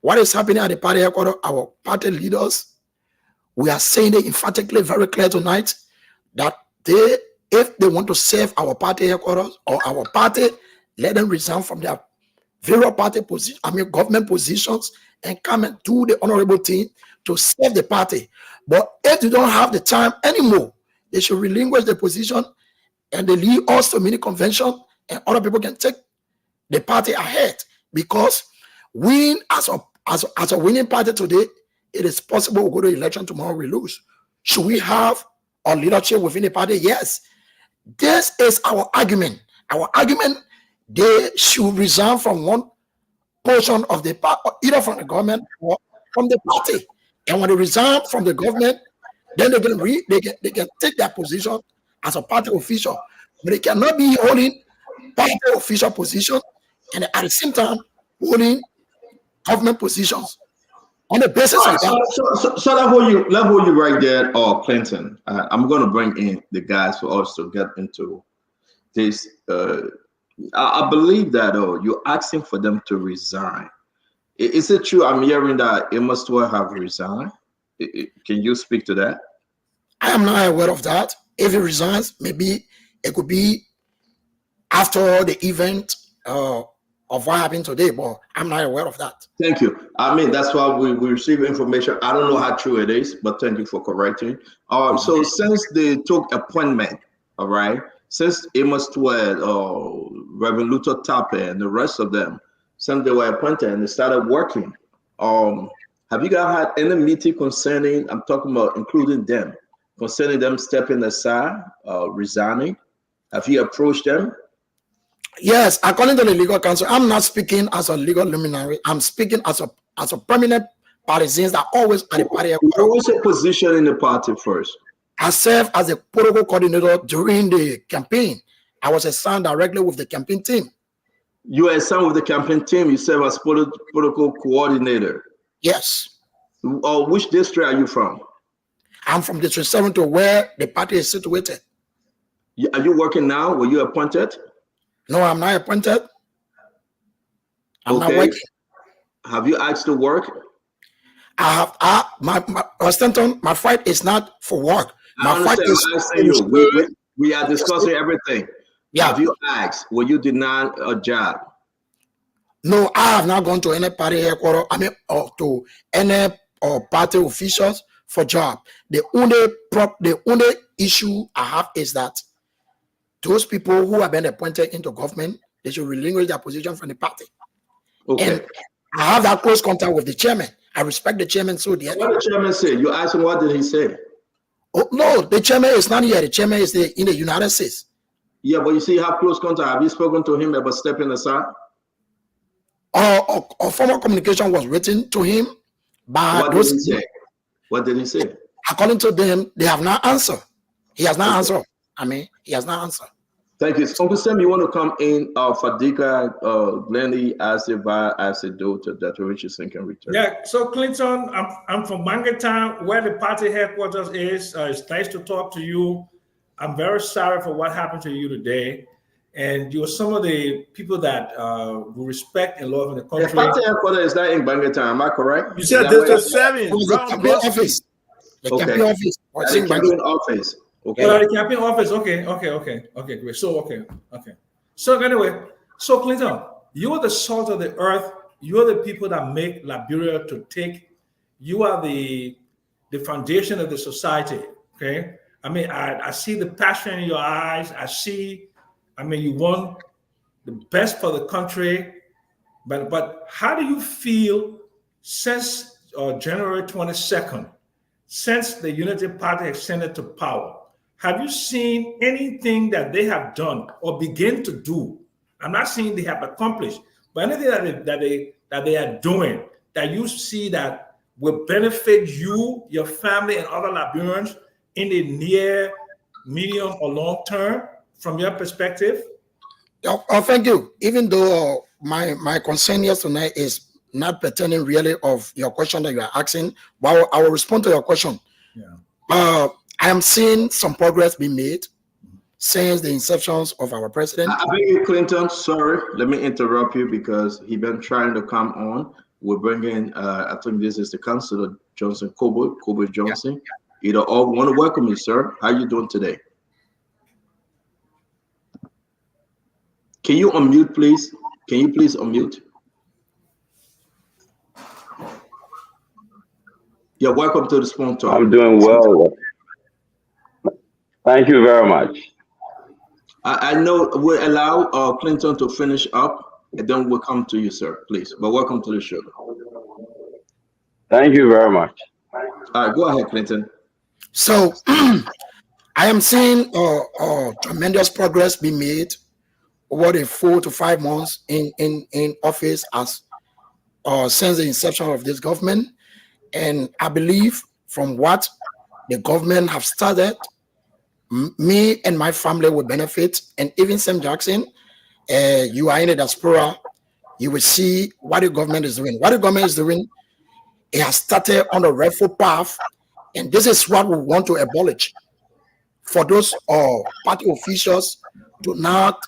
what is happening at the party headquarters, our party leaders, we are saying it emphatically very clear tonight that if they want to serve our party headquarters or our party, let them resign from their various party position, government positions, and come and do the honorable thing to serve the party. But if you don't have the time anymore, they should relinquish the position and they lead us to mini convention, and other people can take the party ahead. Because we, as a winning party today, it is possible we go to election tomorrow, we lose. Should we have a leadership within the party? Yes. This is our argument. Our argument, they should resign from one portion of the party, either from the government or from the party. And when they resign from the government, then they can take their position as a party official. But they cannot be holding party official position and at the same time holding government positions on the basis of that. So let hold you right there, Clinton. I'm going to bring in the guys for us to get into this. I believe that you're asking for them to resign. Is it true? I'm hearing that Amos Stewart have resigned. Can you speak to that? I am not aware of that. If he resigns, maybe it could be after the event of what happened today, but I'm not aware of that. Thank you. I mean, that's why we receive information. I don't know how true it is, but thank you for correcting. So since they took appointment, all right, since Amos Stewart, Reverend Luther Tappe, and the rest of them, since they were appointed and they started working, have you guys had any meeting concerning, I'm talking about including them, concerning them stepping aside, resigning? Have you approached them? Yes, according to the legal counsel, I'm not speaking as a legal luminary. I'm speaking as a permanent partisan that always at the party. What was your position in the party first? I served as a protocol coordinator during the campaign. I was assigned directly with the campaign team. You were assigned with the campaign team. You serve as protocol coordinator. Yes. Which district are you from? I'm from District 7 to where the party is situated. Are you working now? Were you appointed? No, I'm not appointed. I'm not working. Have you asked to work? I have Stanton, my fight is not for work. My fight is we are discussing everything. Yeah. Have you asked? Were you denied a job? No, I have not gone to any party headquarter. Or to any party officials for job. The only issue I have is that those people who have been appointed into government, they should relinquish their position from the party. Okay. And I have that close contact with the chairman. I respect the chairman so dearly. What did the chairman say? You asked him, what did he say? Oh, no, the chairman is not here. The chairman is in the United States. Yeah, but you see, you have close contact. Have you spoken to him about stepping aside? A formal communication was written to him. But what did he say? What did he say? According to them, they have not answered. He has not answered. He has not answered. Thank you. Uncle Sam, you want to come in? Fadika Glendy as a daughter that Richardson can return. Yeah, so Clinton, I'm from Mangaton, where the party headquarters is. It's nice to talk to you. I'm very sorry for what happened to you today. And you're some of the people that we respect and love in the country. The party headquarters is not in Bangaton, am I correct? You said District 7. The campaign office. The campaign office. The campaign office. Okay. The campaign office. Okay, great. So, okay. So anyway, so Clinton, you're the salt of the earth. You're the people that make Liberia to take. You are the foundation of the society. Okay. I see the passion in your eyes. You want the best for the country. But how do you feel since January 22nd, since the Unity Party ascended to power? Have you seen anything that they have done or begin to do? I'm not saying they have accomplished, but anything that they are doing that you see that will benefit you, your family, and other Liberians in the near, medium, or long term, from your perspective? Thank you. Even though my concern here tonight is not pertaining really of your question that you are asking, but I will respond to your question. Yeah. I am seeing some progress being made since the inceptions of our president. I beg you, Clinton, sorry, let me interrupt you because he's been trying to come on. We're bringing, I think this is the Counsellor Johnson, Counsellor Johnson. Yeah. Either all want to welcome you, sir. How are you doing today? Can you unmute, please? Can you please unmute? You're welcome to the Spoon Talk. I'm doing well. Thank you very much. I know we'll allow Clinton to finish up, and then we'll come to you, sir, please. But welcome to the show. Thank you very much. All right, go ahead, Clinton. So I am seeing tremendous progress being made over the 4 to 5 months in office as since the inception of this government. And I believe from what the government have started, me and my family will benefit. And even Sam Jackson, you are in the diaspora, you will see what the government is doing. What the government is doing, it has started on the rightful path. And this is what we want to abolish. For those party officials to not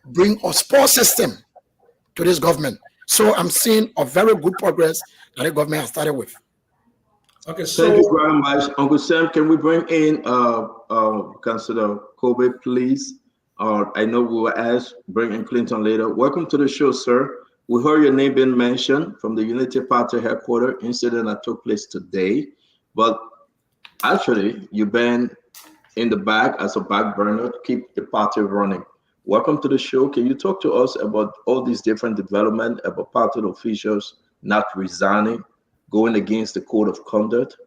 bring a support system to this government. So I'm seeing a very good progress that the government has started with. Okay, so thank you very much, Uncle Sam. Can we bring in Councillor Kobe, please? I know we will ask bring in Clinton later. Welcome to the show, sir. We heard your name being mentioned from the Unity Party headquarter incident that took place today, but actually you've been in the back as a back burner to keep the party running. Welcome to the show. Can you talk to us about all these different developments about party officials not resigning, going against the code of conduct?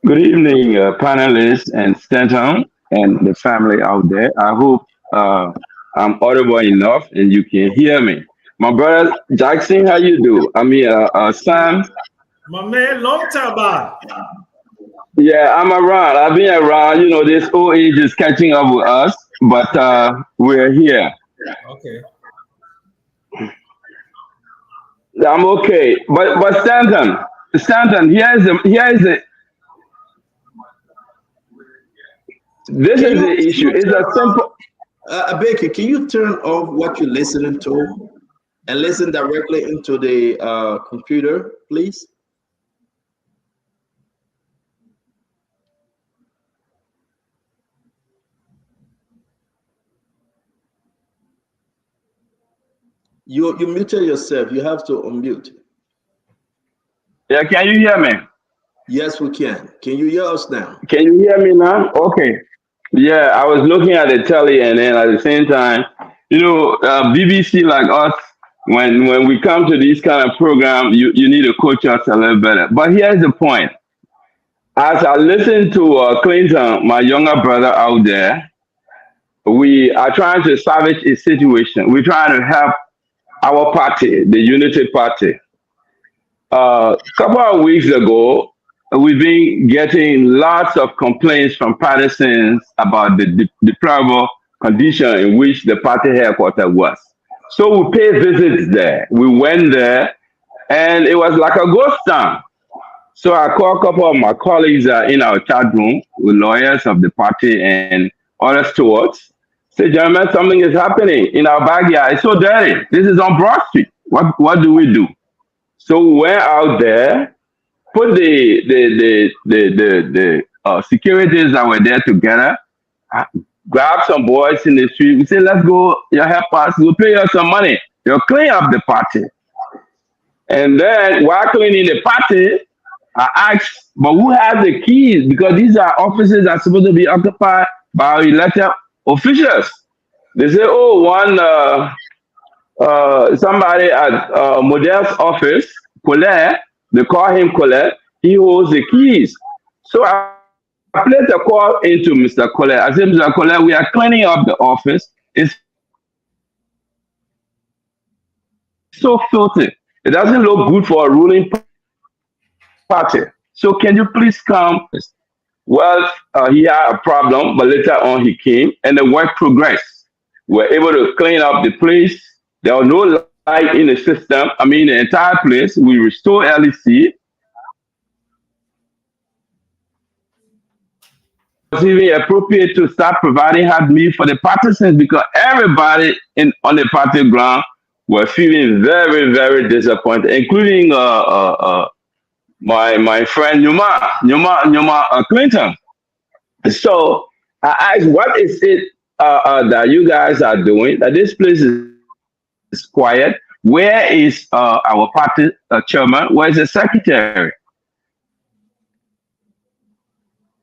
Good evening, panelists and Stanton and the family out there. I hope I'm audible enough and you can hear me. My brother Jackson, how you do? I mean, Sam. My man, long time back. Yeah, I'm around. I've been around. You know, this old age is catching up with us, but we're here. Okay. I'm okay. But Stanton, here is the this is the issue. It's a simple. Baker, can you turn off what you're listening to and listen directly into the computer, please? You muted yourself. You have to unmute. Yeah, can you hear me? Yes, we can. Can you hear us now? Can you hear me now? Okay. Yeah, I was looking at the telly and then at the same time, you know, BBC like us, when we come to these kind of programs, you need to coach us a little better. But here's the point. As I listen to Clinton, my younger brother out there, we are trying to salvage a situation. We're trying to help our party, the Unity Party. A couple of weeks ago, we've been getting lots of complaints from partisans about the deplorable condition in which the party headquarters was. So we paid visits there. We went there, and it was like a ghost town. So I called a couple of my colleagues in our chat room with lawyers of the party and other stewards. Say, gentlemen, something is happening in our backyard. It's so dirty. This is on Broad Street. What do we do? So we went out there, put the securities that were there together, grab some boys in the street. We say, let's go, you help us, we'll pay you some money. You'll clean up the party. And then while cleaning the party, I asked, but who has the keys? Because these are offices that are supposed to be occupied by our elected officials. They say, oh, somebody at Model's office, Colette, they call him Colette, he holds the keys. So I placed a call into Mr. Colette. I said, Mr. Colette, we are cleaning up the office. It's so filthy. It doesn't look good for a ruling party. So can you please come? Well, he had a problem, but later on he came and the work progressed. We were able to clean up the place. There was no light in the system. I mean, the entire place. We restored LEC. It was even appropriate to start providing hot meal for the partisans because everybody on the party ground were feeling very, very disappointed, including the my friend Yuma Clinton. So I asked, what is it that you guys are doing? That this place is quiet. Where is our party chairman? Where is the secretary?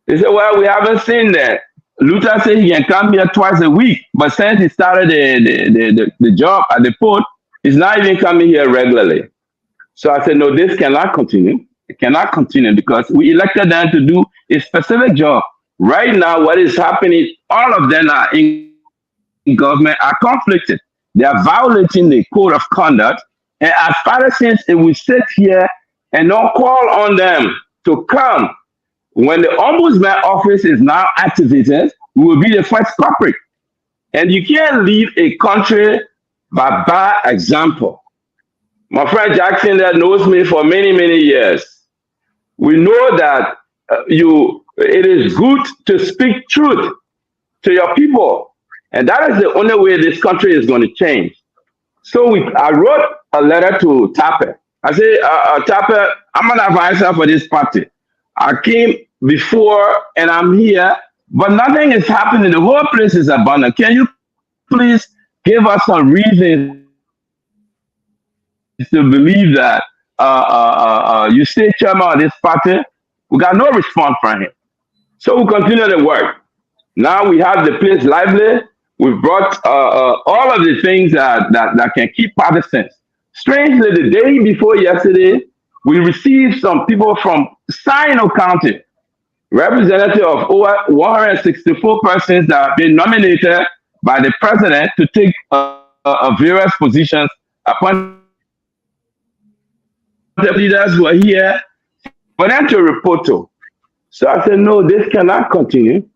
He said, well, we haven't seen that. Luther said he can come here twice a week, but since he started the job at the port, he's not even coming here regularly. So I said, no, this cannot continue. It cannot continue because we elected them to do a specific job. Right now, what is happening, all of them are in government are conflicted. They are violating the code of conduct. And as citizens, if we sit here and not call on them to come, when the ombudsman office is now activated, we will be the first culprit. And you can't lead a country by bad example. My friend Jackson that knows me for many, many years. We know that it is good to speak truth to your people. And that is the only way this country is going to change. So I wrote a letter to Tappe. I said, Tappe, I'm an advisor for this party. I came before and I'm here, but nothing is happening. The whole place is abandoned. Can you please give us some reason to believe that you stay chairman of this party? We got no response from him. So we continue the work. Now we have the place lively. We've brought all of the things that can keep partisans. Strangely, the day before yesterday, we received some people from Sino County, representative of over 164 persons that have been nominated by the president to take various positions upon the leaders who are here for them to report to. So I said, no, this cannot continue.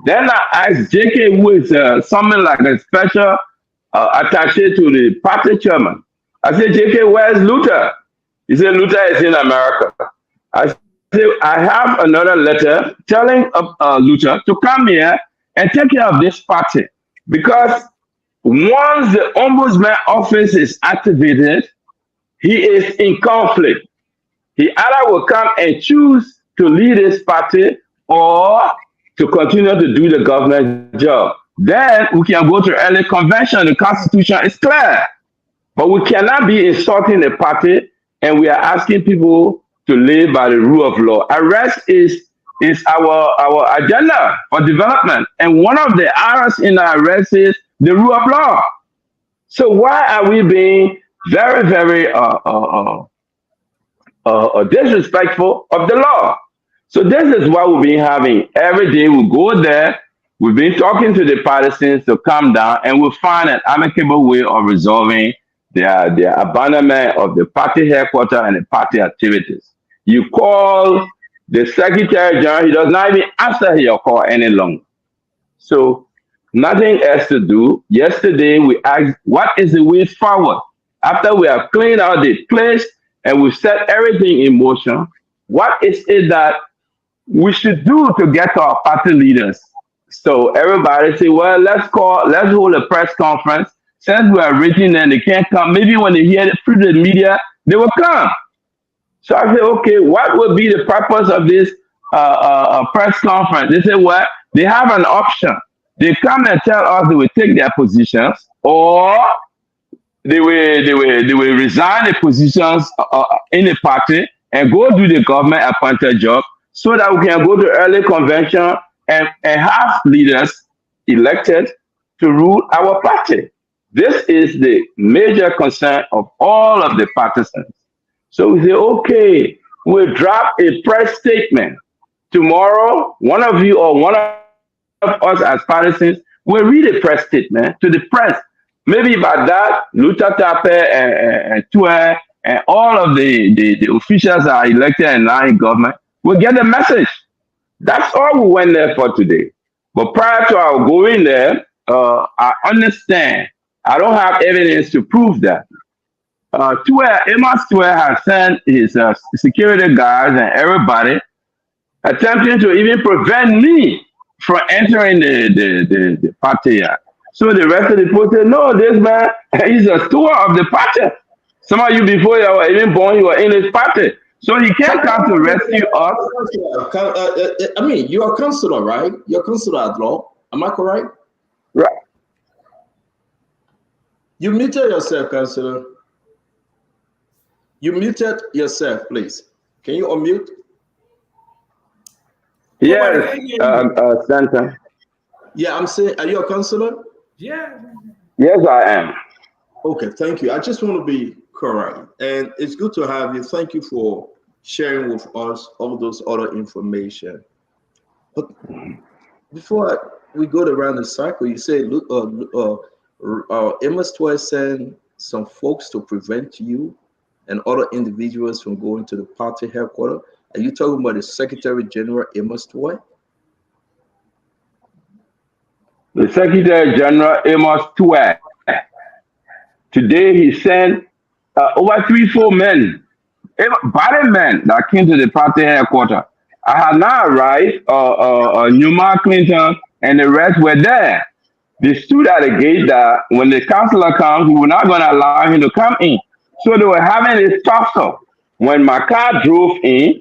Then I asked JK, who is something like a special attaché to the party chairman. I said, JK, where's Luther? He said, Luther is in America. I said, I have another letter telling Luther to come here and take care of this party. Because once the ombudsman office is activated, he is in conflict. He either will come and choose to lead his party or to continue to do the government job. Then we can go to early convention. The constitution is clear. But we cannot be insulting the party, and we are asking people to live by the rule of law. Arrest is our agenda for development. And one of the errors in our arrest is the rule of law. So why are we being very, very disrespectful of the law? So this is what we've been having. Every day we go there, we've been talking to the partisans to come down, and we'll find an amicable way of resolving the abandonment of the party headquarters and the party activities. You call the Secretary General, he does not even answer your call any longer. So nothing else to do. Yesterday we asked, what is the way forward? After we have cleaned out the place and we've set everything in motion, what is it that we should do to get to our party leaders? So everybody say, well, let's hold a press conference. Since we are reaching them, they can't come. Maybe when they hear it through the media, they will come. So I said, okay, what would be the purpose of this press conference? They said, well, they have an option. They come and tell us they will take their positions, or they will resign the positions in the party and go do the government appointed job, so that we can go to early convention and have leaders elected to rule our party. This is the major concern of all of the partisans. So we say, okay, we'll drop a press statement. Tomorrow, one of you or one of us as partisans will read a press statement to the press. Maybe by that, Luther Tappe and Tue and all of the officials that are elected and now in government will get the message. That's all we went there for today. But prior to our going there, I understand. I don't have evidence to prove that. Amos Tue has sent his security guards and everybody attempting to even prevent me from entering the party. So the rest of the people said, no, this man, he's a steward of the party. Some of you before you were even born, you were in his party. So he can't come to rescue us. I mean, you're a counselor, right? You're a counselor at law. Am I correct? Right. You muted yourself, counselor. You muted yourself, please. Can you unmute? Yes, Santa. Yeah, I'm saying, are you a counselor? Yeah. Yes, I am. Okay, thank you. I just want to be correct. And it's good to have you. Thank you for sharing with us all those other information. But before we go around the cycle, you say, look, Amos Twelve sent some folks to prevent you and other individuals from going to the party headquarters. Are you talking about the Secretary General Amos Twelve? The Secretary General Amos Twelve. Today he sent over 3-4 men, body men that came to the party headquarters. I had now arrived, Yuma, Clinton, and the rest were there. They stood at the gate that when the counselor comes, we were not going to allow him to come in. So they were having this tussle. When my car drove in,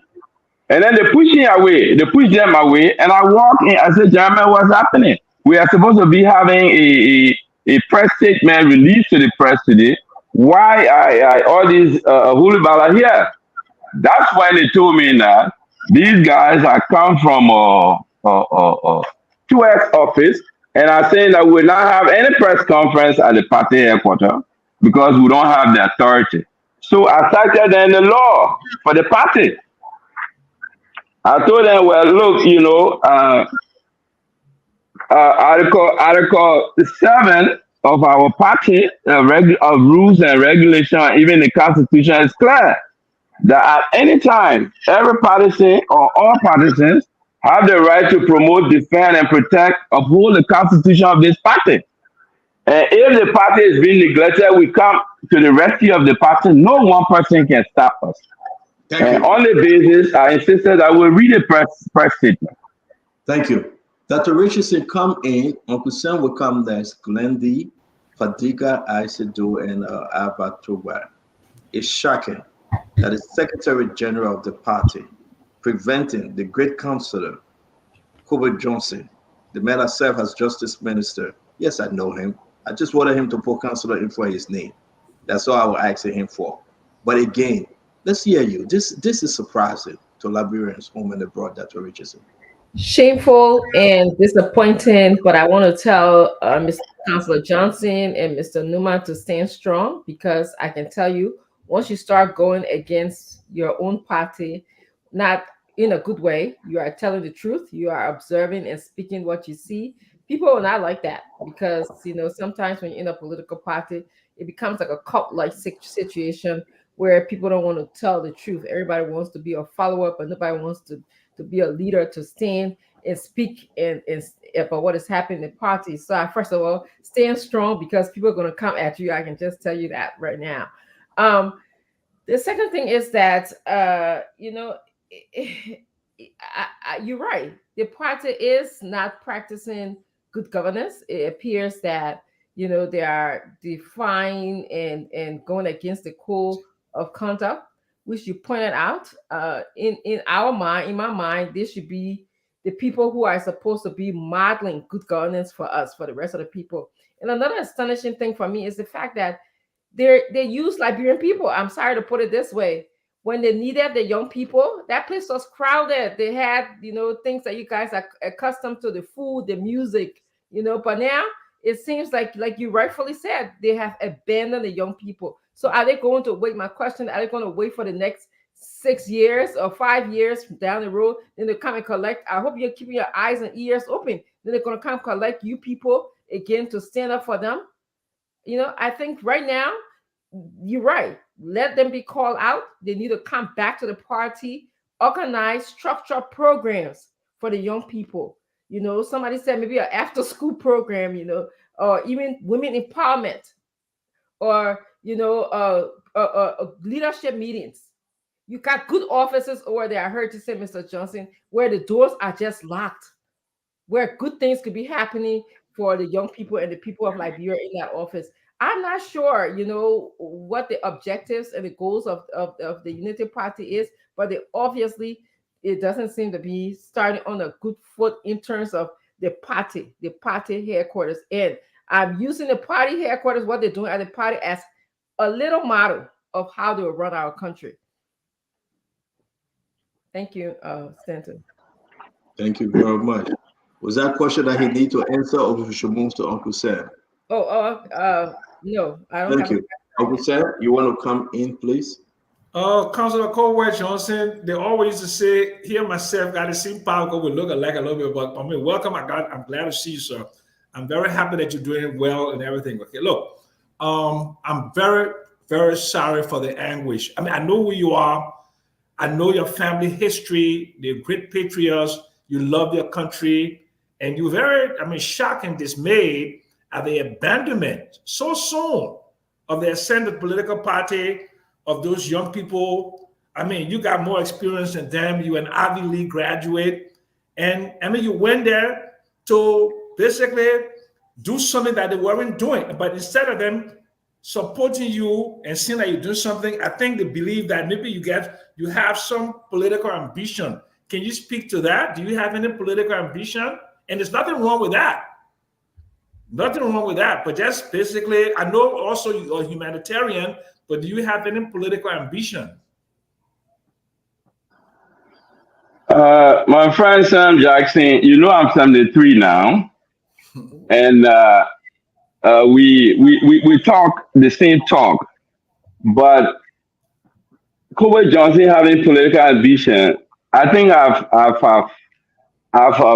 and then they pushed me away. They pushed them away, and I walked in. I said, "Gentlemen, what's happening? We are supposed to be having a press statement released to the press today. Why all these hulibala here?" That's when they told me that these guys are come from 2X office and are saying that we will not have any press conference at the party headquarters because we don't have the authority. So I cited them the law for the party. I told them, well, look, Article 7 of our party of rules and regulation, even the Constitution, is clear that at any time, every partisan or all partisans have the right to promote, defend, and protect, uphold the Constitution of this party. And if the party is being neglected, we come to the rescue of the party. No one person can stop us. And on the basis, I insisted I will read a press statement. Thank you. Dr. Richardson, come in. Uncle Sam will come next. Glendy, Fadiga, Isidore, and Abatoba. It's shocking that the Secretary General of the party preventing the great counselor, Counsellor Johnson, the man that served as Justice Minister. Yes, I know him. I just wanted him to put counselor in for his name. That's all I was asking him for. But again, let's hear you. This is surprising to Liberians home and abroad, Dr. Richardson. Shameful and disappointing, but I want to tell Mr. Counsellor Johnson and Mr. Yuma to stand strong, because I can tell you, once you start going against your own party, not in a good way, you are telling the truth, you are observing and speaking what you see, people will not like that, because sometimes when you're in a political party, it becomes like a cult-like situation where people don't want to tell the truth. Everybody wants to be a follower, but nobody wants to be a leader, to stand and speak and about what is happening in parties. So first of all, stand strong, because people are going to come at you. I can just tell you that right now. The second thing is that, you're right. The party is not practicing good governance. It appears that, they are defying and going against the code of conduct, which you pointed out. In my mind, this should be the people who are supposed to be modeling good governance for us, for the rest of the people. And another astonishing thing for me is the fact that they use Liberian people. I'm sorry to put it this way. When they needed the young people, that place was crowded. They had, things that you guys are accustomed to, the food, the music, but now it seems like you rightfully said, they have abandoned the young people. So are they going to wait? My question, are they going to wait for the next 6 years or 5 years down the road? Then they come and collect. I hope you're keeping your eyes and ears open. Then they're going to come collect you people again to stand up for them. I think right now, you're right. Let them be called out. They need to come back to the party, organize structured programs for the young people. Somebody said maybe an after-school program, or even women empowerment, or leadership meetings. You got good offices over there, I heard you say, Mr. Johnson, where the doors are just locked, where good things could be happening for the young people and the people of Liberia in that office. I'm not sure, what the objectives and the goals of the Unity Party is, but obviously it doesn't seem to be starting on a good foot in terms of the party headquarters. And I'm using the party headquarters, what they're doing at the party, as a little model of how to run our country. Thank you, Stanton. Thank you very much. Was that a question that he need to answer, or we should move to Uncle Sam? No, I don't. Thank you. Uncle Sam, you want to come in, please? Councillor Johnson, they always used to say, here myself got the same power because we look alike a little bit, but I mean, welcome. I'm glad to see you, sir. I'm very happy that you're doing well and everything. Okay, look, I'm very, very sorry for the anguish. I mean, I know who you are. I know your family history. They're great patriots. You love your country. And you're very, shocked and dismayed at the abandonment so soon of the ascendant political party, of those young people. I mean, you got more experience than them. You're an Ivy League graduate. And you went there to basically do something that they weren't doing. But instead of them supporting you and seeing that you do something, I think they believe that maybe you have some political ambition. Can you speak to that? Do you have any political ambition? And there's nothing wrong with that. Nothing wrong with that. But just basically, I know also you're a humanitarian, but do you have any political ambition? My friend Sam Jackson, I'm 73 now, and we talk the same talk, but Counsellor Johnson having political ambition, I think I've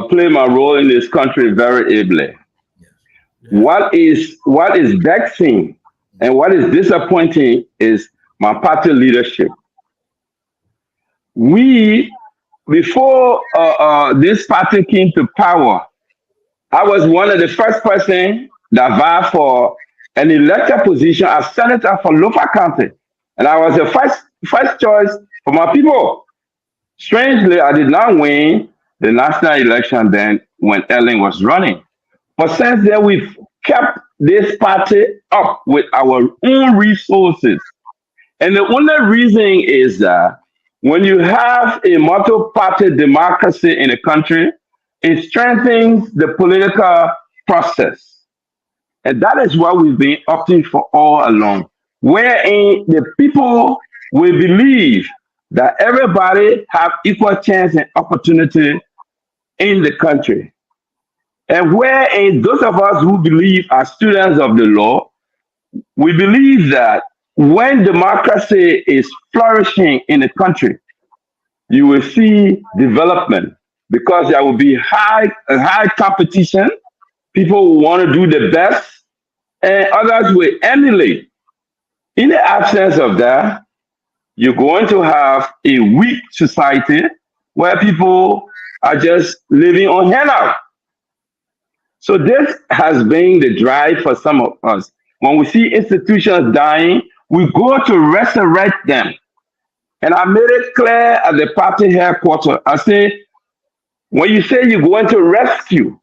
played my role in this country very ably. What is vexing and what is disappointing is my party leadership. Before this party came to power, I was one of the first person that vied for an elected position as senator for local county. And I was the first choice for my people. Strangely, I did not win the national election then when Ellen was running. But since then, we've kept this party up with our own resources. And the only reason is that when you have a multi-party democracy in a country, it strengthens the political process. And that is what we've been opting for all along, wherein the people will believe that everybody have equal chance and opportunity in the country. And wherein those of us who believe are students of the law, we believe that when democracy is flourishing in a country, you will see development because there will be high competition. People will want to do the best, and others will emulate. In the absence of that, you're going to have a weak society where people are just living on handout. So this has been the drive for some of us. When we see institutions dying, we go to resurrect them. And I made it clear at the party headquarters. I say, when you say you're going to rescue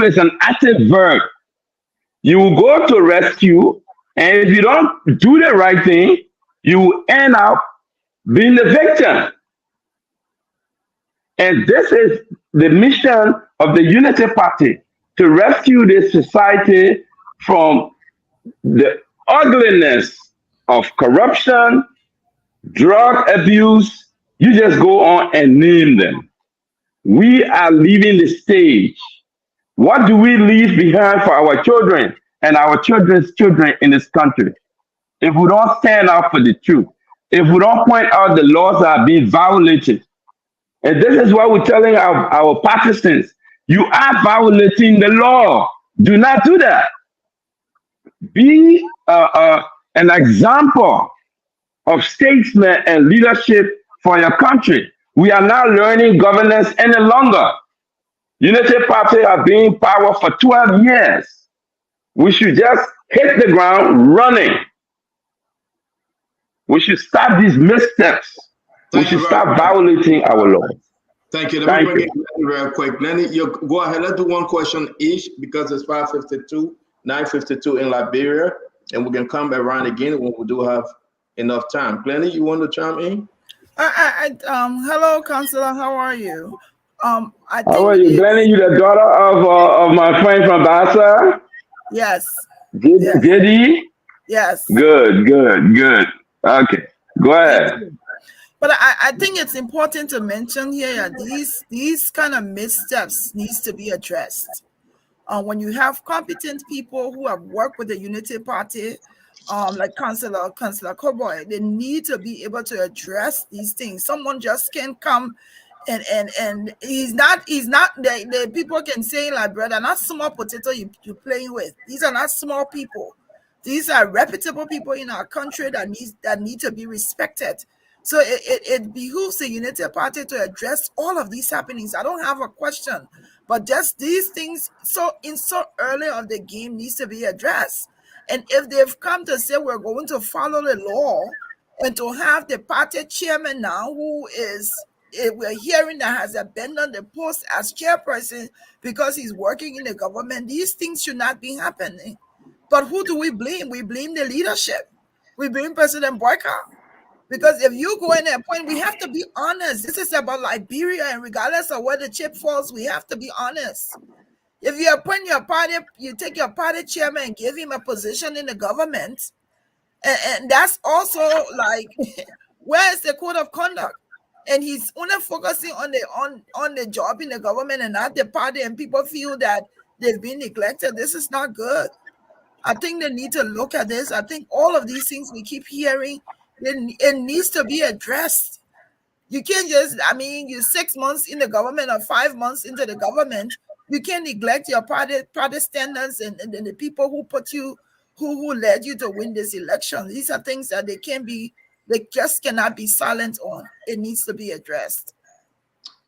is an active verb. You will go to rescue, and if you don't do the right thing, you will end up being the victim. And this is the mission of the Unity Party, to rescue this society from the ugliness of corruption, drug abuse. You just go on and name them. We are leaving the stage. What do we leave behind for our children and our children's children in this country? If we don't stand up for the truth, if we don't point out the laws that are being violated, and this is what we're telling our partisans, you are violating the law. Do not do that. Be an example of statesman and leadership for your country. We are not learning governance any longer. Unity Party have been in power for 12 years. We should just hit the ground running. We should stop these missteps. We should stop violating our laws. Thank you. Let me bring it real quick. Lenny, you go ahead. Let's do one question each because it's 5:52. 9:52 in Liberia, and we can come around again when we do have enough time. Glennie, you want to chime in? Hello, Counsellor. How are you? I How are think you, Glennie? You the daughter of my friend from Basa? yes. JD? Yes. Good. Okay, go ahead. But I think it's important to mention here these kind of missteps needs to be addressed. When you have competent people who have worked with the Unity Party, like Councillor Cowboy, they need to be able to address these things. Someone just can't come and he's not the people can say like, brother, not small potato you're playing with. These are not small people. These are reputable people in our country that need to be respected. So it behooves the Unity Party to address all of these happenings. I don't have a question, but just these things so early of the game needs to be addressed. And if they've come to say we're going to follow the law, and to have the party chairman now who is we're hearing that has abandoned the post as chairperson because he's working in the government, these things should not be happening. But who do we blame? We blame the leadership. We blame President Boyka. Because if you go in that point, we have to be honest. This is about Liberia, and regardless of where the chip falls, we have to be honest. If you appoint your party, you take your party chairman and give him a position in the government, and that's also like, where is the code of conduct? And he's only focusing on the job in the government and not the party, and people feel that they've been neglected. This is not good. I think they need to look at this. I think all of these things we keep hearing, it needs to be addressed. You can't just, you're 6 months in the government or 5 months into the government. You can't neglect your party standards and the people who put you, who led you to win this election. These are things that they just cannot be silent on. It needs to be addressed.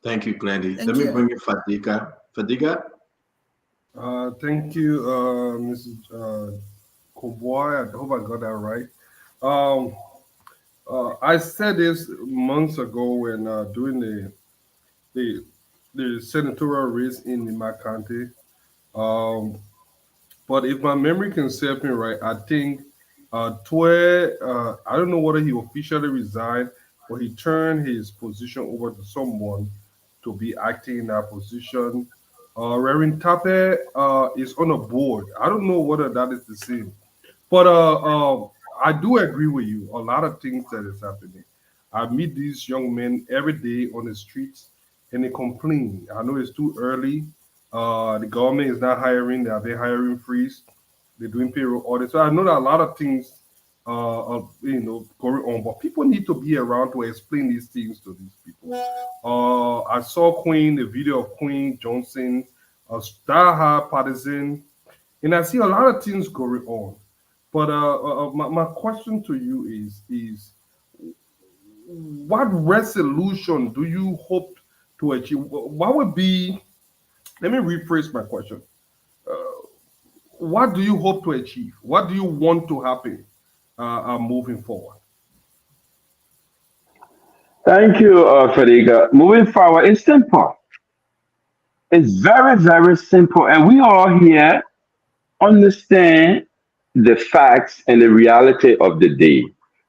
Thank you, Glennie. Let me bring in Fadiga. Fadiga? Thank you, Mrs. Cowboy. I hope I got that right. I said this months ago when doing the senatorial race in my county. But if my memory can serve me right, I think I don't know whether he officially resigned, but he turned his position over to someone to be acting in that position. Reverend Tape is on a board. I don't know whether that is the same, but I do agree with you. A lot of things that is happening. I meet these young men every day on the streets, and they complain. I know it's too early. The government is not hiring. They have a hiring freeze. They're doing payroll audits. So I know that a lot of things are going on, but people need to be around to explain these things to these people. I saw the video of Queen Johnson, a star partisan, and I see a lot of things going on. But my question to you is what resolution do you hope to achieve? What would be, let me rephrase my question. What do you hope to achieve? What do you want to happen moving forward? Thank you, Fadiga. Moving forward, it's simple. It's very, very simple. And we all here understand the facts and the reality of the day.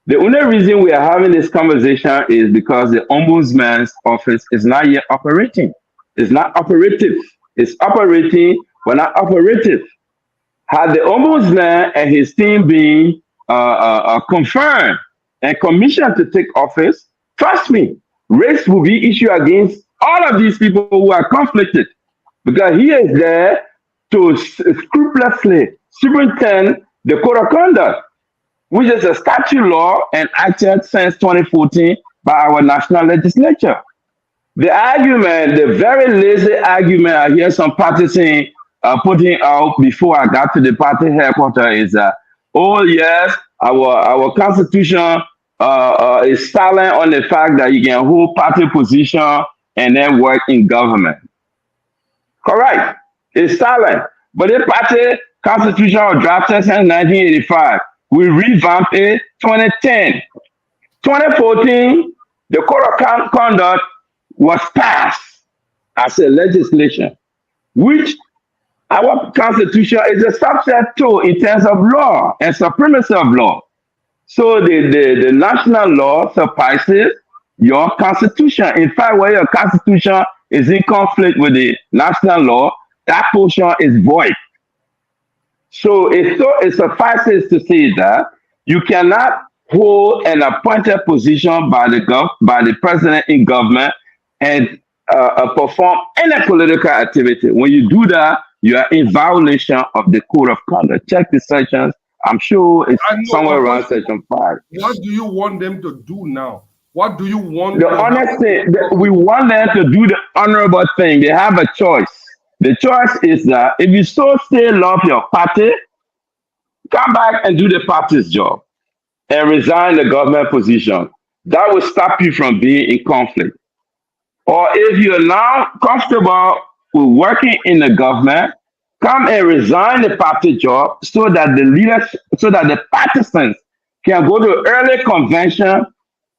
The only reason we are having this conversation is because the Ombudsman's office is not yet operating. It's not operative. It's operating, but not operative. Had the Ombudsman and his team been confirmed and commissioned to take office, trust me, race will be issued against all of these people who are conflicted, because he is there to scrupulously superintend the code of conduct, which is a statute law and acted since 2014 by our national legislature. The argument, the very lazy argument I hear some partisans putting out before I got to the party headquarter is that, oh yes, our constitution is silent on the fact that you can hold party position and then work in government. Correct. It's silent. But the party constitution was drafted since 1985. We revamped it 2010. 2014, the code of conduct was passed as a legislation, which Our constitution is a subset too in terms of law and supremacy of law. So the national law suffices your constitution. In fact, where your constitution is in conflict with the national law, that portion is void. So it suffices to say that you cannot hold an appointed position by the president in government and perform any political activity. When you do that, you are in violation of the code of conduct. Check the sections. I'm sure it's somewhere around section 5. What do you want them to do now? What do you want? The honest thing, we want them to do the honorable thing. They have a choice. The choice is that if you so still love your party, come back and do the party's job and resign the government position. That will stop you from being in conflict. Or if you're now comfortable with working in the government, come and resign the party job so that the partisans can go to early convention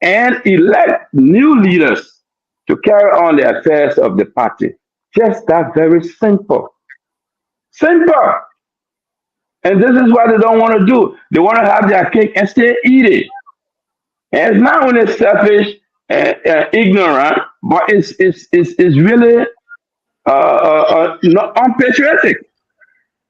and elect new leaders to carry on the affairs of the party. Just that very simple. Simple. And this is what they don't want to do. They want to have their cake and still eat it. And it's not only selfish and ignorant, but it's really not unpatriotic.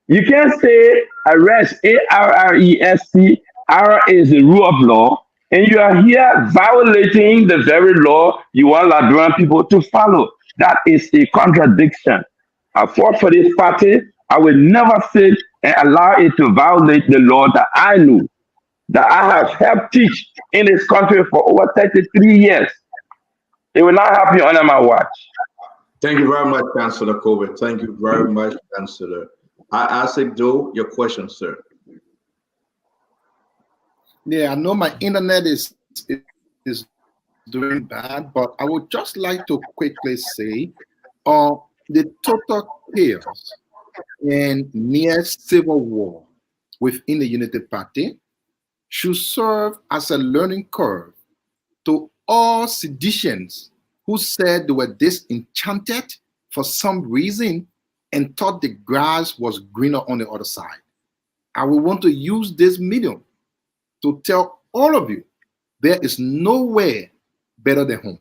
You can't say arrest, A-R-R-E-S-T, R is the rule of law, and you are here violating the very law you want Liberian people to follow. That is a contradiction. I fought for this party. I will never sit and allow it to violate the law that I knew, that I have helped teach in this country for over 33 years. It will not happen under my watch. Thank you very much, Councillor Kobe. Thank you very much, Councillor. Isaac Doe, your question, sir. Yeah, I know my internet is doing bad, but I would just like to quickly say the total chaos and near civil war within the Unity Party should serve as a learning curve to all seditionists who said they were disenchanted for some reason and thought the grass was greener on the other side. I will want to use this medium to tell all of you there is nowhere better than home.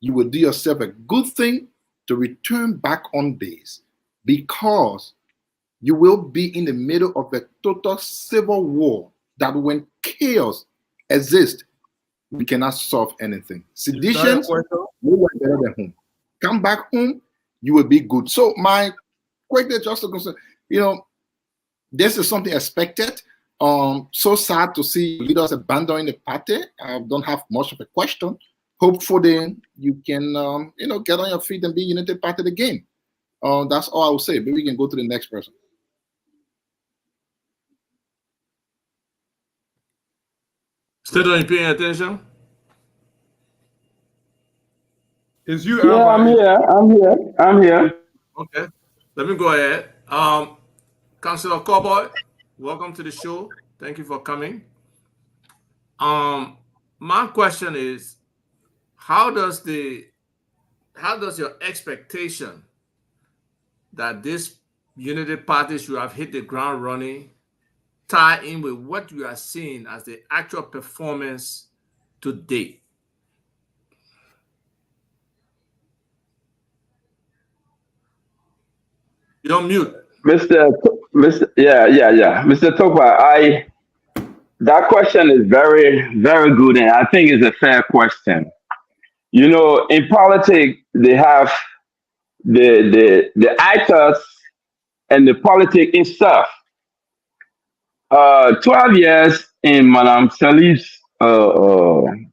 You will do yourself a good thing to return back on base, because you will be in the middle of a total civil war that when chaos exists, we cannot solve anything. Seditions, nowhere better than home. Come back home, you will be good. So my quick just to concern, this is something expected. So sad to see leaders abandoning the party. I don't have much of a question. Hopefully you can get on your feet and be Unity Party again. That's all I will say. Maybe we can go to the next person. Still are you paying attention? Is you? Yeah, I'm here. Okay, let me go ahead. Councillor Cowboy, welcome to the show. Thank you for coming. My question is, how does your expectation that this Unity Party should have hit the ground running tie in with what you are seeing as the actual performance to date? You're on mute. Mr. Topa, that question is very, very good, and I think it's a fair question. In politics, they have the actors and the politics itself. 12 years in Madame Salif's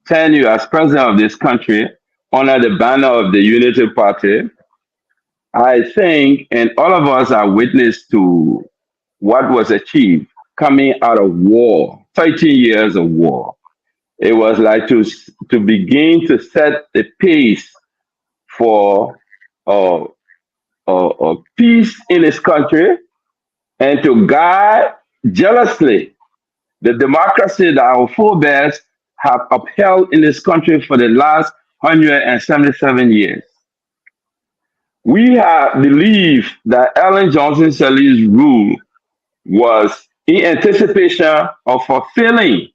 tenure as president of this country under the banner of the Unity Party, I think, and all of us are witness to what was achieved coming out of war, 13 years of war. It was like to begin to set the pace for peace in this country and to guide jealously the democracy that our forebears have upheld in this country for the last 177 years. we have believed that Ellen Johnson Sirleaf's rule was in anticipation of fulfilling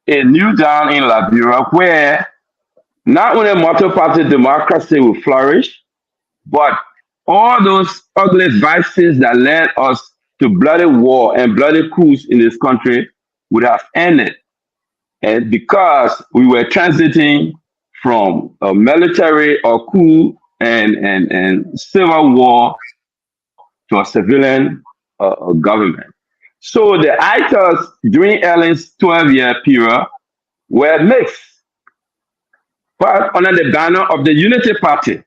a new dawn in Liberia where not only multi-party democracy will flourish, but all those ugly vices that led us to bloody war and bloody coups in this country would have ended. And because we were transiting from a military or coup and civil war to a civilian government. So the actors during Ellen's 12-year period were mixed, but under the banner of the Unity Party.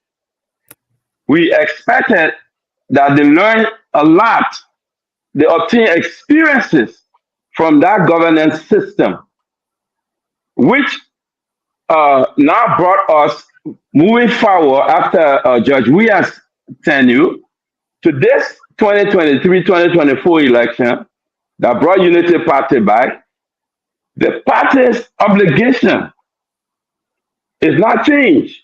We expected that they learned a lot, they obtained experiences from that governance system, which now brought us moving forward after Judge Weah's tenure to this 2023-2024 election that brought Unity Party back. The party's obligation is not changed,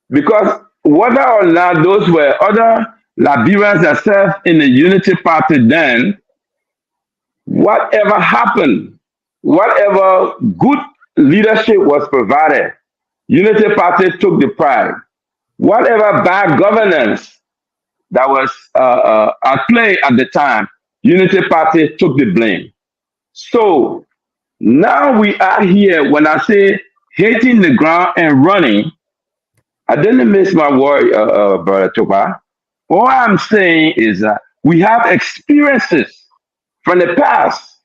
because whether or not those were other Liberians that served in the Unity Party then, whatever happened, whatever good leadership was provided, Unity Party took the pride. Whatever bad governance that was at play at the time, Unity Party took the blame. So now we are here. When I say hitting the ground and running, I didn't miss my word, Brother Toba. All I'm saying is that we have experiences from the past.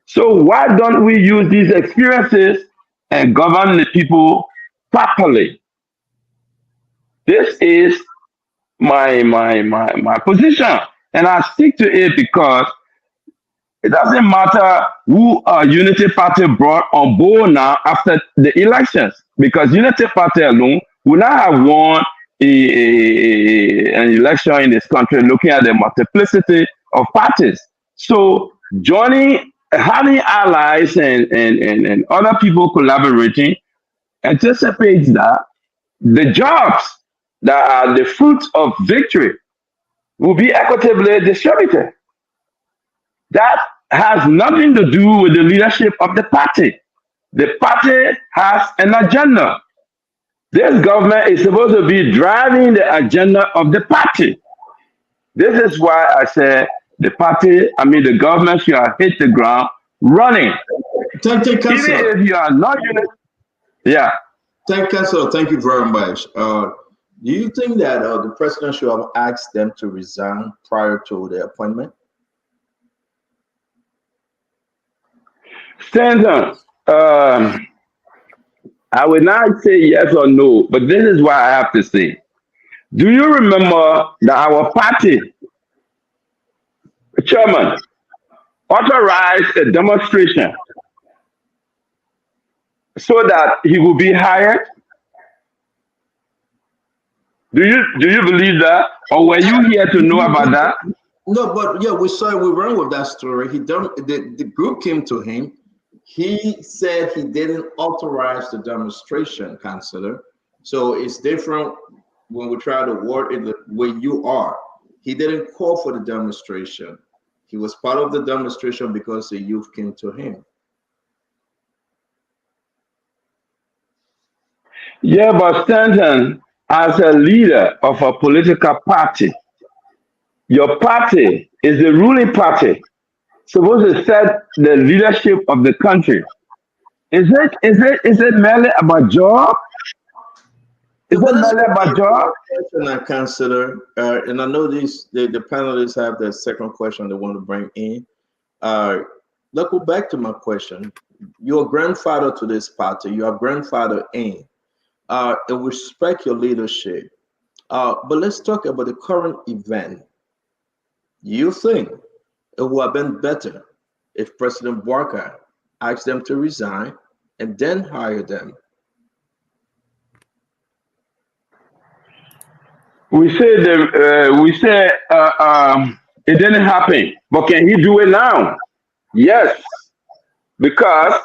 So why don't we use these experiences and govern the people properly? This is my position, and I stick to it because it doesn't matter who Unity Party brought on board now after the elections, because Unity Party alone will not have won an election in this country looking at the multiplicity of parties. So joining, having allies and other people collaborating anticipates that the jobs that are the fruits of victory will be equitably distributed. That has nothing to do with the leadership of the party. The party has an agenda. This government is supposed to be driving the agenda of the party. This is why I say the government should have hit the ground running. Thank you, Counsel. Even if you are not yeah. Thank you, Counsel. Thank you very much. Do you think that the president should have asked them to resign prior to the appointment? Stanton, I would not say yes or no, but this is what I have to say. Do you remember that our party chairman authorized a demonstration so that he will be hired? Do you believe that, or were you here to know about that? No, but yeah, we saw it. We ran with that story. The group came to him. He said he didn't authorize the demonstration, Counselor. So it's different when we try to word it the way you are. He didn't call for the demonstration. He was part of the demonstration because the youth came to him. Yeah, but Stanton, as a leader of a political party, your party is the ruling party, supposed to set the leadership of the country. Is it merely about job? Is it merely about job? Counselor, and I know the panelists have their second question they want to bring in. Let's go back to my question. You're a grandfather to this party. You are grandfather in. And respect your leadership. But let's talk about the current event. You think it would have been better if President Walker asked them to resign and then hire them? We say it didn't happen, but can he do it now? Yes, because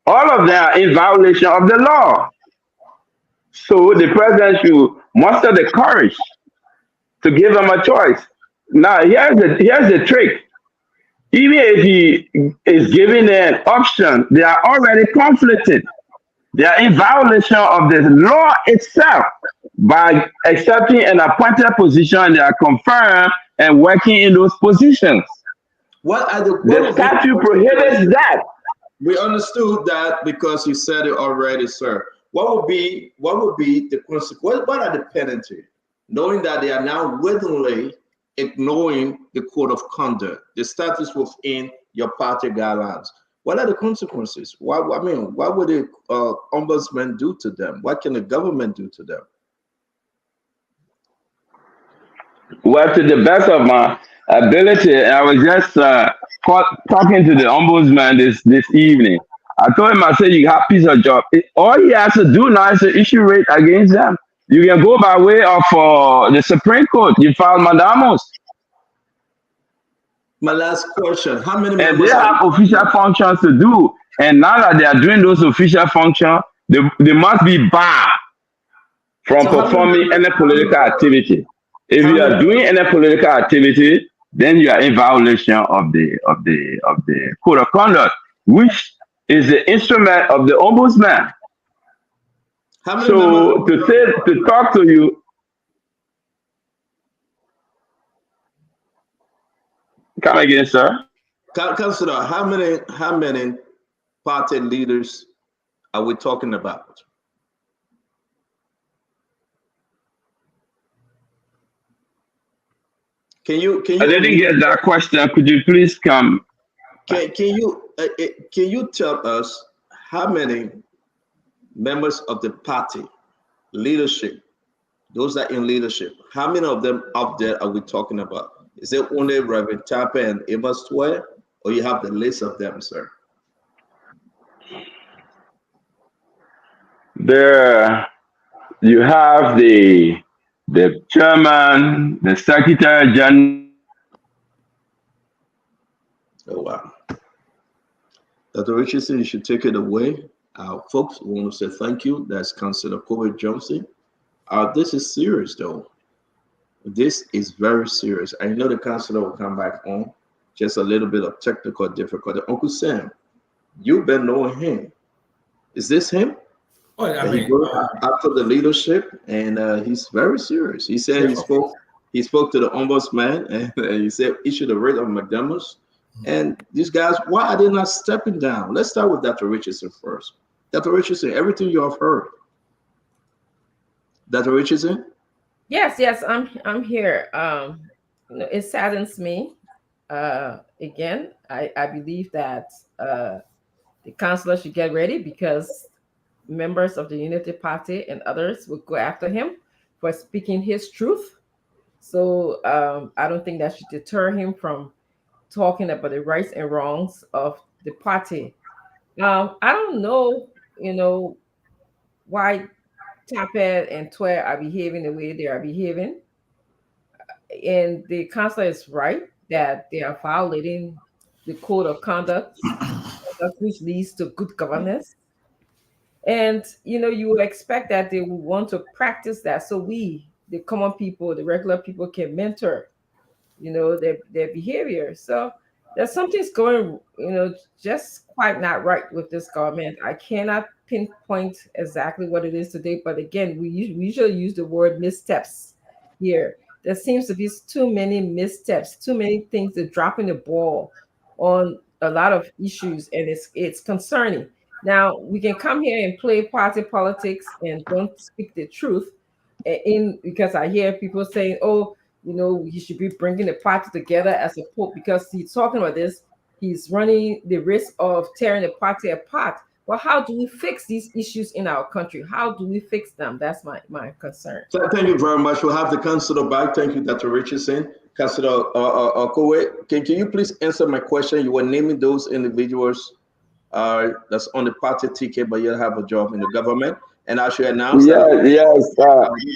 all of them are in violation of the law. So the president should muster the courage to give them a choice. Now, here's the trick. Even if he is giving an option, they are already conflicted. They are in violation of the law itself by accepting an appointed position. They are confirmed and working in those positions. What are The statute prohibits that. We understood that because you said it already, sir. What would be the consequence? What are the penalties? Knowing that they are now willingly ignoring the code of conduct, the status within your party guidelines. What are the consequences? What would the ombudsman do to them? What can the government do to them? Well, to the best of my ability, I was just talking to the ombudsman this evening. I told him, I said, you have a piece of job. All he has to do now is to issue rate against them. You can go by way of the Supreme Court. You file mandamus. My last question: how many? And they have official functions to do. And now that they are doing those official functions, they must be barred from performing any political activity. If you are doing any political activity, then you are in violation of the code of conduct, which is the instrument of the ombudsman. So to talk to you, come again, sir. Councillor, how many party leaders are we talking about? Can you? I didn't get that question. Could you please come? Can you tell us how many members of the party leadership, those that are in leadership, how many of them up there are we talking about? Is it only Reverend Tapper and Eva Stewart, or you have the list of them, sir? There, you have the chairman, the secretary general. Oh wow, Dr. Richardson, you should take it away. Folks, we want to say thank you. That's Counsellor Johnson. This is serious, though. This is very serious. I know the counselor will come back on. Just a little bit of technical difficulty. Uncle Sam, you've been knowing him. Is this him? Oh, He goes after the leadership, and he's very serious. He said he spoke to the ombudsman, and he said issue the rate of McDermott's. And these guys, why are they not stepping down? Let's start with Dr. Richardson first. Dr. Richardson, everything you have heard. Dr. Richardson? Yes, I'm here. It saddens me. Again, I believe that the counselor should get ready because members of the Unity Party and others will go after him for speaking his truth. So I don't think that should deter him from talking about the rights and wrongs of the party. I don't know, why Tapet and Twer are behaving the way they are behaving. And the counselor is right that they are violating the code of conduct, which leads to good governance. And, you would expect that they would want to practice that so we, the common people, the regular people, can mentor, their behavior. So there's something's going, just quite not right with this government. I cannot pinpoint exactly what it is today, but again, we usually use the word missteps here. There seems to be too many missteps, too many things that dropping the ball on a lot of issues, and it's concerning. Now we can come here and play party politics and don't speak the truth, because I hear people saying, "Oh, he should be bringing the party together as a pope," because he's talking about this. He's running the risk of tearing the party apart. Well, how do we fix these issues in our country? How do we fix them? That's my concern. So thank you very much. We'll have the councillor back. Thank you, Dr. Richardson. Councillor Kowe, can you please answer my question? You were naming those individuals that's on the party ticket, but you have a job in the government. And I should announce that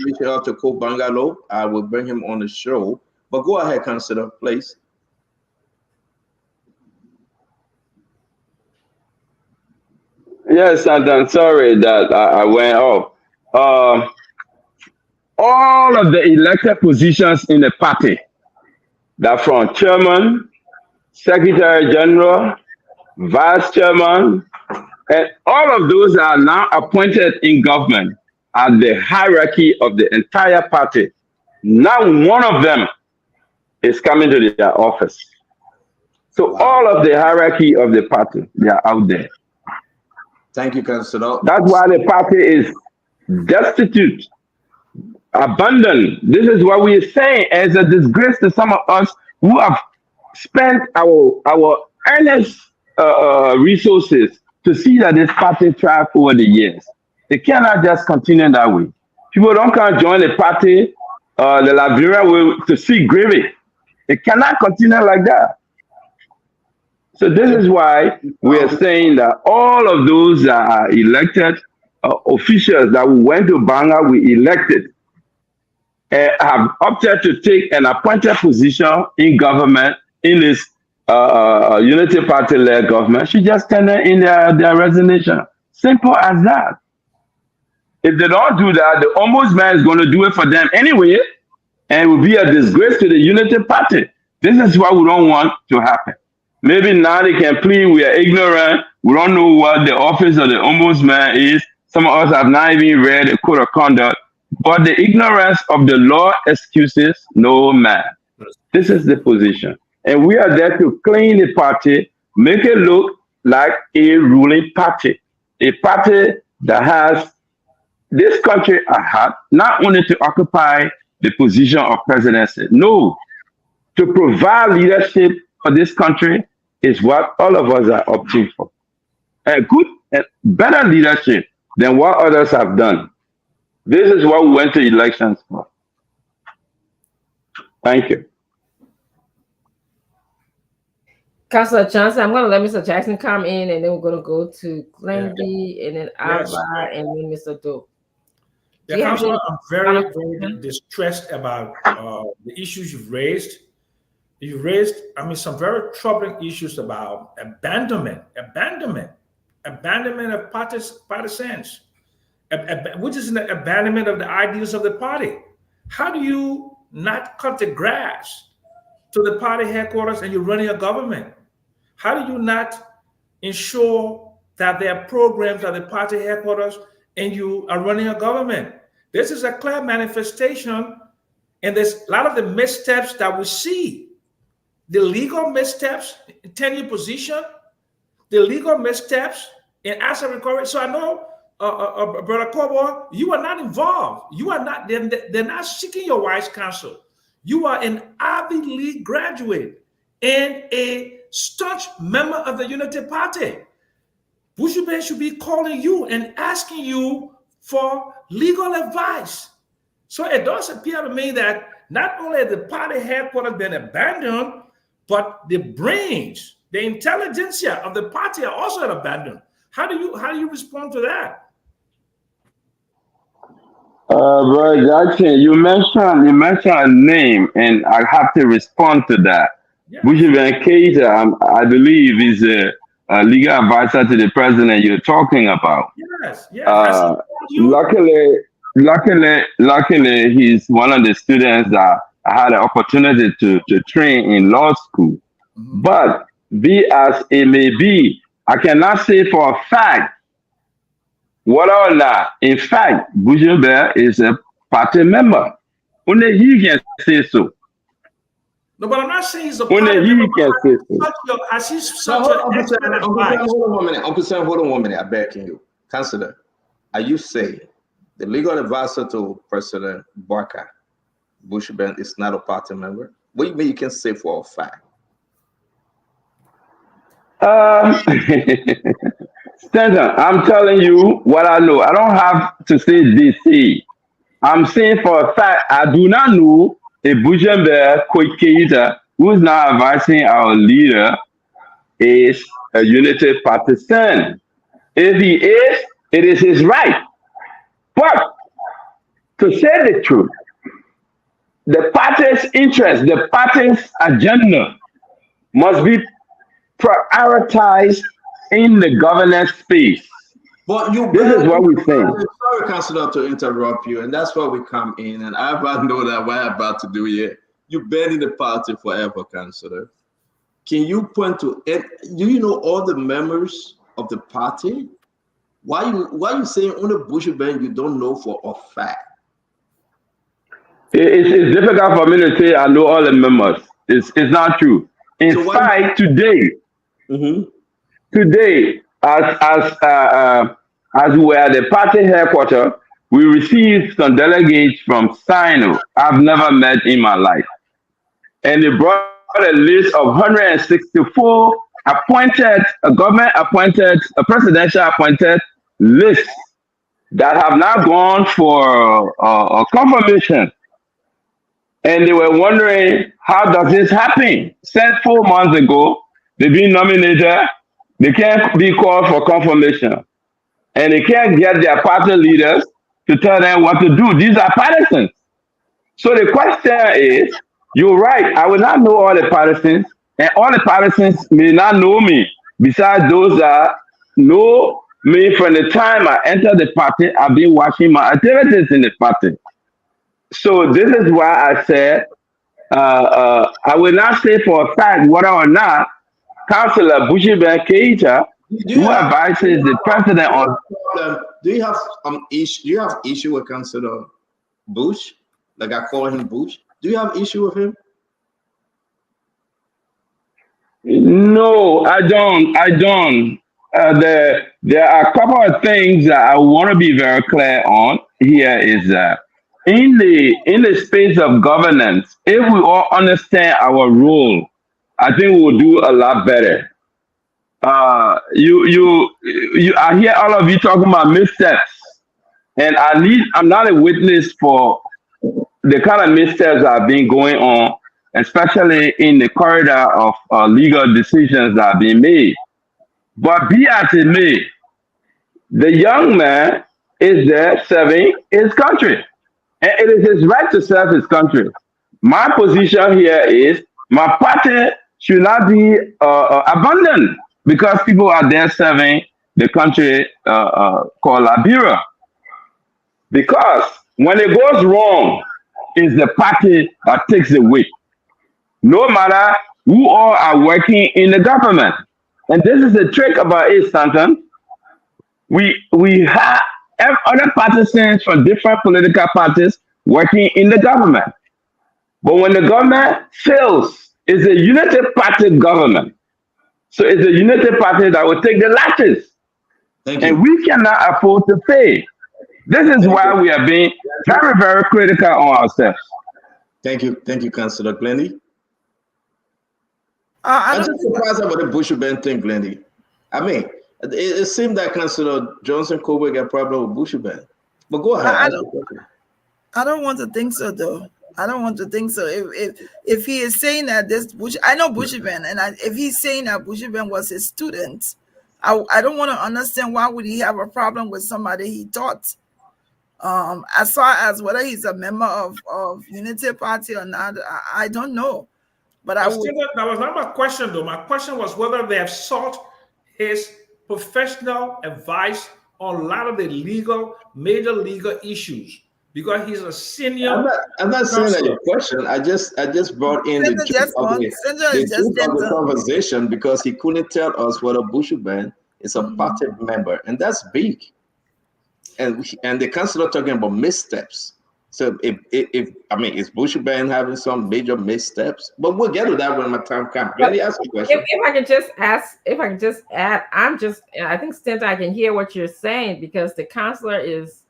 reaching out to Bangalo. I will bring him on the show. But go ahead, Councillor, please. Yes, and I'm sorry that I went off. all of the elected positions in the party, that from chairman, secretary general, vice chairman, and all of those are now appointed in government at the hierarchy of the entire party. Not one of them is coming to their office. So all of the hierarchy of the party, they are out there. Thank you, Councillor. That's why the party is destitute, abandoned. This is what we are saying as a disgrace to some of us who have spent our earnest resources to see that this party thrive over the years. It cannot just continue that way. People don't come join the party, the Liberian way, to see gravy. It cannot continue like that. So this is why we are saying that all of those that are elected officials that we went to Bangalo, we elected, have opted to take an appointed position in government, in this unity party-led government, should just tender in their resignation. Simple as that. If they don't do that, the ombudsman is going to do it for them anyway, and it will be a disgrace to the unity party. This is what we don't want to happen. Maybe now they can plead we are ignorant, we don't know what the office of the ombudsman is. Some of us have not even read the code of conduct, but the ignorance of the law excuses no man. This is the position. And we are there to clean the party, make it look like a ruling party. A party that has this country at heart, not only to occupy the position of presidency, no, to provide leadership for this country is what all of us are opting for. A good and better leadership than what others have done. This is what we went to elections for. Thank you. Councillor Johnson, I'm going to let Mr. Jackson come in, and then we're going to go to Glenby, and then Alba, and then Mr. Doe. Yeah, Councillor, I'm very, very distressed about the issues you've raised. You raised, some very troubling issues about abandonment of partisans, which is an abandonment of the ideals of the party. How do you not cut the grass to the party headquarters and you're running a government? How do you not ensure that there are programs at the party headquarters and you are running a government? This is a clear manifestation, and there's a lot of the missteps that we see. The legal missteps in tenure position, the legal missteps in asset recovery. So I know, Brother Kobo, you are not involved. You are not, they're not seeking your wise counsel. You are an Ivy League graduate and a staunch member of the Unity Party. Bushman should be calling you and asking you for legal advice. So it does appear to me that not only has the party headquarters been abandoned, but the brains, the intelligentsia of the party are also abandoned. How do you respond to that? Brother Jackson, you mentioned a name, and I have to respond to that. Yeah. Bushman Keita, I believe, is a legal advisor to the president you're talking about. Yes. Luckily, he's one of the students that I had an opportunity to train in law school. Mm-hmm. But be as it may be, I cannot say for a fact whether or not, in fact, Bushman is a party member. Only he can say so. No, but I'm not saying he's a party member. Uncle Sam, hold on 1 minute. I beg you. Councillor, are you saying the legal advisor to President Barker, Bushman, is not a party member? What do you mean you can say for a fact? Stanton, I'm telling you what I know. I don't have to say DC. I'm saying for a fact, I do not know a Bushman Keita, who is now advising our leader, is a Unity partisan. If he is, it is his right. But to say the truth, the party's interest, the party's agenda must be prioritized in the governance space. But you This is what we think. Sorry, Councillor, to interrupt you, and that's why we come in. And I know that what I'm about to do here. You've been in the party forever, Councillor. Can you point to it? Do you know all the members of the party? Why you saying on the Bush band you don't know for a fact? It's difficult for me to say I know all the members. It's not true. In fact, today, today, as we were at the party headquarters, we received some delegates from Sino I've never met in my life. And they brought a list of 164 appointed, government appointed, presidential appointed lists that have now gone for a confirmation. And they were wondering, how does this happen? Since 4 months ago, they've been nominated, they can't be called for confirmation. And they can't get their party leaders to tell them what to do. These are partisans. So the question is, you're right, I will not know all the partisans, and all the partisans may not know me, besides those that know me from the time I entered the party. I've been watching my activities in the party. So this is why I said, I will not say for a fact whether or not Councillor Bushiben Keita, who advises the president on. Do you have issue with Councillor Bush? Like I call him Bush. Do you have issue with him? No, I don't. There are a couple of things that I want to be very clear on. Here is that in the space of governance, if we all understand our role, I think we will do a lot better. I hear all of you talking about missteps, and I'm not a witness for the kind of missteps that have been going on, especially in the corridor of legal decisions that have been made. But be as it may, the young man is there serving his country, and it is his right to serve his country. My position here is my party should not be abandoned because people are there serving the country called Liberia. Because when it goes wrong, it's the party that takes the weight, no matter who all are working in the government. And this is the trick about it, Stanton. We have other partisans from different political parties working in the government. But when the government fails, it's a unity party government. So it's a unity party that will take the latches. And we cannot afford to pay. This is why we are being very, very critical on ourselves. Thank you, Councillor Glendy. I'm just surprised about the Bushiben thing, Glendy. I mean, it seemed that Councillor Johnson Kobe got a problem with Bushiben. But go ahead. I don't want to think so, though. I don't want to think so. If he is saying that this Bush, I know Bushiben, and if he's saying that Bushiben was his student, I don't want to understand why would he have a problem with somebody he taught. As far as whether he's a member of Unity Party or not, I don't know. But that was not my question, though. My question was whether they have sought his professional advice on a lot of the major legal issues, because he's a senior. I'm not saying that your question. I just brought in the truth of the conversation because he couldn't tell us whether Bushiben is a party member, and that's big. And the councillor talking about missteps. So if is Bushiben having some major missteps? But we'll get to that when my time comes. Let me ask you a question. If I can just add, I think Stanton, I can hear what you're saying, because the councillor is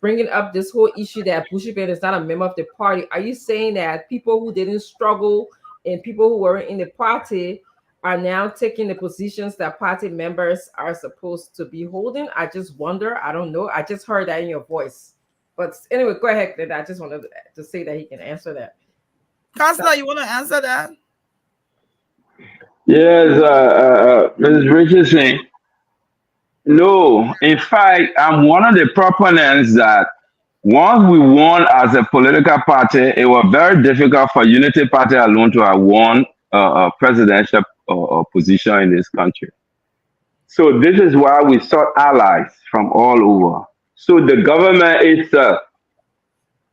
bringing up this whole issue that Bushiben is not a member of the party. Are you saying that people who didn't struggle and people who weren't in the party are now taking the positions that party members are supposed to be holding? I just wonder. I don't know. I just heard that in your voice. But anyway, go ahead, Glenn. I just wanted to say that he can answer that. Councillor, you want to answer that? Yes, Mrs. Richardson. No, in fact, I'm one of the proponents that once we won as a political party, it was very difficult for Unity Party alone to have won a presidential position in this country. So this is why we sought allies from all over. So the government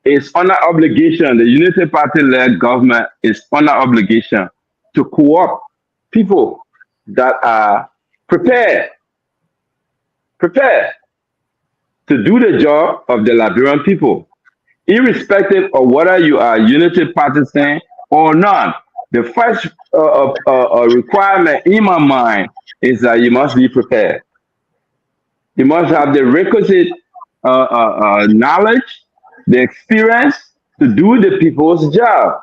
is under obligation. The Unity Party-led government is under obligation to co-opt people that are prepared to do the job of the Liberian people, irrespective of whether you are Unity partisan or not. The first requirement in my mind is that you must be prepared. You must have the requisite knowledge, the experience to do the people's job.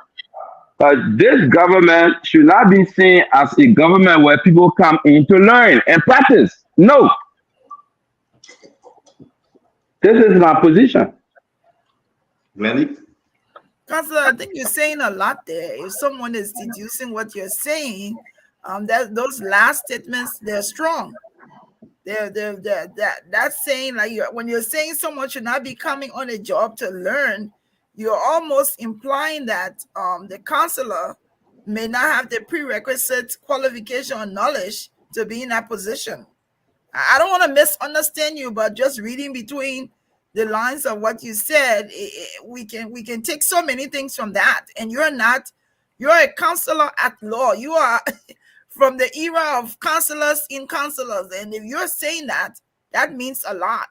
But this government should not be seen as a government where people come in to learn and practice. No. This is my position. Manny? Councillor, I think you're saying a lot there. If someone is deducing what you're saying, that those last statements, they're strong. That's saying, like, when you're saying someone should not be coming on a job to learn, you're almost implying that the counselor may not have the prerequisite qualification or knowledge to be in that position. I don't want to misunderstand you, but just reading between the lines of what you said, we can take so many things from that. And you're a counselor at law. You are from the era of counselors in counselors. And if you're saying that, that means a lot.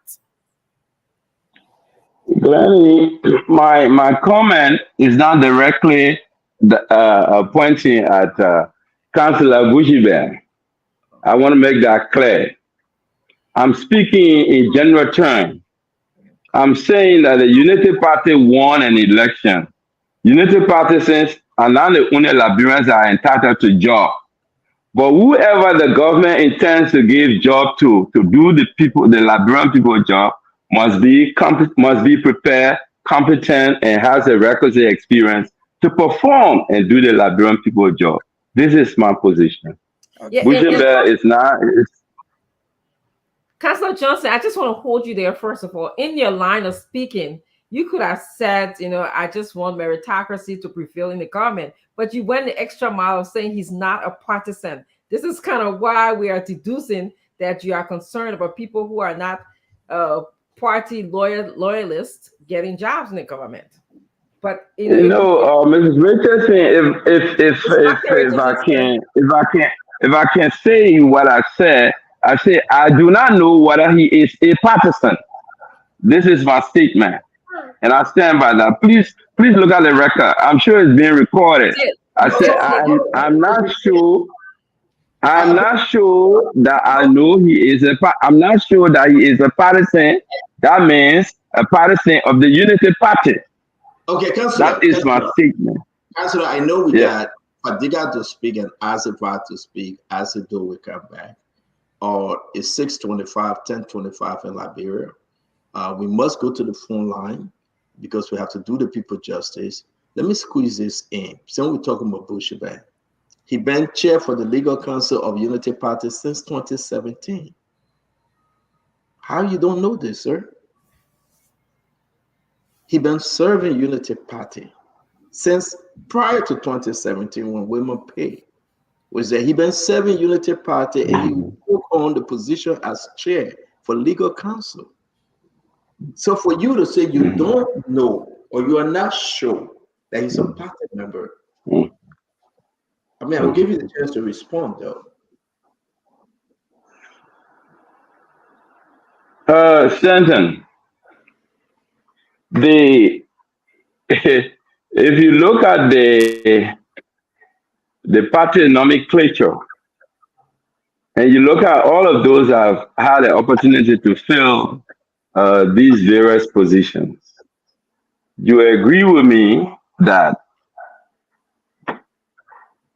Glennie, my comment is not directly pointing at Councillor Bushibe. I want to make that clear. I'm speaking in general terms. I'm saying that the Unity Party won an election. Unity Partisans are not the only Liberians that are entitled to job. But whoever the government intends to give job to do the Liberian people job, must be prepared, competent, and has a requisite experience to perform and do the Liberian people job. This is my position. Bushibe is not. Councillor Johnson, I just want to hold you there, first of all. In your line of speaking, you could have said, I just want meritocracy to prevail in the government, but you went the extra mile of saying he's not a partisan. This is kind of why we are deducing that you are concerned about people who are not party loyalists getting jobs in the government. But Mrs. Richardson, if I can say what I said, I say I do not know whether he is a partisan. This is my statement, and I stand by that. Please look at the record. I'm sure it's being recorded. I said I'm not sure. I'm not sure that I know he is I'm not sure that he is a partisan. That means a partisan of the Unity Party. Okay, Councillor. That is my statement. Councillor, I know we got Fadiga to speak and Azifat to speak as the door will come back. Or it's 6:25, 10:25 in Liberia. We must go to the phone line because we have to do the people justice. Let me squeeze this in. So we're talking about Bushibe. He been chair for the legal counsel of Unity Party since 2017. How you don't know this, sir? He been serving Unity Party since prior to 2017 when women pay. Was that he been serving Unity Party and he took on the position as chair for legal counsel. So for you to say you don't know or you are not sure that he's a party member, I mean, I'll give you the chance to respond though. Stanton, if you look at the party nomenclature, and you look at all of those that have had the opportunity to fill these various positions, you agree with me that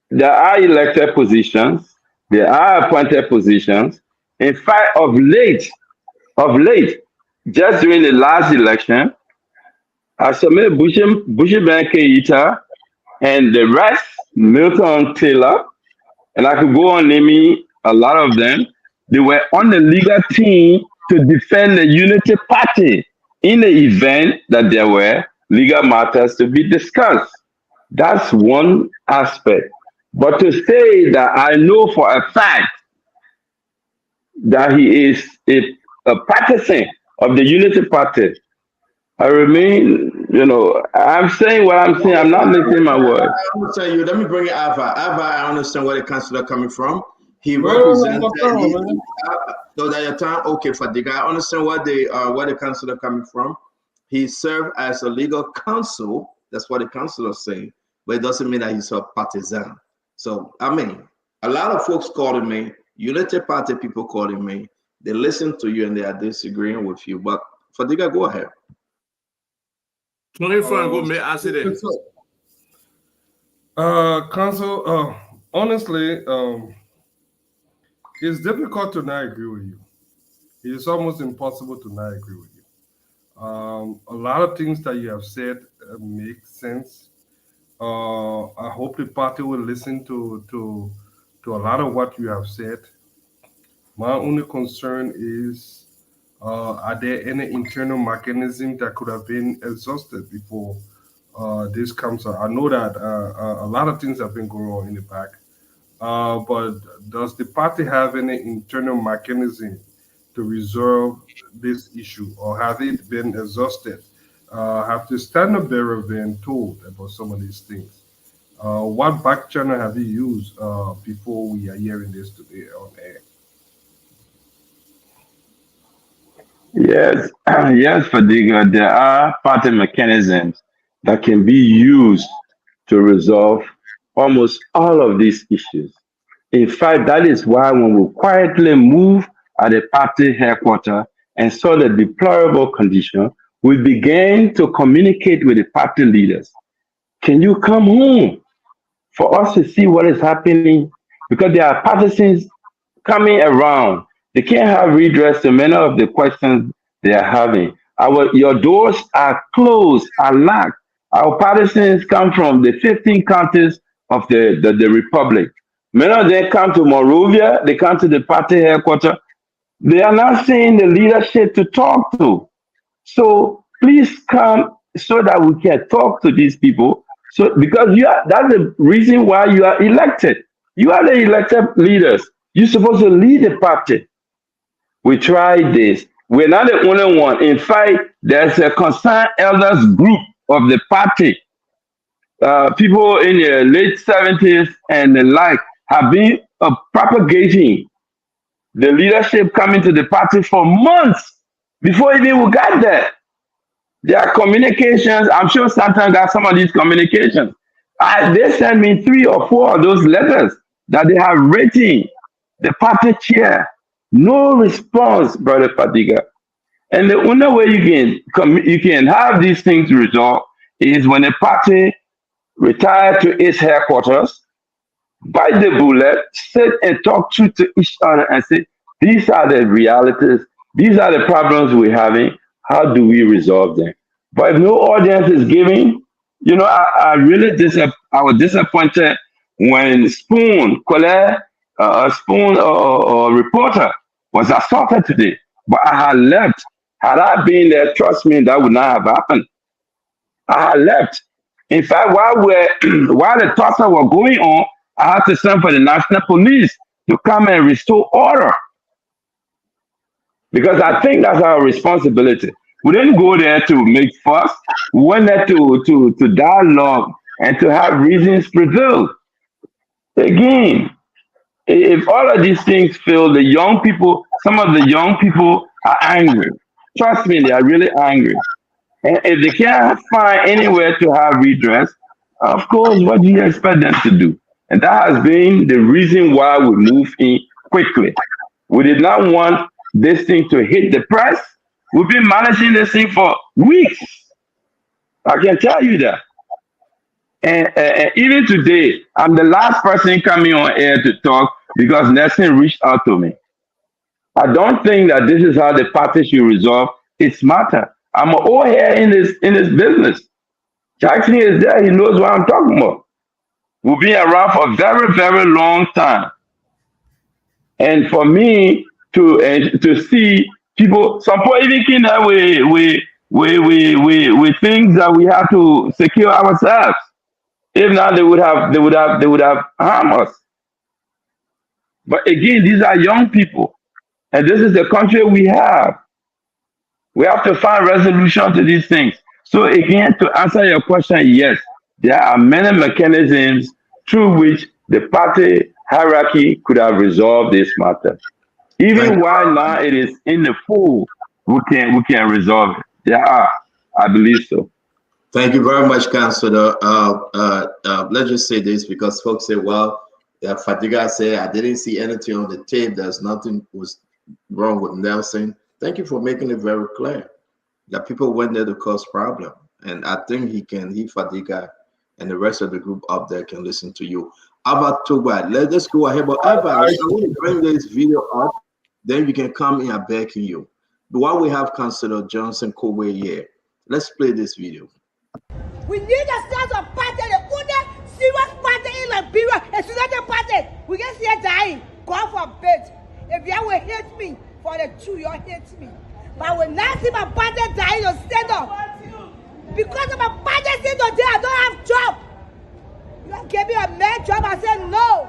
there are elected positions, there are appointed positions. In fact, of late, just during the last election, I submitted Bushibe Keita and the rest, Milton Taylor, and I could go on naming a lot of them. They were on the legal team to defend the Unity Party in the event that there were legal matters to be discussed. That's one aspect. But to say that I know for a fact that he is a partisan of the Unity Party. I remain, I'm saying what I'm saying. I'm not mixing my words. I understand you. Let me bring in Ava. I understand where the councillor coming from. He Well, represented. man. So that your time, okay, Fadiga. I understand where the councillor coming from. He served as a legal counsel. That's what the councillor is saying, but it doesn't mean that he's a partisan. So I mean, a lot of folks calling me, Unity Party people calling me. They listen to you and they are disagreeing with you. But Fadiga, go ahead. 24 go make accident. Counsel, honestly, it's difficult to not agree with you. It's almost impossible to not agree with you. A lot of things that you have said make sense. I hope the party will listen to a lot of what you have said. My only concern is, are there any internal mechanism that could have been exhausted before this comes out? I know that a lot of things have been going on in the back, but does the party have any internal mechanism to resolve this issue, or have it been exhausted? Have the standard bearer been told about some of these things? What back channel have you used before we are hearing this today on air? Yes, yes, Fadiga, there are party mechanisms that can be used to resolve almost all of these issues. In fact, that is why when we quietly moved at the party headquarters and saw the deplorable condition, we began to communicate with the party leaders. Can you come home for us to see what is happening? Because there are partisans coming around. They can't have redress to many of the questions they are having. Your doors are closed, are locked. Our partisans come from the 15 counties of the Republic. Many of them come to Monrovia, they come to the party headquarters. They are not seeing the leadership to talk to. So please come so that we can talk to these people. So because that's the reason why you are elected. You are the elected leaders. You're supposed to lead the party. We tried this. We're not the only one. In fact, there's a concerned elders group of the party. People in the late 70s and the like have been propagating the leadership coming to the party for months before even we got there. There are communications. I'm sure Santa got some of these communications. They sent me 3 or 4 of those letters that they have written the party chair. No response, Brother Fadiga. And the only way you can have these things resolved is when the party retire to its headquarters, bite the bullet, sit and talk to each other and say, these are the realities, these are the problems we're having, how do we resolve them? But if no audience is giving, I was disappointed when Spoon reporter was assaulted today. But I had left. Had I been there, trust me, that would not have happened. I had left. In fact, while the tussle was going on, I had to send for the national police to come and restore order. Because I think that's our responsibility. We didn't go there to make fuss. We went there to dialogue and to have reasons prevail. Again, if all of these things fail, some of the young people are angry. Trust me, they are really angry. And if they can't find anywhere to have redress, of course, what do you expect them to do? And that has been the reason why we moved in quickly. We did not want this thing to hit the press. We've been managing this thing for weeks. I can tell you that. And even today, I'm the last person coming on air to talk because Nelson reached out to me. I don't think that this is how the party should resolve its matter. I'm an old hair in this business. Jackson is there. He knows what I'm talking about. We've been around for a very, very long time. And for me to see people, some people even came there with things that we have to secure ourselves. If not, they would have harmed us. But again, these are young people. And this is the country we have. We have to find resolution to these things. So again, to answer your question, yes, there are many mechanisms through which the party hierarchy could have resolved this matter. Even while now it is in the fold, we can resolve it. There are, I believe so. Thank you very much, Councillor. Let's just say this, because folks say, well, Fadiga said, I didn't see anything on the tape. There's nothing was wrong with Nelson. Thank you for making it very clear that people went there to cause problem. And I think he, Fadiga, and the rest of the group up there can listen to you. About Toba, let's go ahead. But I want to bring this video up, then we can come in and begging you. But while we have Councillor Johnson Kobe here, let's play this video. We need a sense of party, the only serious party in Liberia, a United Party. We can see it dying. God forbid. If you will hate me for the truth, you hate me. But when I see my party dying, you stand up. Because of my party stand up there, I don't have job. You gave me a main job, I said no.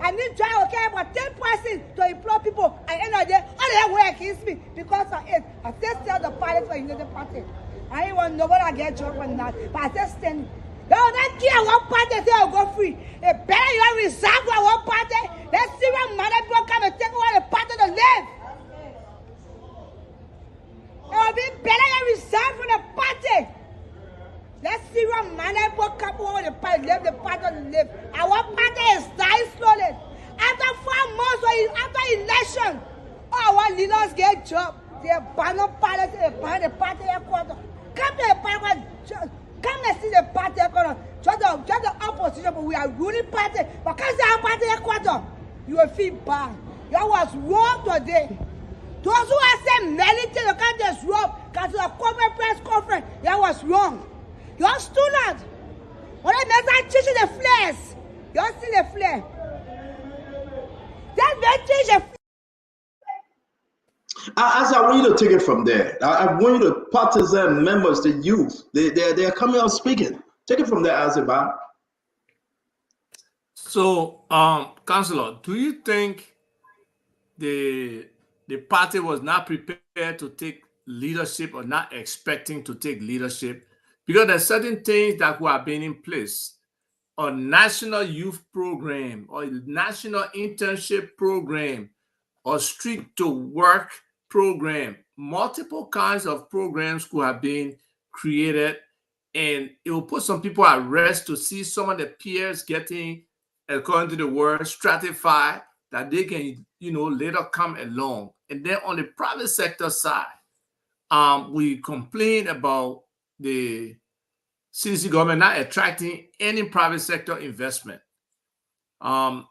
I need job, okay, for 10 persons to employ people. At the end of the day, all they work against me because of it. I still tell the party for United Party. I ain't want nobody to get job or not, but I just stand. They don't care one party say I'll go free. It better you reserve for one party. Let's see when mother people come and take over the party to live. It will be better you reserve for the party. Let's see when mother people come over the party, leave the party to live. Our party is dying slowly. After 4 months or after election, all our leaders get job. They abandon party, they abandon the party headquarter. Come to the party, come and see the party headquarter. Just the opposition, but we are ruling party. But come see our party headquarter, you will feel bad. That was wrong today. Those who are saying many things, you can't just wrong. Because the corporate press conference, that was wrong. You're student. When they make teaching the flares, you see the flare. That's very teach the flare. As I want you to take it from there. I want you to partisan members, the youth, they're coming out speaking. Take it from there, Aziba. So, Councillor, do you think the party was not prepared to take leadership or not expecting to take leadership? Because there's certain things that were being in place. A national youth program or national internship program or street to work program, multiple kinds of programs could have been created, and it will put some people at rest to see some of the peers getting, according to the word, stratified, that they can, later come along. And then on the private sector side, we complain about the CDC government not attracting any private sector investment. Were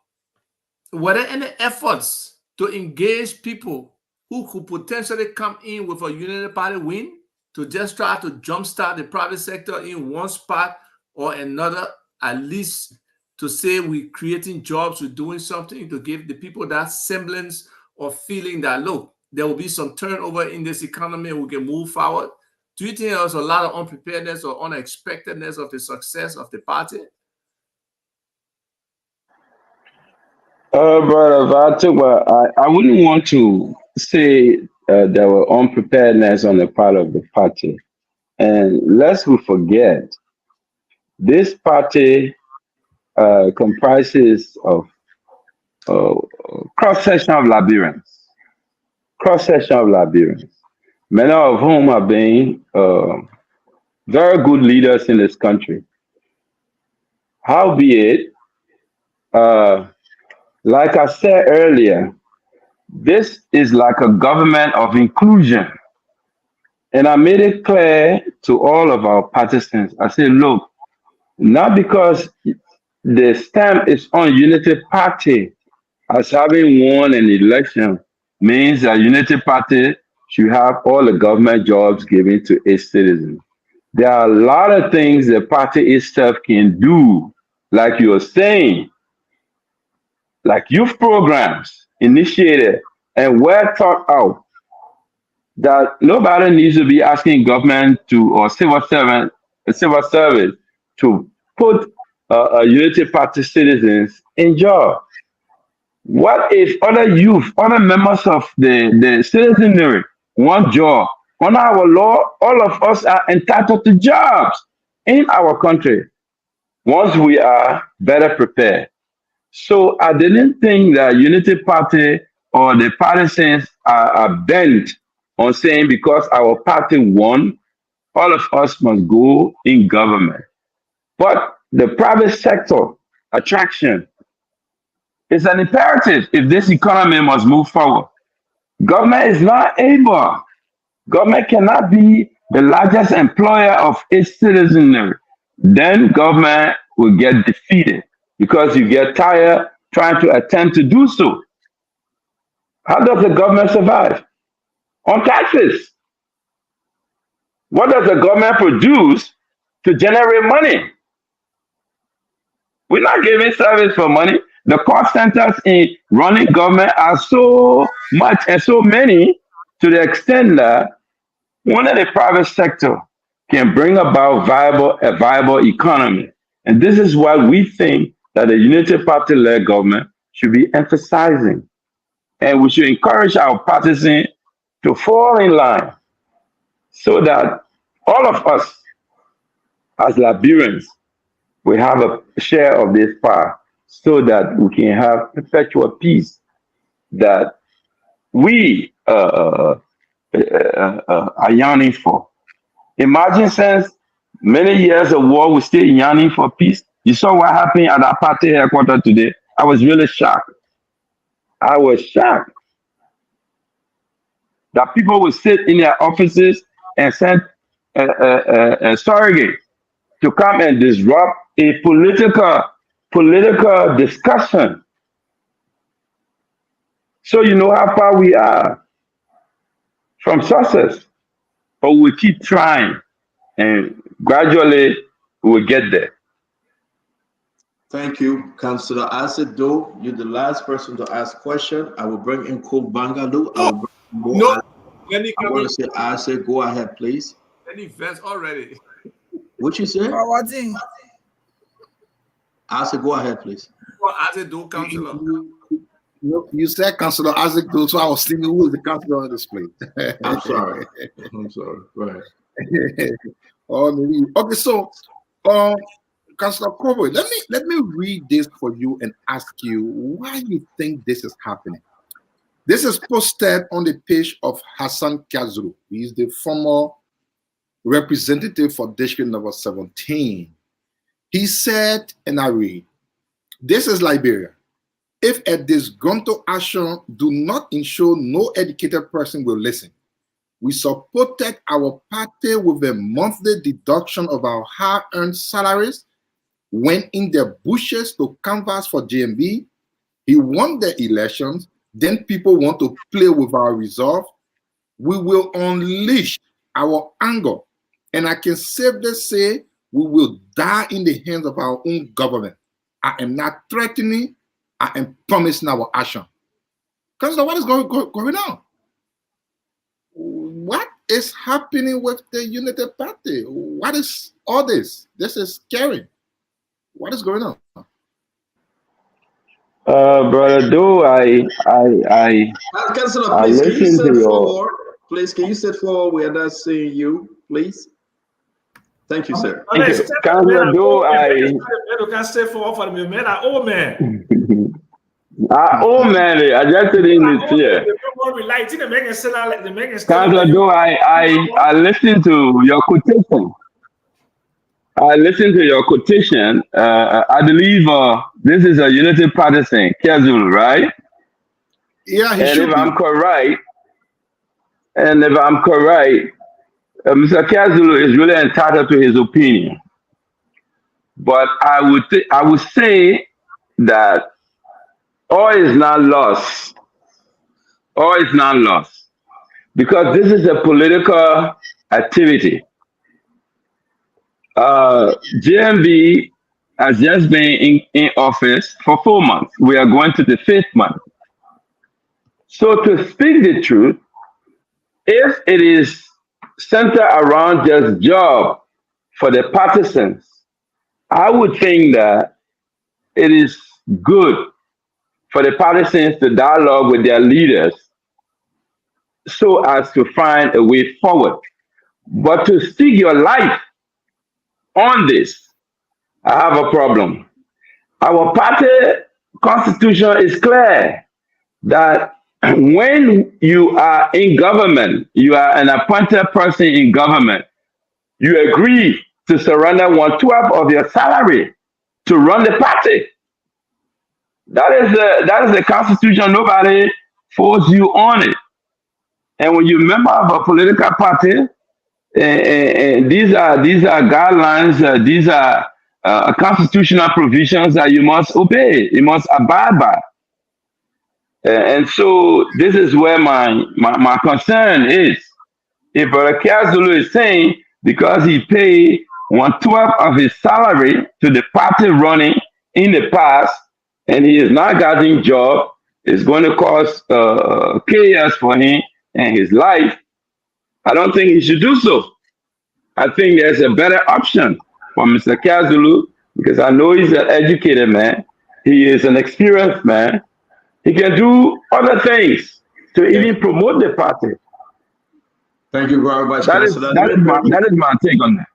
there any efforts to engage people who could potentially come in with a United Party win to just try to jumpstart the private sector in one spot or another, at least to say we're creating jobs, we're doing something, to give the people that semblance of feeling that, look, there will be some turnover in this economy and we can move forward? Do you think there was a lot of unpreparedness or unexpectedness of the success of the party? Brother I wouldn't want to say there were unpreparedness on the part of the party. And lest we forget, this party comprises of cross-section of Liberians. Cross-section of Liberians, many of whom have been very good leaders in this country. Howbeit, like I said earlier, this is like a government of inclusion. And I made it clear to all of our participants. I said, look, not because the stamp is on Unity Party as having won an election means that Unity Party should have all the government jobs given to its citizens. There are a lot of things the party itself can do, like you're saying, like youth programs initiated and well thought out, that nobody needs to be asking government to or civil service to put Unity Party citizens in job. What if other youth, other members of the citizenry want job? Under our law, all of us are entitled to jobs in our country once we are better prepared. So I didn't think that Unity Party or the partisans are bent on saying because our party won, all of us must go in government. But the private sector attraction is an imperative if this economy must move forward. Government is not able. Government cannot be the largest employer of its citizenry. Then government will get defeated because you get tired trying to attempt to do so. How does the government survive? On taxes. What does the government produce to generate money? We're not giving service for money. The cost centers in running government are so much and so many to the extent that only the private sector can bring about a viable economy. And this is why we think that the Unity Party-led government should be emphasizing. And we should encourage our partisans to fall in line so that all of us as Liberians will have a share of this power so that we can have perpetual peace that we are yearning for. Imagine since many years of war, we're still yearning for peace. You saw what happened at our party headquarters today. I was really shocked. I was shocked that people would sit in their offices and send a surrogate to come and disrupt a political discussion. So you know how far we are from success, but we keep trying, and gradually we'll get there. Thank you, Councillor Asedo. You're the last person to ask question. I will bring in Bangalo. I will bring No, let me I come want in. to say, Ase, go ahead, please. Any events already? What you say? What thing? Ase, go ahead, please. Well, as a do councillor. You said Councillor Isaac, so I was thinking who is the councillor on this place. I'm sorry. I'm sorry. Go ahead. Oh, maybe. Okay, so Councillor Kobo, let me read this for you and ask you why you think this is happening. This is posted on the page of Hassan Kazuru. He is the former representative for District number 17. He said, and I read, "This is Liberia. If a disgruntled action do not ensure no educated person will listen, we supported our party with a monthly deduction of our hard-earned salaries, went in the bushes to canvass for JMB. He won the elections. Then people want to play with our resolve. We will unleash our anger. And I can safely say we will die in the hands of our own government. I am not threatening. I am promising our action." Councillor, what is going on? What is happening with the Unity Party? What is all this? This is scary. What is going on? Brother Do, Councillor, I please, can you listen sit to your. forward? Please, can you sit forward? We are not seeing you, please. Thank you, sir. Thank you. Councillor Do, You can stay for me, man. I old man. I just didn't fear. Councillor Do, I listened to your quotation. I believe this is a Unity Partisan, Kezul, right? Yeah, he and should if be. I'm correct, Mr. Kezulu is really entitled to his opinion. But I would say that all is not lost. All is not lost. Because this is a political activity. GMB has just been in office for 4 months. We are going to the 5th month. So to speak the truth, if it is centered around just job for the partisans, I would think that it is good for the partisans to dialogue with their leaders so as to find a way forward. But to stick your life on this, I have a problem. Our party constitution is clear that when you are in government, you are an appointed person in government, you agree to surrender 1/12 of your salary to run the party. That is the constitution. Nobody force you on it. And when you're a member of a political party, these are guidelines. These are constitutional provisions that you must obey. You must abide by. And so this is where my concern is. If Brother Zulu is saying because he paid 1/12 of his salary to the party running in the past, and he is not getting job, it's going to cause chaos for him and his life. I don't think he should do so. I think there's a better option for Mr. Kazulu because I know he's an educated man. He is an experienced man. He can do other things to even promote the party. Thank you very much, That is my take on that.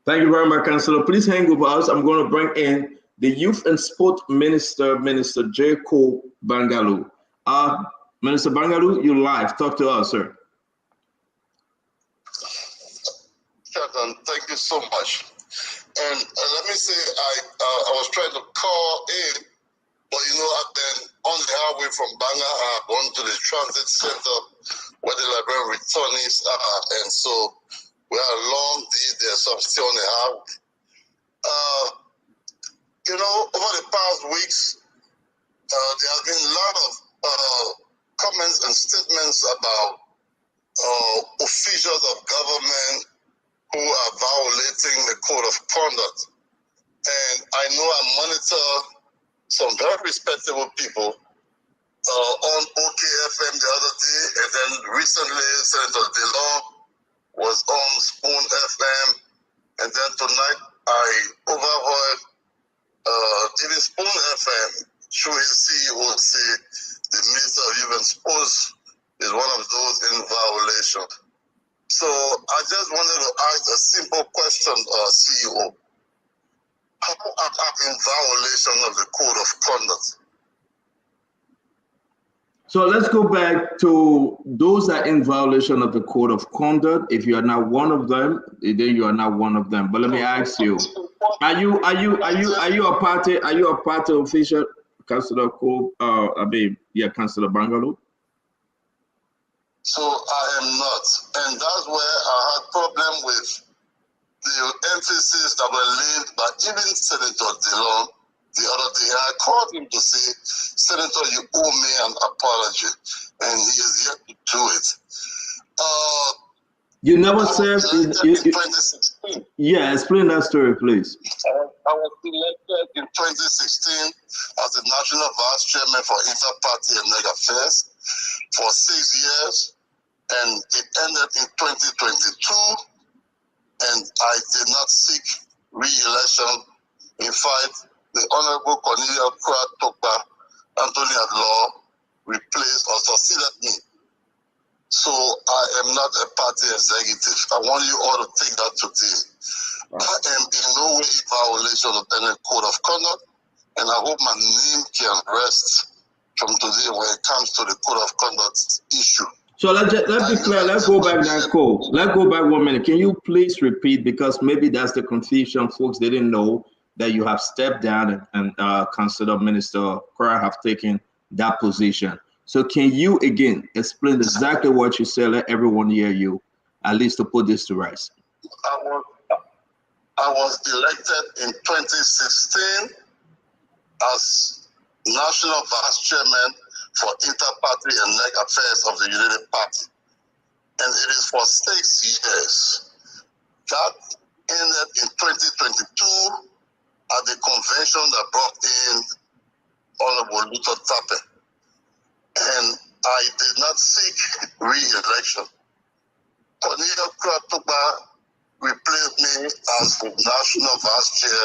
Thank you very much, Councillor. Please hang with us. I'm going to bring in the Youth and Sport Minister, Minister J. Cole Bangalo. Minister Bangalo, you live. Talk to us, sir. Captain, thank you so much. And let me say, I was trying to call in, but I've been on the highway from Bangalo. I've gone to the transit center where the Liberian returnees are, and so we are a long day there, so I'm still on the highway. Over the past weeks, there have been a lot of comments and statements about officials of government who are violating the code of conduct. And I know I monitor some very respectable people on OKFM the other day, and then recently Senator DeLong was on Spoon FM, and then tonight I overheard even Spoon FM through his CEO say the Minister of Youth and Sports is one of those in violation. So I just wanted to ask a simple question, CEO. How are in violation of the code of conduct? So let's go back to those that are in violation of the code of conduct. If you are not one of them, then you are not one of them. But let me ask you: Are you a party official, Councillor Cole? Councillor Bangalo. So I am not, and that's where I had problem with the emphasis that were laid by even Senator DeLong the other day. I called him to say, Senator, you owe me an apology, and he is yet to do it. You never served in 2016. Yeah, explain that story, please. I was elected in 2016 as the National Vice Chairman for Inter-Party and Neg Affairs for 6 years, and it ended in 2022, and I did not seek re-election. In fact, the Honorable Cornelia Tokba, Anthony Adlaw, replaced or succeeded me. So I am not a party executive. I want you all to take that today. I am in no way in violation of any code of conduct, and I hope my name can rest from today when it comes to the code of conduct issue. So let's be clear. Let's go back that code. Let's go back 1 minute. Can you please repeat, because maybe that's the confusion. Folks didn't know that you have stepped down and Councillor Minister Cora have taken that position. So can you again explain exactly what you said? Let everyone hear you, at least to put this to rest. I was elected in 2016 as National Vice Chairman for Inter-Party and Neg Affairs of the United Party. And it is for 6 years. That ended in 2022 at the convention that brought in Honorable Luther Tappe. And I did not seek re-election. Cornelia Kratuba replaced me as the National Vice Chair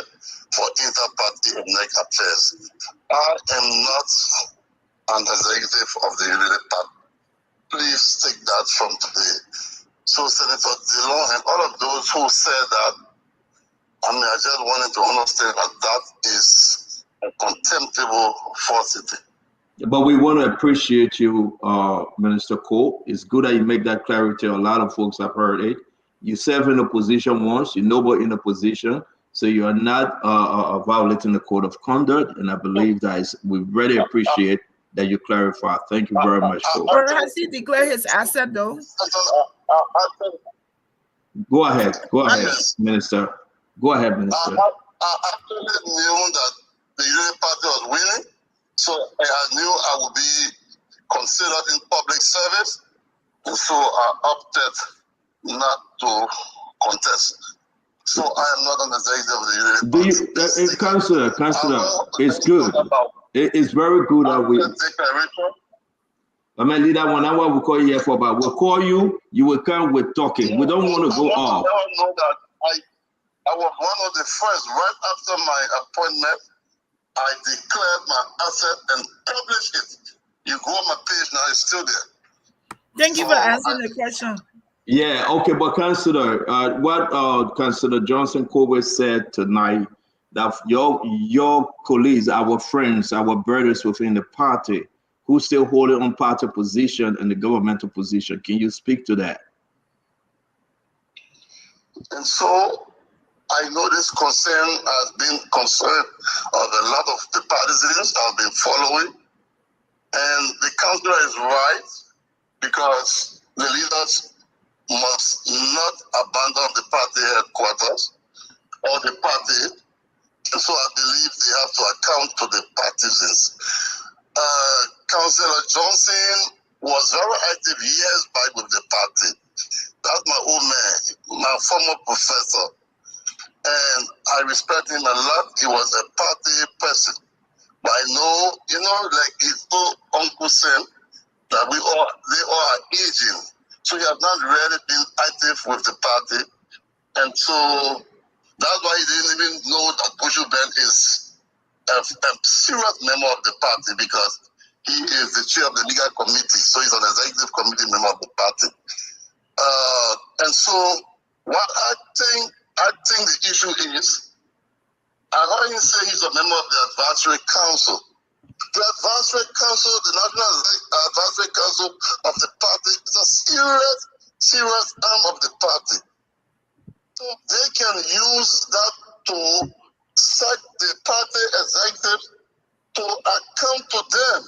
for Inter-Party and Neg Affairs. I am not an executive of the Unity Party. Please take that from today. So Senator Dillon and all of those who said that, I mean, I just wanted to understand that that is a contemptible falsity. But we want to appreciate you, Minister Cole. It's good that you make that clarity. A lot of folks have heard it. You serve in a position once, you know, in a position, so you are not violating the code of conduct. And I believe that we really appreciate that you clarify. Thank you very much, Cole. Or has he declared his asset though? Go ahead, Minister. Go ahead, Minister. I actually knew that the Unity Party was winning, so I knew I would be considered in public service, and so I opted not to contest. So I am not an executive of the Unity Party. Councillor, it's good. It's very good that we. I mean, leader, one hour we call you here for, but we'll call you. You will come with talking. We don't want to go off. I know that I was one of the first. Right after my appointment, I declared my asset and published it. You go on my page now; it's still there. Thank you for answering the question. Yeah, okay, but Councillor, what Councillor Johnson Kobe said tonight, that your colleagues, our friends, our brothers within the party, who still hold on party position and the governmental position, can you speak to that? And so I know this concern has been concerned of a lot of the partisans I've been following, and the councillor is right, because the leaders must not abandon the party headquarters or the party, and so I believe they have to account to the partisans. Counsellor Johnson was very active years back with the party. That's my old man, my former professor, and I respect him a lot. He was a party person. But I know, like his old Uncle Sam, that they all are aging. So he has not really been active with the party. And so that's why he didn't even know that Bushu Ben is a serious member of the party, because he is the chair of the legal committee. So he's an executive committee member of the party. And so what I think the issue is, I heard him say he's a member of the advisory council. The advisory council, the National Advisory Council of the party, is a serious arm of the party. So they can use that to set the party executive to account to them.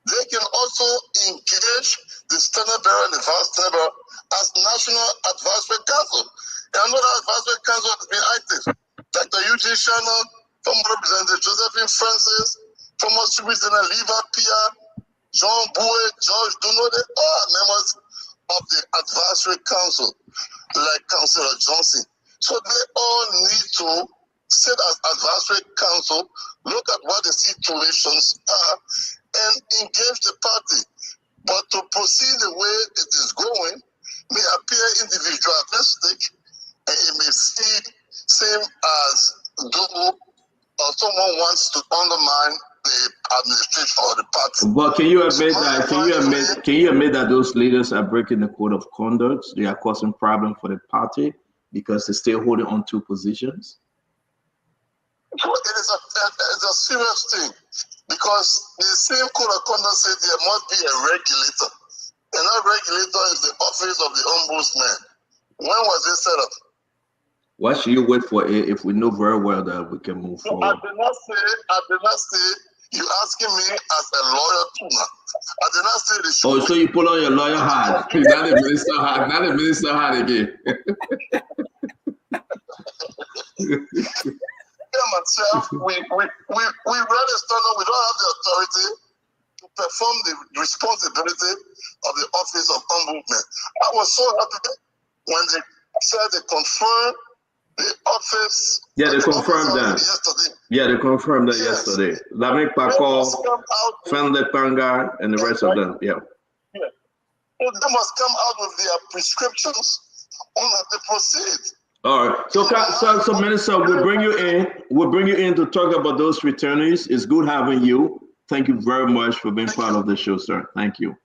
They can also engage the standard bearer and the vice standard bearer as National Advisory Council. And another advisory council has been active. Dr. Eugene Shannon, former Representative Josephine Francis, former Superintendent Lever Pia, John Bowie, George Duno, they are members of the advisory council, like Councillor Johnson. So they all need to sit as advisory council, look at what the situations are, and engage the party. But to proceed the way it is going may appear individualistic, and it may seem as though someone wants to undermine the administration or the party. But can you admit that? Can you admit that those leaders are breaking the code of conduct? They are causing problem for the party because they're still holding on to positions. It is a serious thing, because the same code of conduct says there must be a regulator, and that regulator is the office of the ombudsman. When was it set up? Why should you wait for it if we know very well that we can move forward? I did not say you asking me as a lawyer too now. I did not say this. Oh, so you pull on your lawyer hat. Not the minister hat. Not the minister hat again. Myself, we read the standard. We don't have the authority to perform the responsibility of the office of ombudsman. I was so happy when they said they confirmed the office. Yeah, they confirmed that yesterday. Yeah, they confirmed that yesterday. Lamek Pakol, Fenlek Panga, and the rest of them. Yeah. So they must come out with their prescriptions on how to proceed. All right. So Minister, we'll bring you in. We'll bring you in to talk about those returnees. It's good having you. Thank you very much for being part of the show, sir. Thank you.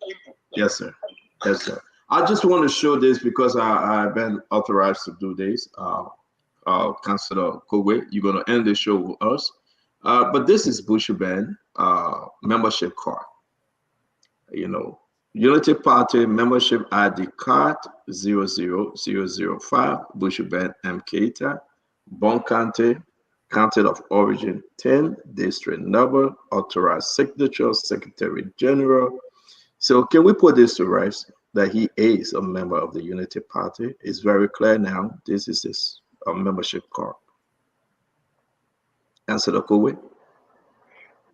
Yes, sir. Yes, sir. I just want to show this because I've been authorized to do this. Councillor Kowe, you're going to end the show with us. But this is Bushuben membership card. You know, Unity Party membership ID card 00005, Bushuben M. Keita, Bon County, County of Origin 10, District number, authorized signature, Secretary General. So can we put this to rest that he is a member of the Unity Party? It's very clear now. This is his membership card. Councillor Kowe.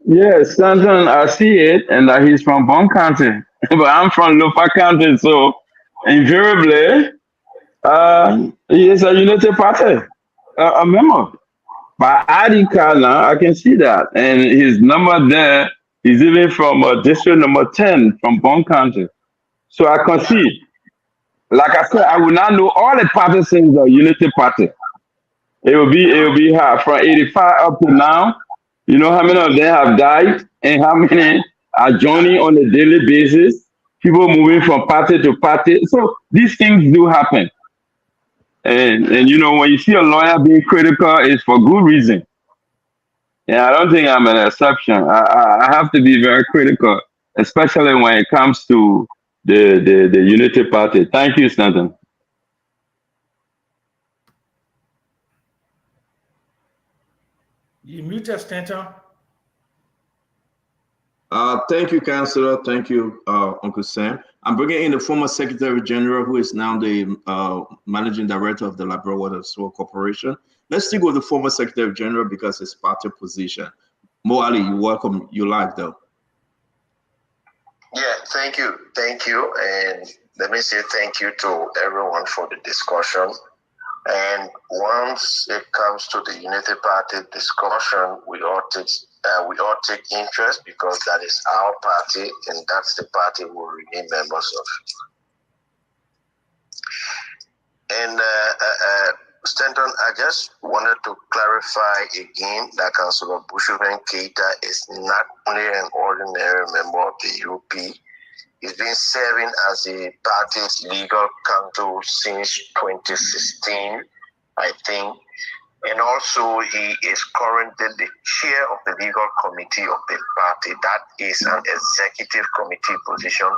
Yes, Stanton, I see it, and that he's from Bon County, but I'm from Lopa County, so invariably, he is a Unity Party, a member. By ID card now, I can see that, and his number there is even from district number 10 from Bon County. So I can see, like I said, I will not know all the partisans of Unity Party. It will be hard from 85 up to now. You know how many of them have died and how many are joining on a daily basis, people moving from party to party. So these things do happen. And you know, when you see a lawyer being critical, it's for good reason. And I don't think I'm an exception. I have to be very critical, especially when it comes to the Unity Party. Thank you, Stanton. You muted, Stanton. Thank you, Councillor. Thank you, Uncle Sam. I'm bringing in the former Secretary General, who is now the Managing Director of the Labrador Water Supply Corporation. Let's stick with the former Secretary General because it's party position. Mo Ali, you're welcome. You live though. Yeah, thank you. And let me say thank you to everyone for the discussion. And once it comes to the Unity Party discussion, we all take interest because that is our party, and that's the party we'll remain members of. And Stanton, I just wanted to clarify again that Councillor Bushuben Keita is not only an ordinary member of the UP. He's been serving as the party's legal counsel since 2016, I think. And also, he is currently the chair of the legal committee of the party. That is an executive committee position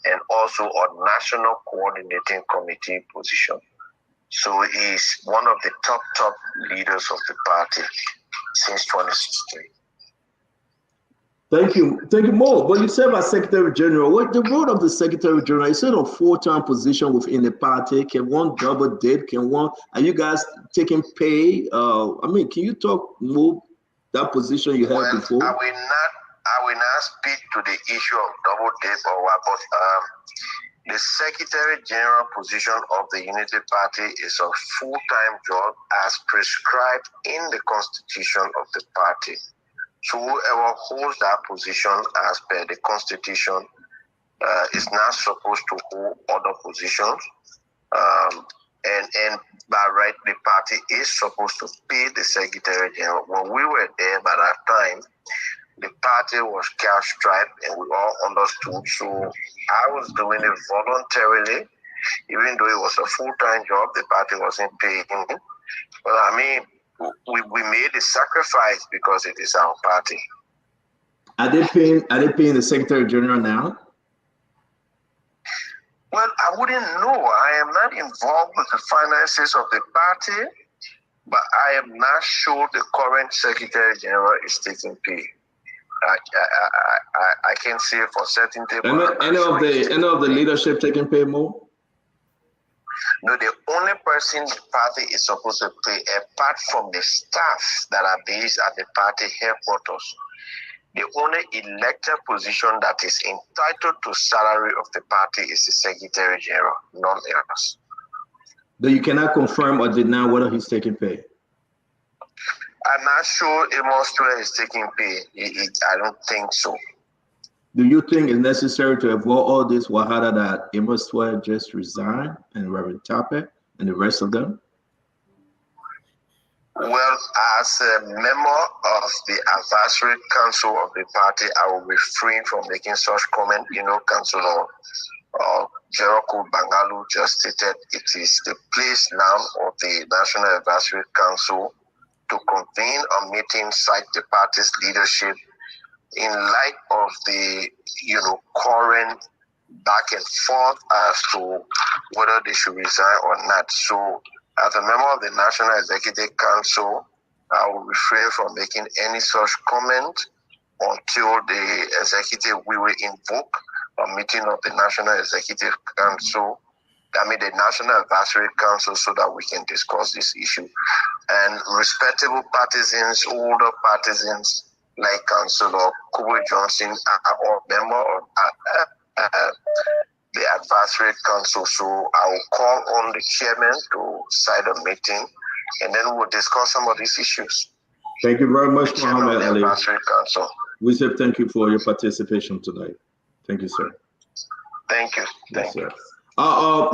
and also a national coordinating committee position. So he's one of the top leaders of the party since 2016. Thank you, Mo. But you serve as Secretary General. What the role of the Secretary General? Is it a full-time position within the party? Can one double dip? Are you guys taking pay? Can you talk more that position you had before? I will not speak to the issue of double dip or what, but the Secretary General position of the Unity Party is a full-time job as prescribed in the Constitution of the party. So whoever holds that position as per the Constitution is not supposed to hold other positions. And by right, the party is supposed to pay the Secretary General. When we were there by that time, the party was cash-strapped and we all understood. So I was doing it voluntarily, even though it was a full-time job, the party wasn't paying me. But I mean, we made the sacrifice because it is our party. Are they paying the Secretary General now? Well, I wouldn't know. I am not involved with the finances of the party, but I am not sure the current Secretary General is taking pay. I can say for certainty. Any of the leadership taking pay more? No, the only person the party is supposed to pay, apart from the staff that are based at the party headquarters, the only elected position that is entitled to salary of the party is the Secretary General, none else. Though you cannot confirm or deny whether he's taking pay? I'm not sure Amos Twe is taking pay. I don't think so. Do you think it's necessary to avoid all this wahala that Amos Twe just resigned and Reverend Tappe and the rest of them? Well, as a member of the advisory council of the party, I will refrain from making such comment. Councillor Jericho Bangalo just stated it is the place now of the National Advisory Council to convene a meeting, cite the party's leadership in light of the current back and forth as to whether they should resign or not. So, as a member of the National Executive Council, I will refrain from making any such comment until the executive we will invoke a meeting of the National Executive Council, the National Advisory Council, so that we can discuss this issue. And respectable partisans, older partisans, like Counsellor Johnson, are all member of the Advisory Council. So I will call on the chairman to cite a meeting, and then we'll discuss some of these issues. Thank you very much, Muhammad Ali. Advisory Council. We say thank you for your participation tonight. Thank you, sir. Thank you. Yes, sir.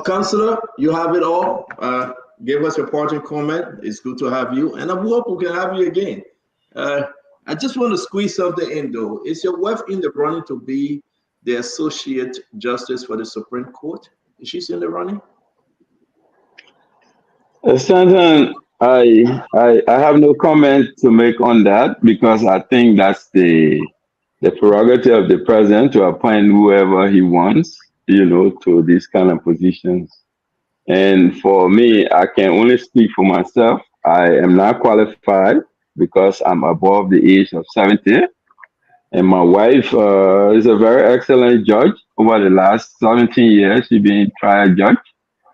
Councillor, you have it all. Give us your parting comment. It's good to have you, and I hope we can have you again. I just want to squeeze something in, though. Is your wife in the running to be the Associate Justice for the Supreme Court? Is she in the running? Stanton, I have no comment to make on that, because I think that's the prerogative of the president to appoint whoever he wants, to these kind of positions. And for me, I can only speak for myself. I am not qualified because I'm above the age of 70. And my wife is a very excellent judge. Over the last 17 years, she's been a trial judge.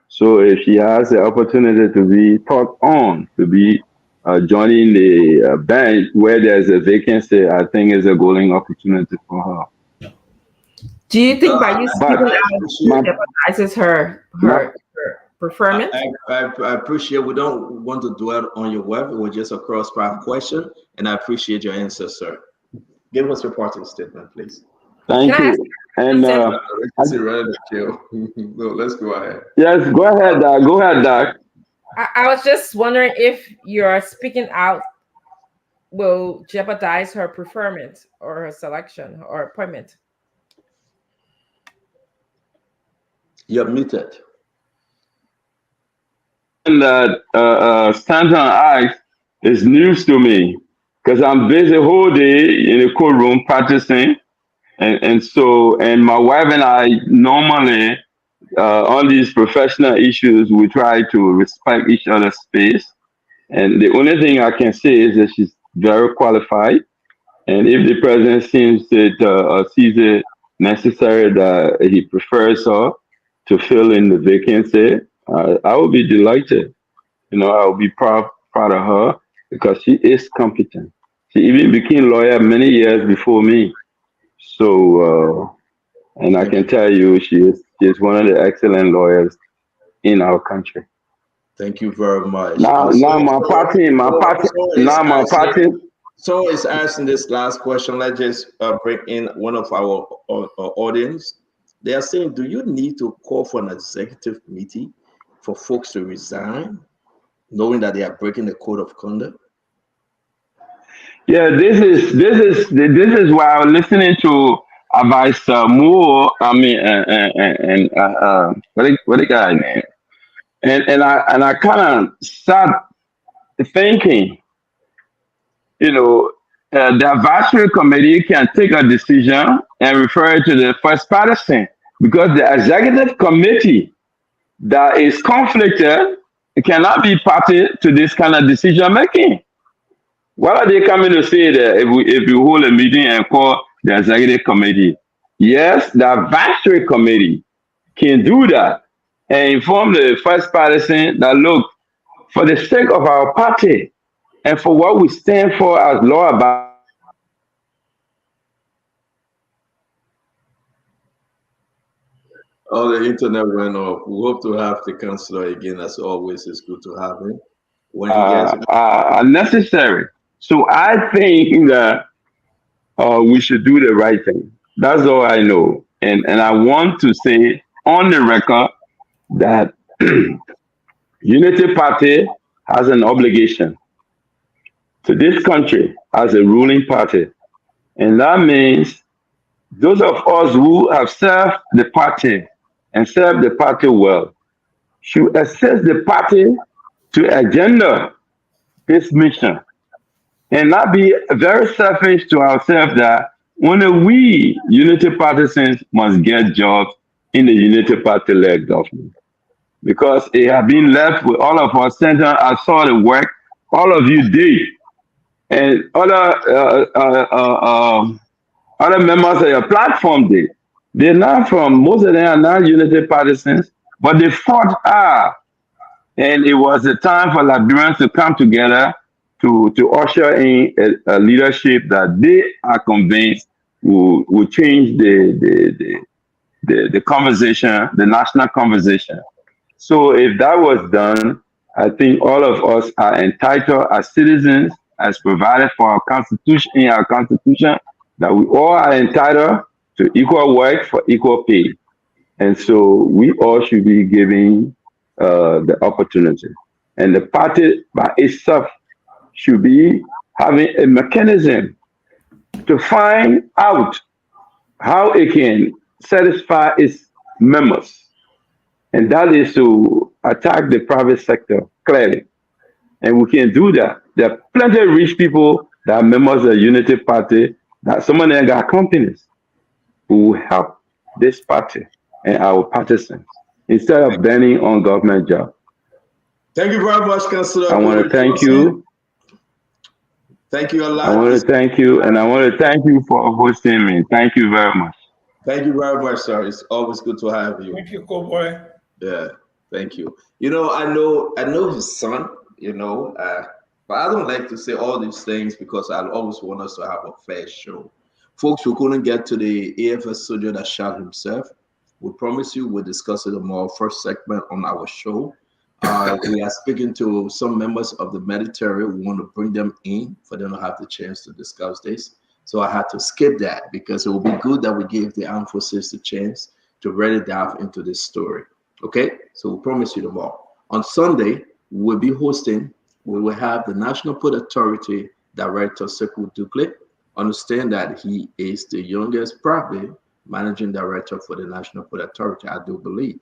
So if she has the opportunity to be taught on, to be joining the bench where there's a vacancy, I think is a golden opportunity for her. Do you think by you speaking out jeopardizes her preferment? I appreciate. We don't want to dwell on your wife. It was just a cross-path question, and I appreciate your answer, sir. Give us your parting statement, please. Thank you. And no, let's go ahead. Yes, go ahead, Doc. Go ahead, Doc. I was just wondering if your speaking out will jeopardize her preferment or her selection or appointment. You're muted. And that Stanton asked is news to me, because I'm busy whole day in the courtroom practicing, and my wife and I normally on these professional issues we try to respect each other's space, and the only thing I can say is that she's very qualified, and if the president sees it necessary that he prefers her to fill in the vacancy, I will be delighted. I will be proud of her, because she is competent. She even became lawyer many years before me. So, and I can tell you, she is one of the excellent lawyers in our country. Thank you very much. Now my party. So is asking this last question. Let's just bring in one of our audience. They are saying, do you need to call for an executive committee for folks to resign, knowing that they are breaking the code of conduct? Yeah, this is why I was listening to advice Moore. I mean, what the guy name? And I kind of start thinking, the advisory committee can take a decision and refer it to the first partisan, because the executive committee that is conflicted cannot be party to this kind of decision making. What are they coming to say that if we hold a meeting and call the executive committee? Yes, the advisory committee can do that and inform the first partisan that, look, for the sake of our party and for what we stand for as law abiding. Oh, the internet went off. We hope to have the councillor again. As always, it's good to have him. When he gets unnecessary. So I think that we should do the right thing. That's all I know. And I want to say on the record that Unity Party has an obligation to this country as a ruling party. And that means those of us who have served the party and served the party well should assist the party to agenda this mission and not be very selfish to ourselves that only we unity partisans must get jobs in the unity party-led government. Because it has been left with all of us. Center, I saw the work all of you did, and other members of your platform did. They're not from, most of them are not unity partisans, but they fought hard. And it was a time for Liberians to come together to usher in a leadership that they are convinced will change the conversation, the national conversation. So if that was done, I think all of us are entitled as citizens, as provided for our constitution, in our constitution, that we all are entitled to equal work for equal pay. And so we all should be giving the opportunity. And the party by itself should be having a mechanism to find out how it can satisfy its members. And that is to attack the private sector, clearly. And we can do that. There are plenty of rich people that are members of the Unity Party, that some of them got companies who will help this party and our partisans instead of banning on government jobs. Thank you very much, Councillor. I want to thank you. Thank you a lot. I want to thank you, and I want to thank you for hosting me. Thank you very much. Thank you very much, sir. It's always good to have you. Thank you, Cowboy. Yeah, thank you. You know, I know his son, you know, but I don't like to say all these things because I always want us to have a fair show. Folks who couldn't get to the AFS soldier that shot himself, we promise you we'll discuss it in our first segment on our show. We are speaking to some members of the military. We want to bring them in for them to have the chance to discuss this. So I had to skip that because it will be good that we give the armed forces the chance to really dive into this story. Okay, so we promise you tomorrow. On Sunday, we'll be hosting, we will have the National Port Authority Director, Sekou Dukley. Understand that he is the youngest, probably, Managing Director for the National Port Authority, I do believe.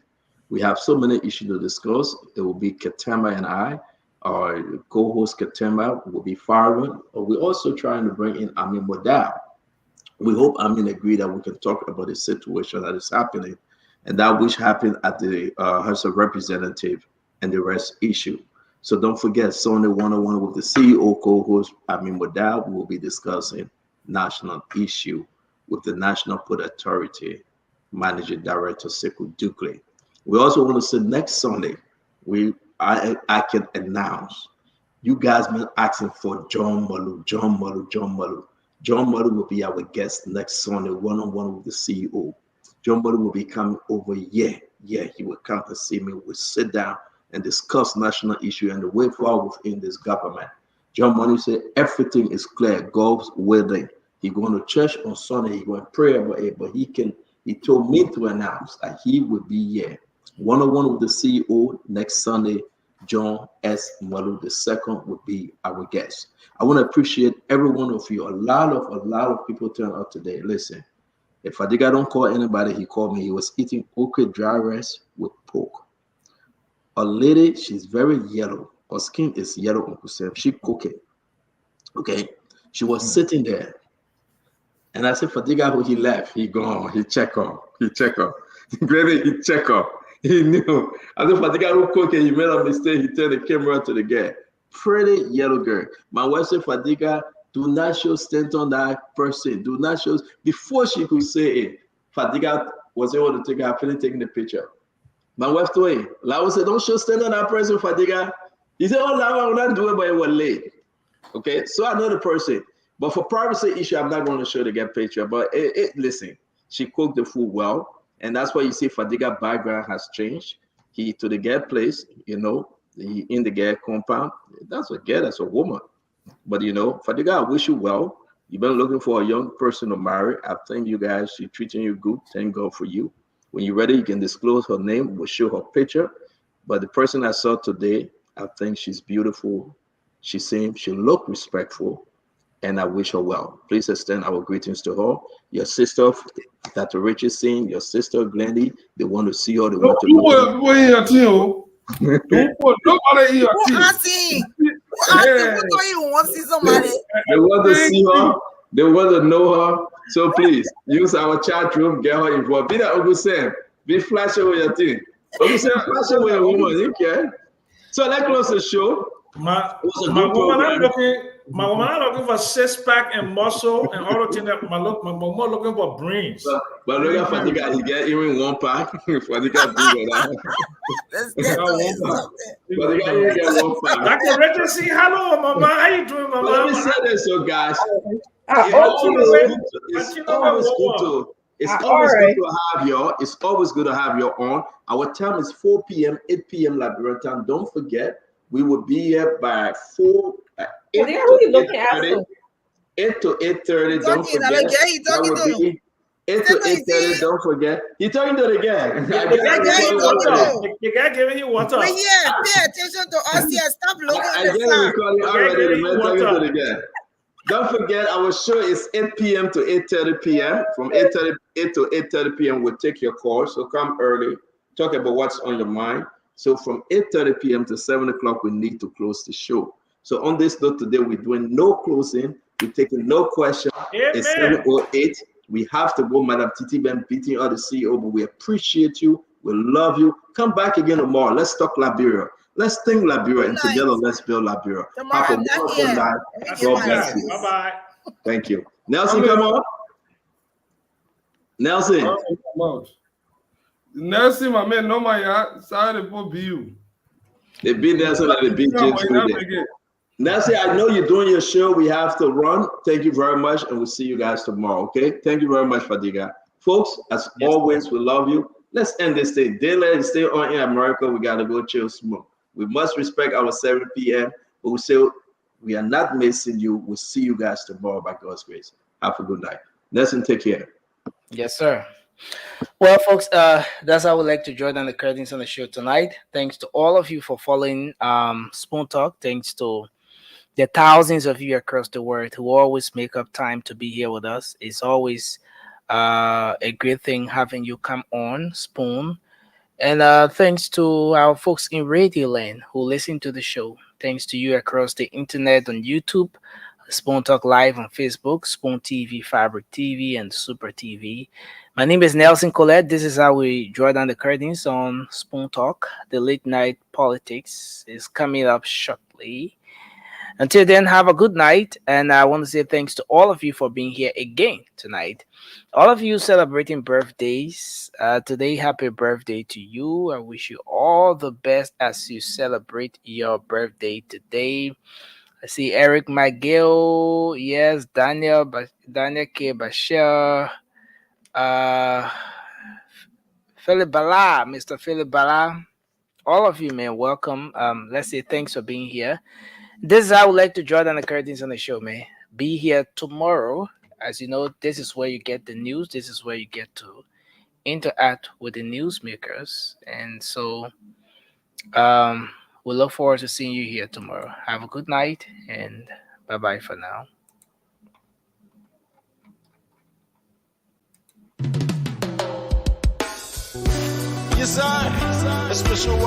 We have so many issues to discuss. It will be Katema and I, our co-host Katema will be firing. We're also trying to bring in Amin Modal. We hope Amin agree that we can talk about the situation that is happening and that which happened at the House of Representatives and the rest issue. So don't forget, Sunday 101 with the CEO co-host Amin Modal, we will be discussing national issue with the National Port Authority Managing Director Sekou Dukley. We also want to say next Sunday, I can announce, you guys been asking for John Malu. John Malu will be our guest next Sunday, one-on-one with the CEO. John Malu will be coming over here. Yeah, he will come to see me. We'll sit down and discuss national issue and the way forward within this government. John Malu said everything is clear. God's willing. He going to church on Sunday. He going to pray about it, but he told me to announce that he will be here. One-on-one with the CEO next Sunday. John S. Malu II will be our guest. I want to appreciate every one of you. A lot of people turned out today. Listen, if Fadiga don't call anybody, he called me. He was eating okra dry rice with pork. A lady, she's very yellow. Her skin is yellow, Uncle Sam. She cook it. Okay. She was sitting there. And I said, Fadiga, who he left, he gone. He check her. Granny, he check her. He knew. I said, Fadiga, who cook it, he made a mistake. He turned the camera to the girl. Pretty yellow girl. My wife said, Fadiga, do not show stand on that person. Do not show. Before she could say it, Fadiga was able to take her, finish taking the picture. My wife told him, Lawa said, don't show stand on that person, Fadiga. He said, oh, Lawa, I will not do it, but it was late. Okay, so I know the person. But for privacy issue, I'm not going to show the girl picture. But listen, she cooked the food well. And that's why you see Fadiga background has changed. He to the girl place, you know, in the girl compound. That's a girl, that's a woman. But you know, Fadiga, I wish you well. You've been looking for a young person to marry. I think you guys, she's treating you good. Thank God for you. When you're ready, you can disclose her name. We'll show her picture. But the person I saw today, I think she's beautiful. She's saying she looked respectful, and I wish her well. Please extend our greetings to her. Your sister, Dr. Rich is saying, your sister, Glendy, they want to see her. They want to meet her. Don't put nobody in your Who team. asking? Who asking? Who don't even want to see somebody? They want to see her. They want to know her. So please use our chat room, get her involved. Be that Uncle Sam. Be flashing with your thing. Uncle Sam, flashing with your woman. You can. So let's close the show. My woman are looking for six pack and muscle and all the things that my mom looking for brains. But look at Fatiga, he get even one pack. Fatiga big that. Fatiga even get one pack. Dr. Richard, say hello, Mama. How you doing, Mama? Let me say this, so guys. It's always good to have your on. Our time is 4 p.m., 8 p.m. Liberia time. Don't forget, we will be here by 8 to 8:30. 8 to 8:30. Don't forget. 8 to 8:30. Don't forget. He's talking to the gang. You got giving you water. But yeah, pay attention to us here. Stop looking at the gang. Don't forget, our show is 8 p.m. to 8:30 p.m. From 8 to 8:30 p.m., we'll take your call. So come early. Talk about what's on your mind. So from 8:30 p.m. to 7 o'clock, we need to close the show. So on this note today, we're doing no closing. We're taking no question. It's 7:08. We have to go, Madam Titi Ben beating out the CEO, but we appreciate you. We love you. Come back again tomorrow. Let's talk Liberia. Let's think Liberia, and together let's build Liberia. Have a wonderful night. God bless you. Bye-bye. Thank you. Nelson, come on. Nelson. Nelson, my man, no, my side for you. They beat Nelson and they beat James. Nelson, I know you're doing your show. We have to run. Thank you very much, and we'll see you guys tomorrow. Okay? Thank you very much, Fadiga. Folks, as always, we love you. Let's end this thing. Daylight is still on in America. We got to go chill smoke. We must respect our 7 p.m., but we say we are not missing you. We'll see you guys tomorrow by God's grace. Have a good night. Nelson, take care. Yes, sir. Well, folks, that's how we like to join on the curtains on the show tonight. Thanks to all of you for following Spoon Talk. Thanks to the thousands of you across the world who always make up time to be here with us. It's always a great thing having you come on Spoon. And thanks to our folks in Radio Land who listen to the show. Thanks to you across the internet on YouTube, Spoon Talk Live on Facebook, Spoon TV, Fabric TV, and Super TV. My name is Nelson Colette. This is how we draw down the curtains on Spoon Talk. The late night politics is coming up shortly. Until then, have a good night. And I want to say thanks to all of you for being here again tonight. All of you celebrating birthdays today, happy birthday to you. I wish you all the best as you celebrate your birthday today. I see Eric McGill, yes, Daniel K. Bashir, Philip Bala, Mr. Philip Bala. All of you, man, welcome. Let's say thanks for being here. This is how I would like to draw down the curtains on the show, man. Be here tomorrow. As you know, this is where you get the news. This is where you get to interact with the newsmakers. And so we look forward to seeing you here tomorrow. Have a good night and bye-bye for now. Yes, sir. A special